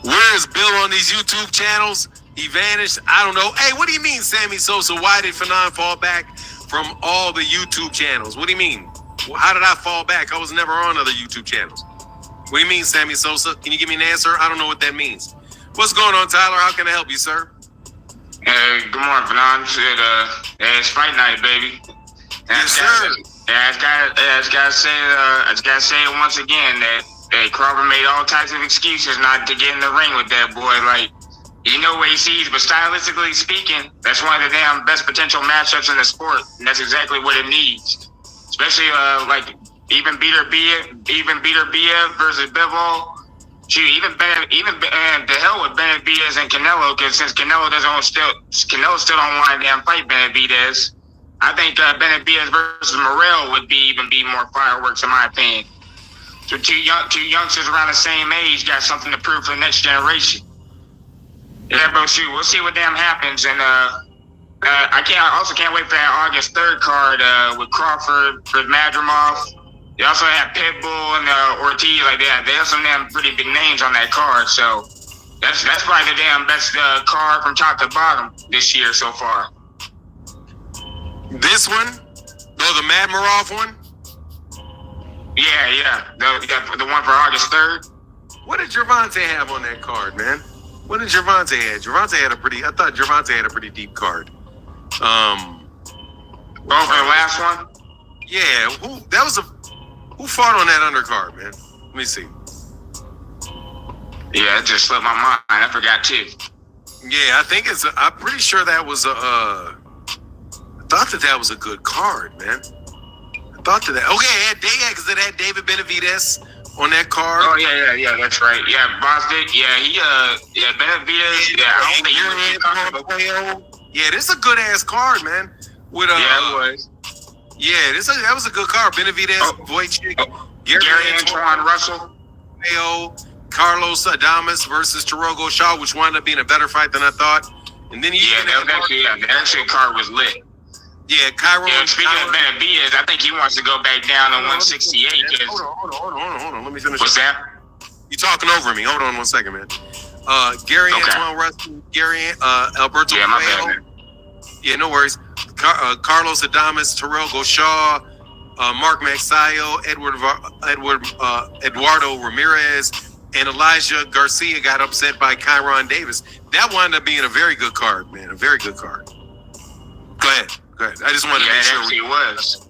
Where is Bill on these YouTube channels? He vanished. I don't know. Hey, what do you mean, Sammy Sosa? Why did Fanon fall back from all the YouTube channels? What do you mean? How did I fall back? I was never on other YouTube channels. What do you mean, Sammy Sosa? Can you give me an answer? I don't know what that means. What's going on, Tyler? How can I help you, sir? Good morning, Fanon. It's fight night, baby. Yes, sir. I just gotta say it once again that Crawford made all types of excuses not to get in the ring with that boy. Like, you know what he sees, but stylistically speaking, that's one of the damn best potential matchups in the sport, and that's exactly what it needs. Especially like even beater Biev versus Bivol. Shoot, even the hell with Benavidez and Canelo, because since Canelo still don't want to damn fight Benavidez, I think Benavidez versus Morrell would be more fireworks in my opinion. So two youngsters around the same age got something to prove for the next generation. Yeah, bro, shoot, we'll see what damn happens, and I can't wait for that August 3rd card with Crawford with Madrimov. They also have Pitbull and Ortiz like that. They have some damn pretty big names on that card, so that's probably the damn best card from top to bottom this year so far. This one? No, the Madrimov one? Yeah, the one for August 3rd. What did Gervonta have on that card, man? What did Gervonta have? I thought Gervonta had a pretty deep card. Oh, for the last one? Yeah, who fought on that undercard, man? Let me see. Yeah, it just slipped my mind. I forgot too. Yeah, I'm pretty sure that was I thought that was a good card, man. Okay, because it had David Benavidez on that card. Oh yeah, that's right. Yeah, Bostic. Yeah, Benavidez. Yeah, I don't think you were. Yeah, this is a good ass card, man. With yeah, it was. Yeah, that was a good card. Benavidez, Wojcik, Gary Antoine Russell, Carlos Adames versus Torogo Shaw, which wound up being a better fight than I thought. And then that actually card was lit. Yeah, Cairo. Yeah, speaking of Benavidez, I think he wants to go back down to 168. Hold on. Let me finish. What's that? You talking over me? Hold on 1 second, man. Gary Antoine Russell, Alberto. Yeah, my bad, man. Yeah, no worries. Carlos Adames, Torogo Shaw, Mark Magsayo, Eduardo Ramirez, and Elijah Garcia got upset by Kyron Davis. That wound up being a very good card, man. A very good card. Go ahead. I just wanted to make sure. It was.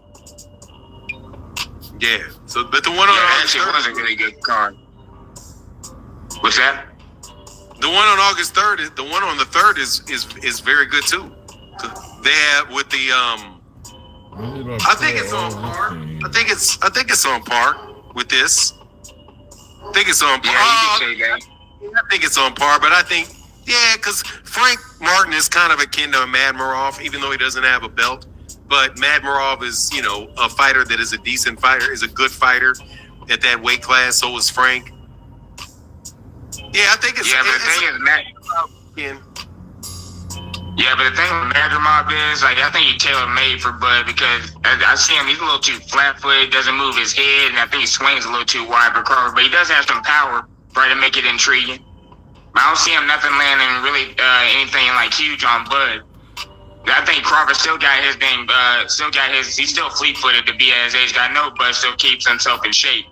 Yeah. So, but the one on August 3rd was a really good card. What's that? The one on August 3rd, the one on the 3rd is very good too. They have with the I think it's on par. I think it's on par with this. I think it's on par. Yeah, you can say that. I think it's on par, but I think because Frank Martin is kind of akin to Madmarov, even though he doesn't have a belt. But Madmarov is, a fighter that is a decent fighter, is a good fighter at that weight class. So is Frank. Yeah, I think it's. Yeah, but the thing is, but the thing with Madrimov is, I think he's tailor-made for Bud because I see him. He's a little too flat-footed, doesn't move his head, and I think he swings a little too wide for Crawford. But he does have some power, try to make it intriguing. I don't see him nothing landing really anything like huge on Bud. I think Crawford still got his thing. He's still fleet-footed to be at his age. I know Bud still keeps himself in shape.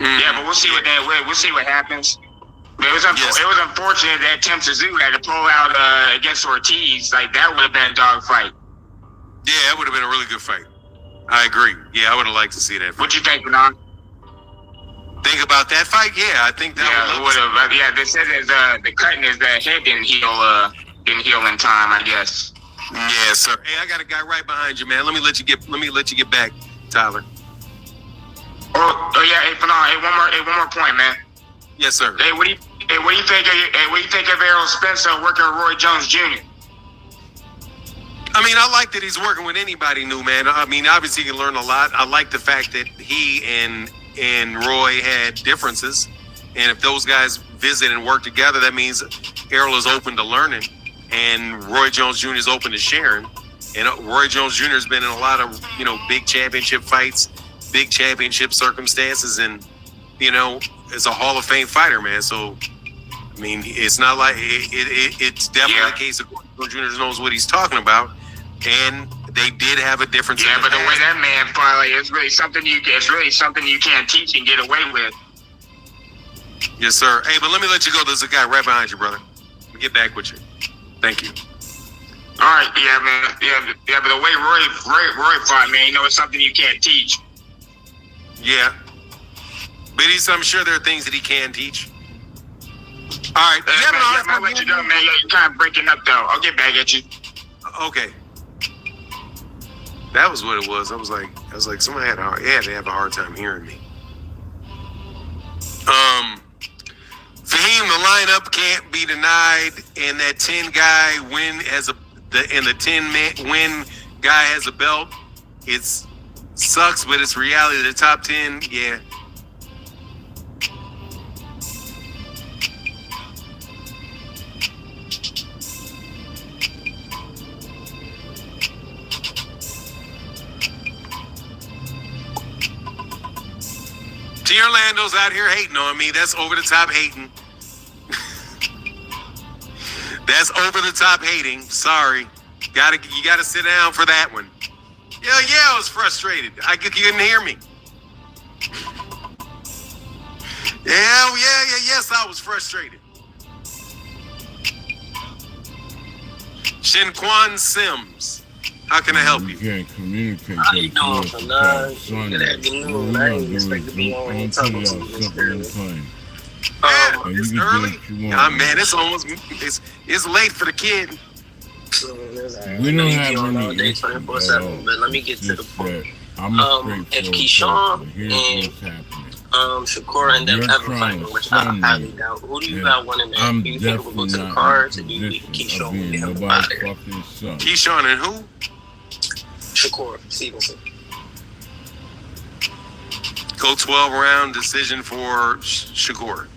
Yeah, but we'll see what happens. It was unfortunate that Tim Suzuki had to pull out against Ortiz. Like that would have been a dog fight. Yeah, that would have been a really good fight. I agree. Yeah, I would have liked to see that fight. What you think, Bernard? Think about that fight? Yeah, I think that would have. Yeah, they said the cutting is that head didn't heal in time, I guess. Yeah, sir. Hey, I got a guy right behind you, man. Let me let you get back, Tyler. Oh yeah, hey Bernard, one more point, man. Yes, sir. Hey, what do you think of Errol Spencer working with Roy Jones Jr.? I mean, I like that he's working with anybody new, man. I mean, obviously, he can learn a lot. I like the fact that he and Roy had differences. And if those guys visit and work together, that means Errol is open to learning. And Roy Jones Jr. is open to sharing. And Roy Jones Jr. has been in a lot of, big championship fights, big championship circumstances. And, is a Hall of Fame fighter, man. So, I mean, it's not like it's definitely the case that Roy Jr. knows what he's talking about. And they did have a difference. Yeah, but the way that man fought, it's really something you can't teach and get away with. Yes, sir. Hey, but let me let you go. There's a guy right behind you, brother. Let me get back with you. Thank you. All right, yeah, man. Yeah, but the way Roy fought, man, it's something you can't teach. Yeah. But I'm sure there are things that he can teach. All right. I'll let you go, man. You're kind of breaking up, though. I'll get back at you. Okay. That was what it was. I was like, somebody had to have a hard time hearing me. Fahim, the lineup can't be denied, and that 10 guy the 10 win guy has a belt. It sucks, but it's reality. The top 10, yeah. T. Orlando's out here hating on me. That's over the top hating. That's over the top hating. Sorry. You gotta sit down for that one. Yeah, I was frustrated. You couldn't hear me. Yes, I was frustrated. Shinquan Sims. How can I help you? Can't communicate. How you doing, Fernand? Good afternoon. I didn't expect to be on here talking to you. It's early. Man, it's late for the kid. We don't have all day 24/7, but let me get to the point. If Keyshawn and Shakur end up ever fighting, which I highly doubt, who do you got winning that? Do you think it will go to the cards, or do you think Keyshawn will get him out of there? Keyshawn and who? Shakur Stevenson. Go 12-round decision for Shakur.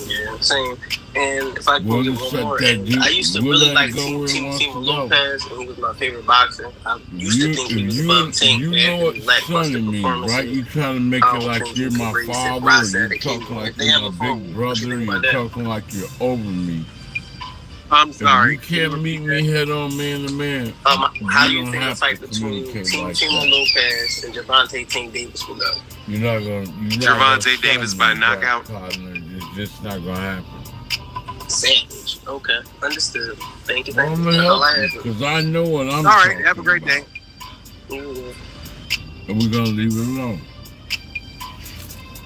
Yeah, same. And if I go get one more, I used to really like Timo Lopez, and he was my favorite boxer. I used to think he was above Tank. You know what's funny me, right? You trying to make it like you're my father, or you're talking like you're my big brother, and you're talking like you're over me. I'm sorry. You can't meet me head on, man to man. How do you think the fight between Timo Lopez and Gervonta Tank Davis will go? You're not gonna. Gervonta Davis by knockout. It's just not gonna happen. Savage. Okay, understood. Thank you. I'm gonna help you, because I know what I'm. All right. Have a great day. And we're gonna leave it alone.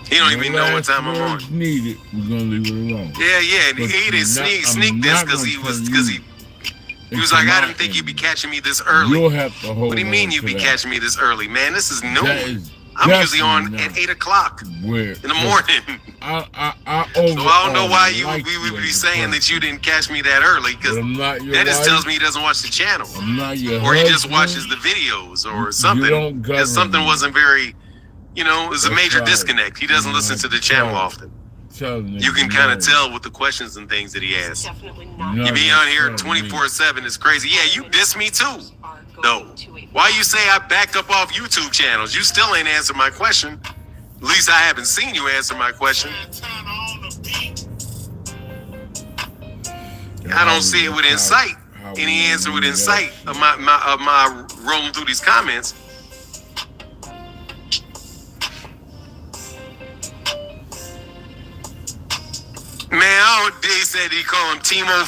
He don't even know what time I'm on. Needed. We're gonna leave it alone. Yeah. And he didn't sneak this because he was like, I didn't think you'd be catching me this early. You'll have to hold. What do you mean you'd be catching me this early, man? This is noon. I'm usually on at 8 o'clock in the morning. So I don't know why we would be saying that you didn't catch me that early, because that just tells me he doesn't watch the channel, or he just watches the videos or something. Because something wasn't very. It's a major disconnect. He doesn't listen to the channel often. You can kind of tell with the questions and things that he asks. You be on here 24/7 is crazy. Yeah, you diss me too, though. Why you say I backed up off YouTube channels? You still ain't answered my question. At least I haven't seen you answer my question. I don't see it with insight. Any answer with insight of my rolling through these comments. Man, they said he called him Timo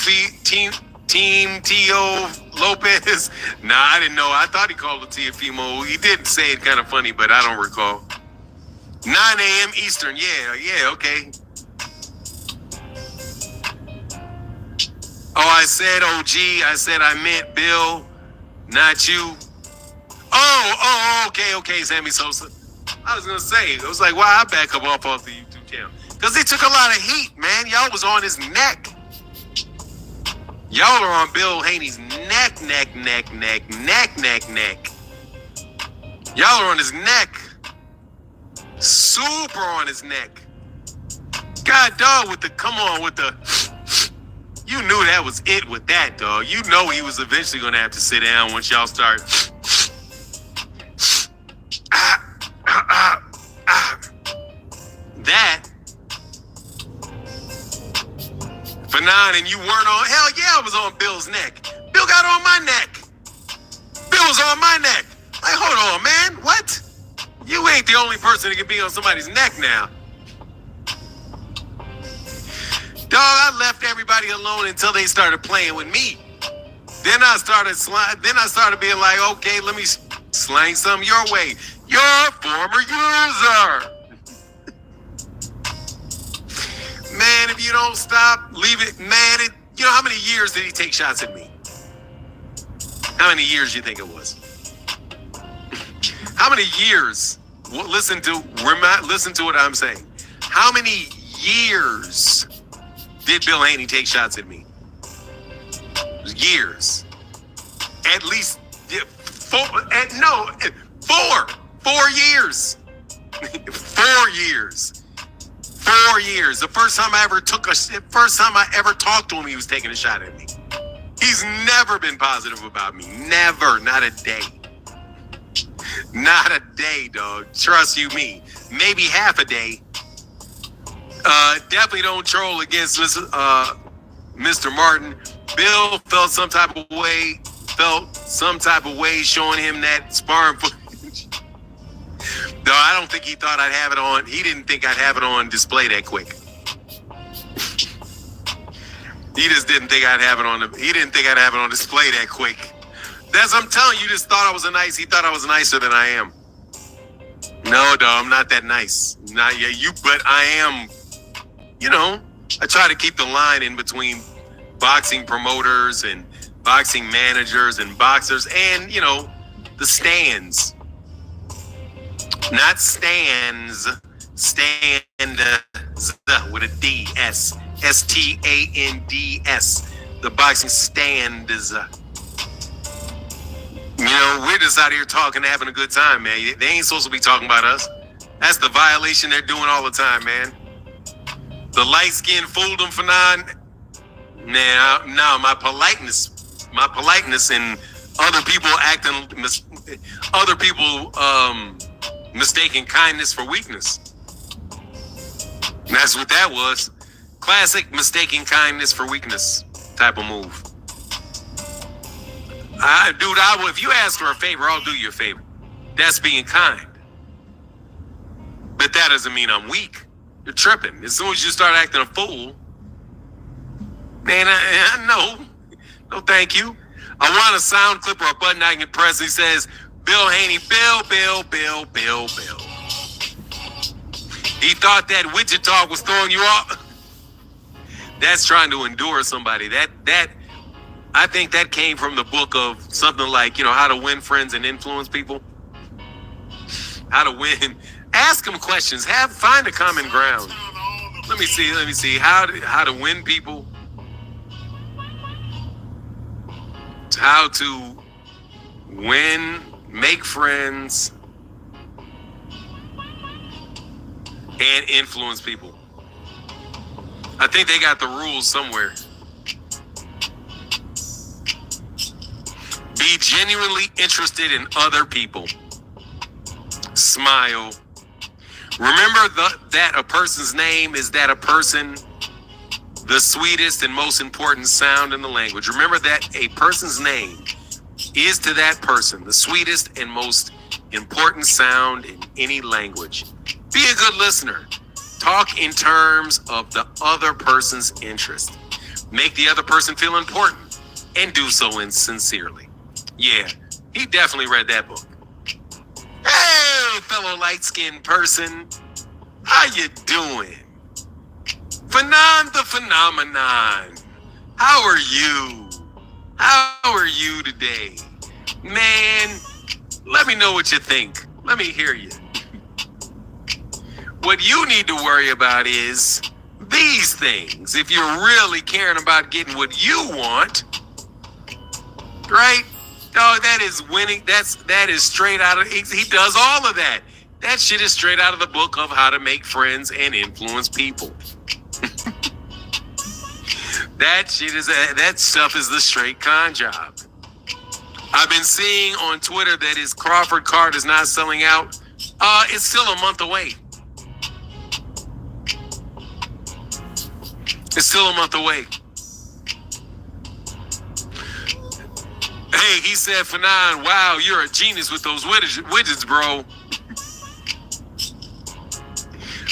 Team Tio Lopez. Nah, I didn't know. I thought he called it Tiafimo. He did say it kind of funny, but I don't recall. 9 a.m. Eastern. Yeah, okay. Oh, I said OG. I said I meant Bill, not you. Oh, okay, Sammy Sosa. I was going to say, it was like, why I back up off the YouTube channel? Because they took a lot of heat, man. Y'all was on his neck. Y'all are on Bill Haney's neck. Y'all are on his neck. Super on his neck. God, dog, with the, you knew that was it with that, dog. You know he was eventually going to have to sit down once y'all start. That. Fanon, and you weren't on. Hell yeah, I was on Bill's neck. Bill got on my neck. Bill was on my neck. Like, hold on, man. What? You ain't the only person that can be on somebody's neck now. Dog, I left everybody alone until they started playing with me. Then I started being like, okay, let me slang some your way. Your former user. Man, if you don't stop, leave it. Man, you know how many years did he take shots at me? How many years do you think it was? How many years? Listen to what I'm saying. How many years did Bill Haney take shots at me? Years. At least 4 years. 4 years. 4 years. The first time I ever talked to him, he was taking a shot at me. He's never been positive about me. Never. Not a day. Not a day, dog. Trust you me. Maybe half a day. Definitely don't troll against Mr. Martin. Bill felt some type of way showing him that sparring footage. No, I don't think he thought I'd have it on. He didn't think I'd have it on display that quick. He just didn't think I'd have it on. He didn't think I'd have it on display that quick. That's what I'm telling you. You just thought I was he thought I was nicer than I am. No, dog, I'm not that nice. Not yet. But I am. You know, I try to keep the line in between boxing promoters and boxing managers and boxers and, you know, the stands. Not stands. Stand with a D. Stands. The boxing stand is. You know, we're just out here talking, having a good time, man. They ain't supposed to be talking about us. That's the violation they're doing all the time, man. The light skin fooled them for none. Nah, no, my politeness and other people mistaking kindness for weakness. And that's what that was. Classic mistaking kindness for weakness type of move. If you ask for a favor, I'll do you a favor. That's being kind. But that doesn't mean I'm weak. You're tripping. As soon as you start acting a fool, man, no, thank you. I want a sound clip or a button I can press. He says, Bill Haney, Bill. He thought that widget talk was throwing you off. That's trying to endure somebody. I think that came from the book of something like, you know, how to win friends and influence people. How to win. Ask them questions. Find a common ground. Let me see. How to win people. How to win, make friends, and influence people. I think they got the rules somewhere. Be genuinely interested in other people. Smile. Remember that a person's name is that a person, the sweetest and most important sound in the language. Remember that a person's name is to that person the sweetest and most important sound in any language. Be a good listener. Talk in terms of the other person's interest. Make the other person feel important. and do so sincerely. Yeah, he definitely read that book. Hey, fellow light-skinned person, how you doing? Phenon the Phenomenon, how are you? How are you today? Man, let me know what you think. Let me hear you. What you need to worry about is these things. If you're really caring about getting what you want, right? Oh, that is winning. That is straight out of, he does all of that. That shit is straight out of the book of How to Make Friends and Influence People. That stuff is the straight con job. I've been seeing on Twitter that his Crawford card is not selling out. It's still a month away. It's still a month away. Hey, he said, Fanon, wow, you're a genius with those widgets, bro.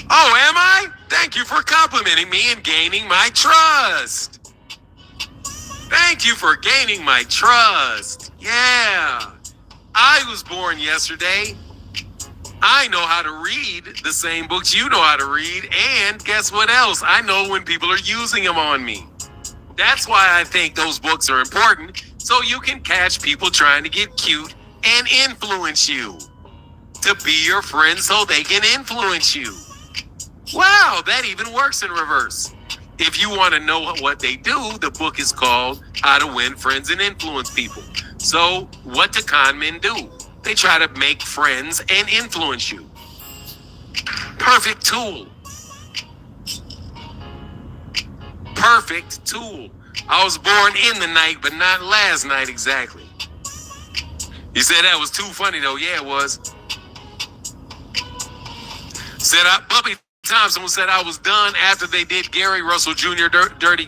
Oh, am I? Thank you for complimenting me and gaining my trust. Thank you for gaining my trust. Yeah. I was born yesterday. I know how to read the same books you know how to read. And guess what else? I know when people are using them on me. That's why I think those books are important. So you can catch people trying to get cute and influence you. To be your friend so they can influence you. Wow, that even works in reverse. If you want to know what they do, the book is called How to Win Friends and Influence People. So what do con men do? They try to make friends and influence you. Perfect tool. Perfect tool. I was born in the night, but not last night exactly. You said that was too funny though. Yeah, it was. Bubby Thompson said I was done after they did Gary Russell Jr. dirty.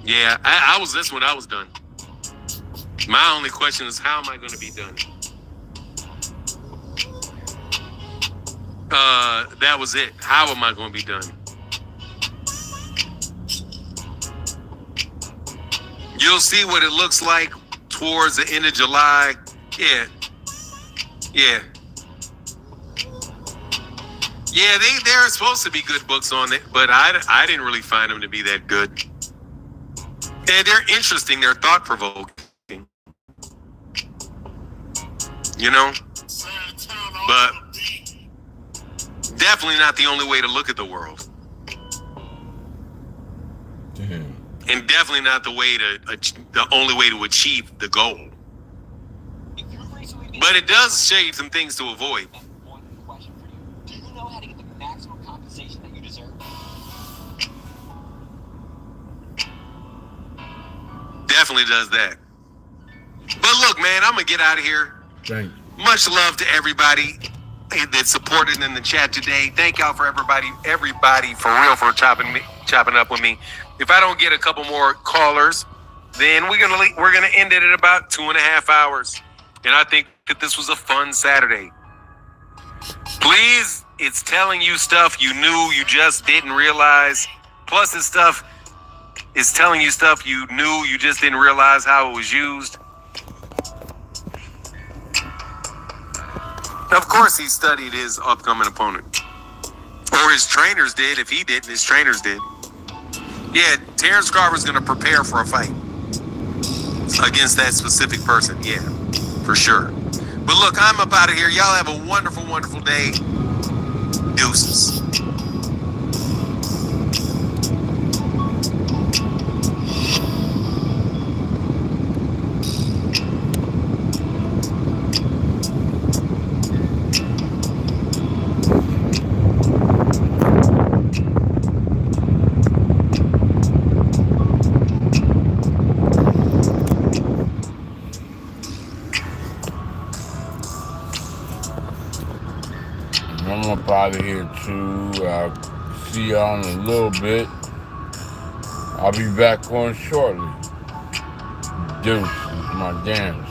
Yeah. I was this when I was done. My only question is, how am I going to be done? That was it. How am I going to be done? You'll see what it looks like towards the end of July. Yeah. Yeah, there are supposed to be good books on it, but I didn't really find them to be that good. And they're interesting. They're thought-provoking. You know? But definitely not the only way to look at the world. Damn. And definitely not the only way to achieve the goal. But it does show you some things to avoid. Do you know how to get the maximum compensation that you deserve? Definitely does that. But look, man, I'm going to get out of here. Thank you. Much love to everybody that supported in the chat today. Thank y'all for everybody for real for chopping up with me. If I don't get a couple more callers, then we're gonna end it at about 2.5 hours. And I think that this was a fun Saturday. Please, it's telling you stuff you knew you just didn't realize. Plus, it's telling you stuff you knew you just didn't realize how it was used. Of course, he studied his upcoming opponent. Or his trainers did. If he didn't, his trainers did. Yeah, Terrence Crawford's going to prepare for a fight against that specific person. Yeah, for sure. But look, I'm up out of here. Y'all have a wonderful, wonderful day. Deuces. I'm up out of here too. I'll see y'all in a little bit. I'll be back on shortly. Deuces, my damn.